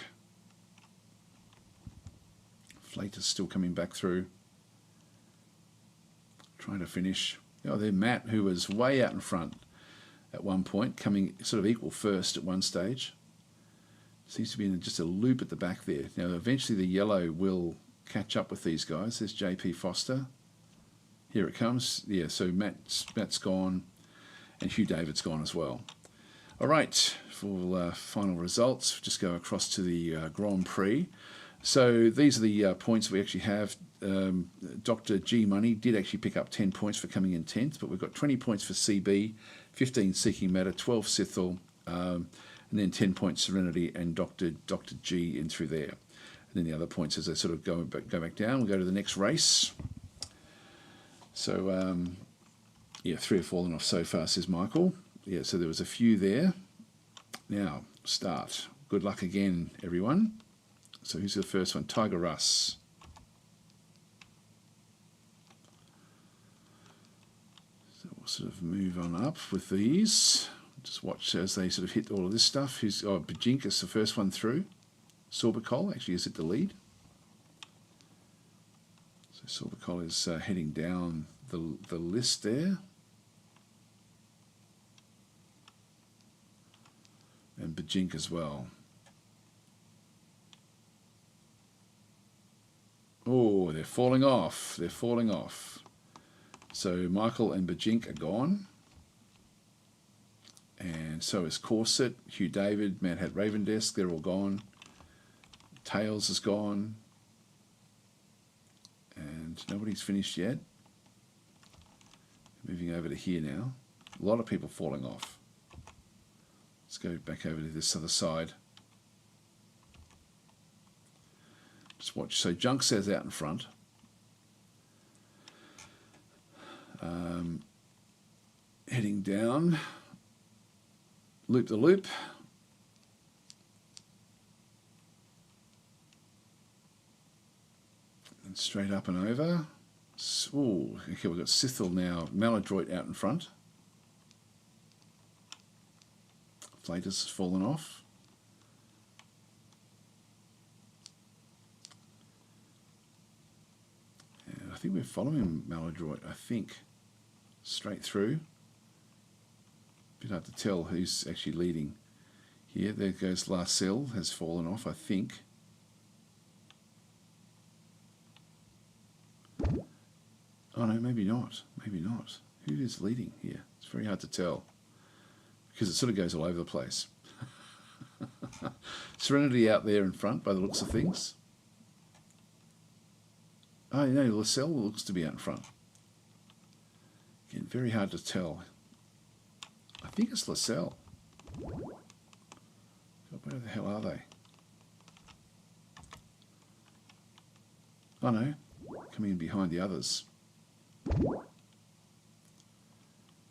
A: Flate is still coming back through. Trying to finish. Oh, there's Matt, who was way out in front at one point, coming sort of equal first at one stage. Seems to be in just a loop at the back there. Now, eventually the yellow will catch up with these guys. There's JP Foster. Here it comes. Yeah, so Matt's gone, and Hugh David's gone as well. All right, for final results, just go across to the Grand Prix. So these are the points we actually have. Dr. G Money did actually pick up 10 points for coming in 10th, but we've got 20 points for CB, 15 Seeking Matter, 12 Sithil, and then 10 points Serenity and Dr. G in through there. And then the other points as they sort of go back down. We'll go to the next race. So, yeah, 3 have fallen off so far, says Michael. Yeah, so there was a few there. Now, start. Good luck again, everyone. So who's the first one? Tiger Russ. So we'll sort of move on up with these. Just watch as they sort of hit all of this stuff. Bajinka's the first one through. Sorbicol actually is at the lead. So Sorbicol is heading down the list there. And Bajink as well. Oh, they're falling off. They're falling off. So Michael and Bajink are gone. And so is Corset, Hugh David, Mad Hat Ravendesk, they're all gone. Tails is gone. And nobody's finished yet. Moving over to here now. A lot of people falling off. Let's go back over to this other side. Just watch. So Junk says out in front. Heading down. Loop the loop. And straight up and over. Ooh, okay, we've got Scythel now. Maladroit out in front. Flatus has fallen off. And I think we're following Maladroit, I think. Straight through. Bit hard to tell who's actually leading here. There goes Larcel, has fallen off, I think. Oh no, maybe not. Maybe not. Who is leading here? It's very hard to tell because it sort of goes all over the place. Serenity out there in front by the looks of things. Oh, you know, Larcel looks to be out in front. Again, very hard to tell. I think it's Larcel. Where the hell are they? Oh no, coming in behind the others.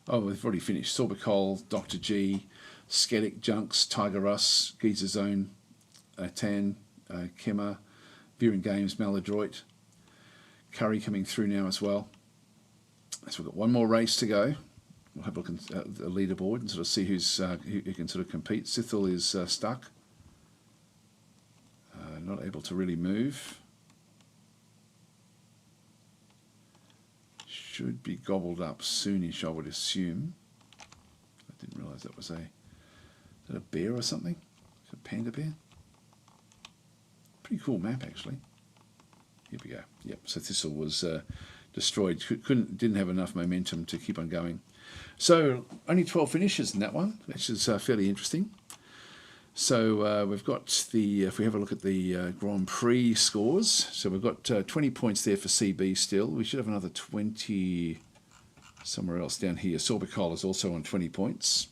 A: Oh, we've already finished. Sorbicol, Dr. G, Sketic, Junks, Tiger Russ, Geezer Zone, Tan, Kemmer, Viren Games, Maladroit, Curry coming through now as well. So we've got one more race to go. We'll have a look at the leaderboard and sort of see who can sort of compete. Scythel is stuck, not able to really move. Should be gobbled up soonish, I would assume. I didn't realise that was is that a bear or something? Is it a panda bear? Pretty cool map actually. Here we go. Yep. So Thistle was destroyed. Didn't have enough momentum to keep on going. So only 12 finishes in that one, which is fairly interesting. So we've got if we have a look at the Grand Prix scores, so we've got 20 points there for CB still. We should have another 20 somewhere else down here. Sorbicol is also on 20 points.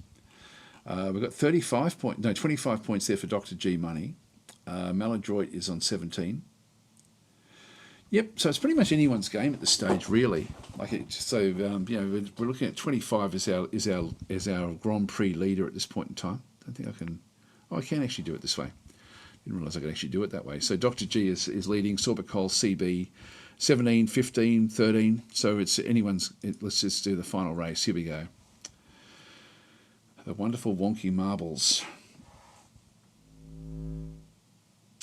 A: We've got 25 points there for Dr. G Money. Maladroit is on 17. Yep, so it's pretty much anyone's game at this stage, really. We're looking at 25 as our Grand Prix leader at this point in time. I don't think I can. Oh, I can actually do it this way. Didn't realise I could actually do it that way. So Dr. G is leading. Sorbicol, CB, 17, 15, 13. So it's anyone's. Let's just do the final race. Here we go. The wonderful wonky marbles.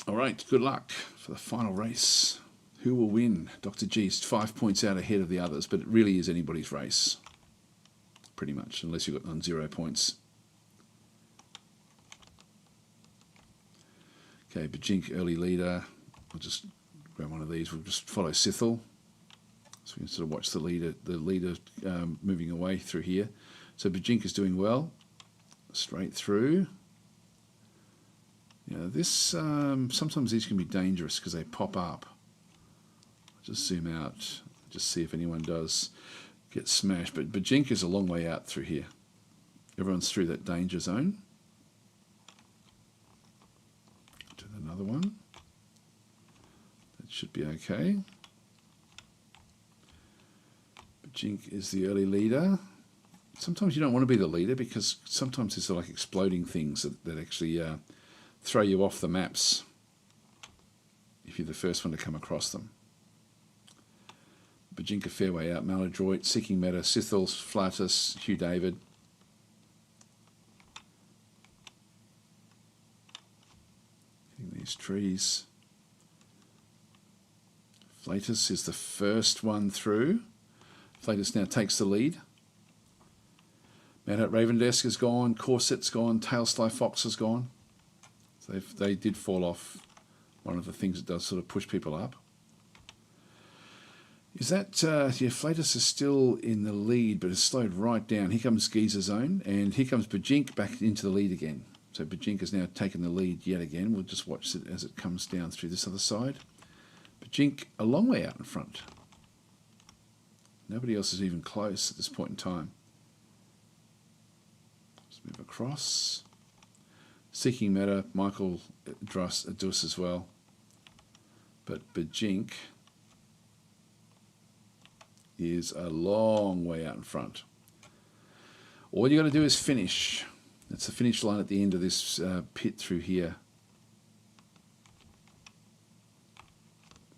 A: All right, good luck for the final race. Who will win? Dr. G's 5 points out ahead of the others, but it really is anybody's race, pretty much, unless you've got on 0 points. Okay, Bajink, early leader. I'll just grab one of these. We'll just follow Scythel, so we can sort of watch the leader moving away through here. So Bajink is doing well, straight through. You know, this sometimes these can be dangerous because they pop up. Just zoom out, just see if anyone does get smashed. But Bajink is a long way out through here. Everyone's through that danger zone. Do another one. That should be okay. Bajink is the early leader. Sometimes you don't want to be the leader because sometimes it's like exploding things that actually throw you off the maps if you're the first one to come across them. Bajink a fair way out. Maladroit, Seeking Meta, Scythel, Flatus, Hugh David. These trees. Flatus is the first one through. Flatus now takes the lead. Mad Ravendesk is gone. Corset's gone. Tailsly Fox is gone. So they did fall off. One of the things that does sort of push people up. Is that, yeah, Flatus is still in the lead, but it's slowed right down. Here comes Giza Zone, and here comes Bajink back into the lead again. So Bajink has now taken the lead yet again. We'll just watch it as it comes down through this other side. Bajink a long way out in front. Nobody else is even close at this point in time. Let's move across. Seeking Meta, Michael Dus as well. But Bajink is a long way out in front. All you got to do is finish. That's the finish line at the end of this pit through here.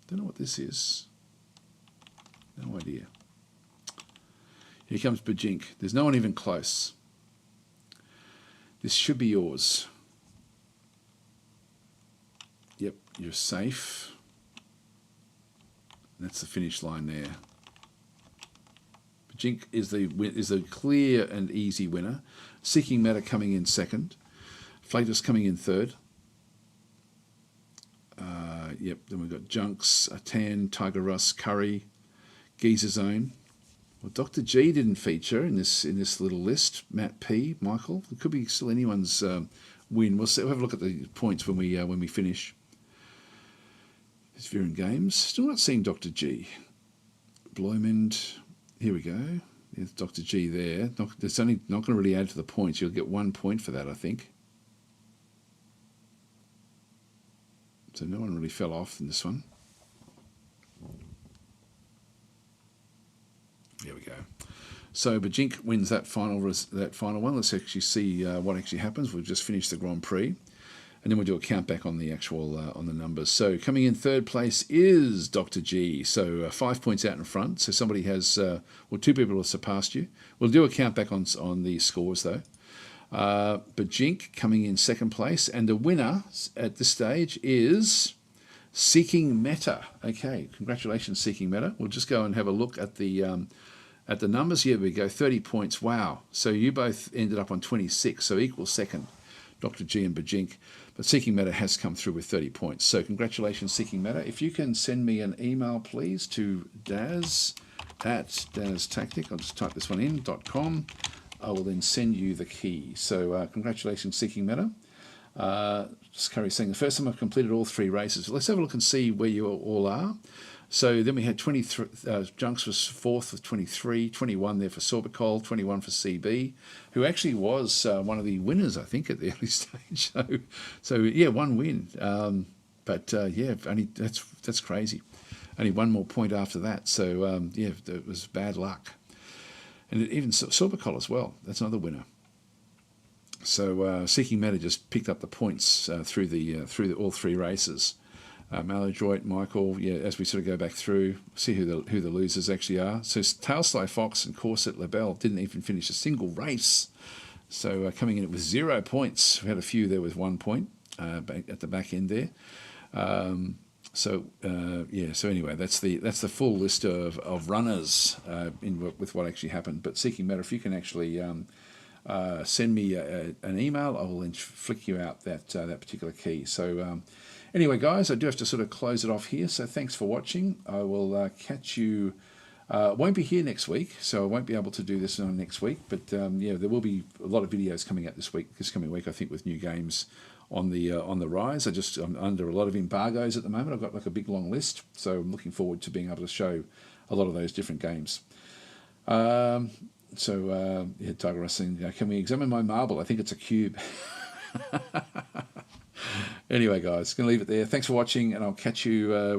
A: Don't know what this is. No idea. Here comes Bajink. There's no one even close. This should be yours. Yep, you're safe. That's the finish line there. Bajink is the clear and easy winner. Seeking Matter coming in second. Flatus coming in third. Yep, then we've got Junks, Atan, Tiger Russ, Curry, Giza Zone. Well, Dr. G didn't feature in this little list. Matt P, Michael. It could be still anyone's win. We'll have a look at the points when we finish. It's Viren Games. Still not seeing Dr. G. Bloymond. Here we go. There's Dr. G there. It's only not going to really add to the points. You'll get 1 point for that, I think. So no one really fell off in this one. There we go. So Bajink wins that final one. Let's actually see what actually happens. We've just finished the Grand Prix, and then we'll do a count back on the actual on the numbers. So coming in third place is Dr. G. So 5 points out in front. So somebody has, well, 2 people have surpassed you. We'll do a count back on the scores though. Bajink coming in second place, and the winner at this stage is Seeking Meta. Okay, congratulations, Seeking Meta. We'll just go and have a look at the numbers. Here we go, 30 points. Wow. So you both ended up on 26, so equal second, Dr. G and Bajink. But Seeking Meta has come through with 30 points. So congratulations, Seeking Meta. If you can send me an email, please, to daz@DazTactic. I'll just type this one in, .com. I will then send you the key. So congratulations, Seeking Meta. Curry saying, the first time I've completed all 3 races. Let's have a look and see where you all are. So then we had 23, Junks was 4th with 23, 21 there for Sorbicol, 21 for CB, who actually was one of the winners, I think, at the early stage. So yeah, 1 win. Yeah, only that's crazy. Only 1 more point after that. So yeah, it was bad luck. And even Sorbicol as well. That's another winner. So Seeking Meta just picked up the points through all 3 races. Maladroit, Michael, yeah, as we sort of go back through, see who the losers actually are. So Tailsly Fox and Corset Labelle didn't even finish a single race. So coming in with 0 points. We had a few there with 1 point at the back end there. So anyway, that's the full list of runners with what actually happened. But Seeking Meta, if you can actually send me an email, I will then flick you out that particular key. So anyway, guys, I do have to sort of close it off here. So thanks for watching. I will catch you. Won't be here next week, so I won't be able to do this on next week. But yeah, there will be a lot of videos coming out this coming week, I think, with new games on the rise. I'm under a lot of embargoes at the moment. I've got like a big long list, so I'm looking forward to being able to show a lot of those different games. Yeah, Tiger Wrestling. Can we examine my marble? I think it's a cube. Anyway, guys, going to leave it there. Thanks for watching, and I'll catch you.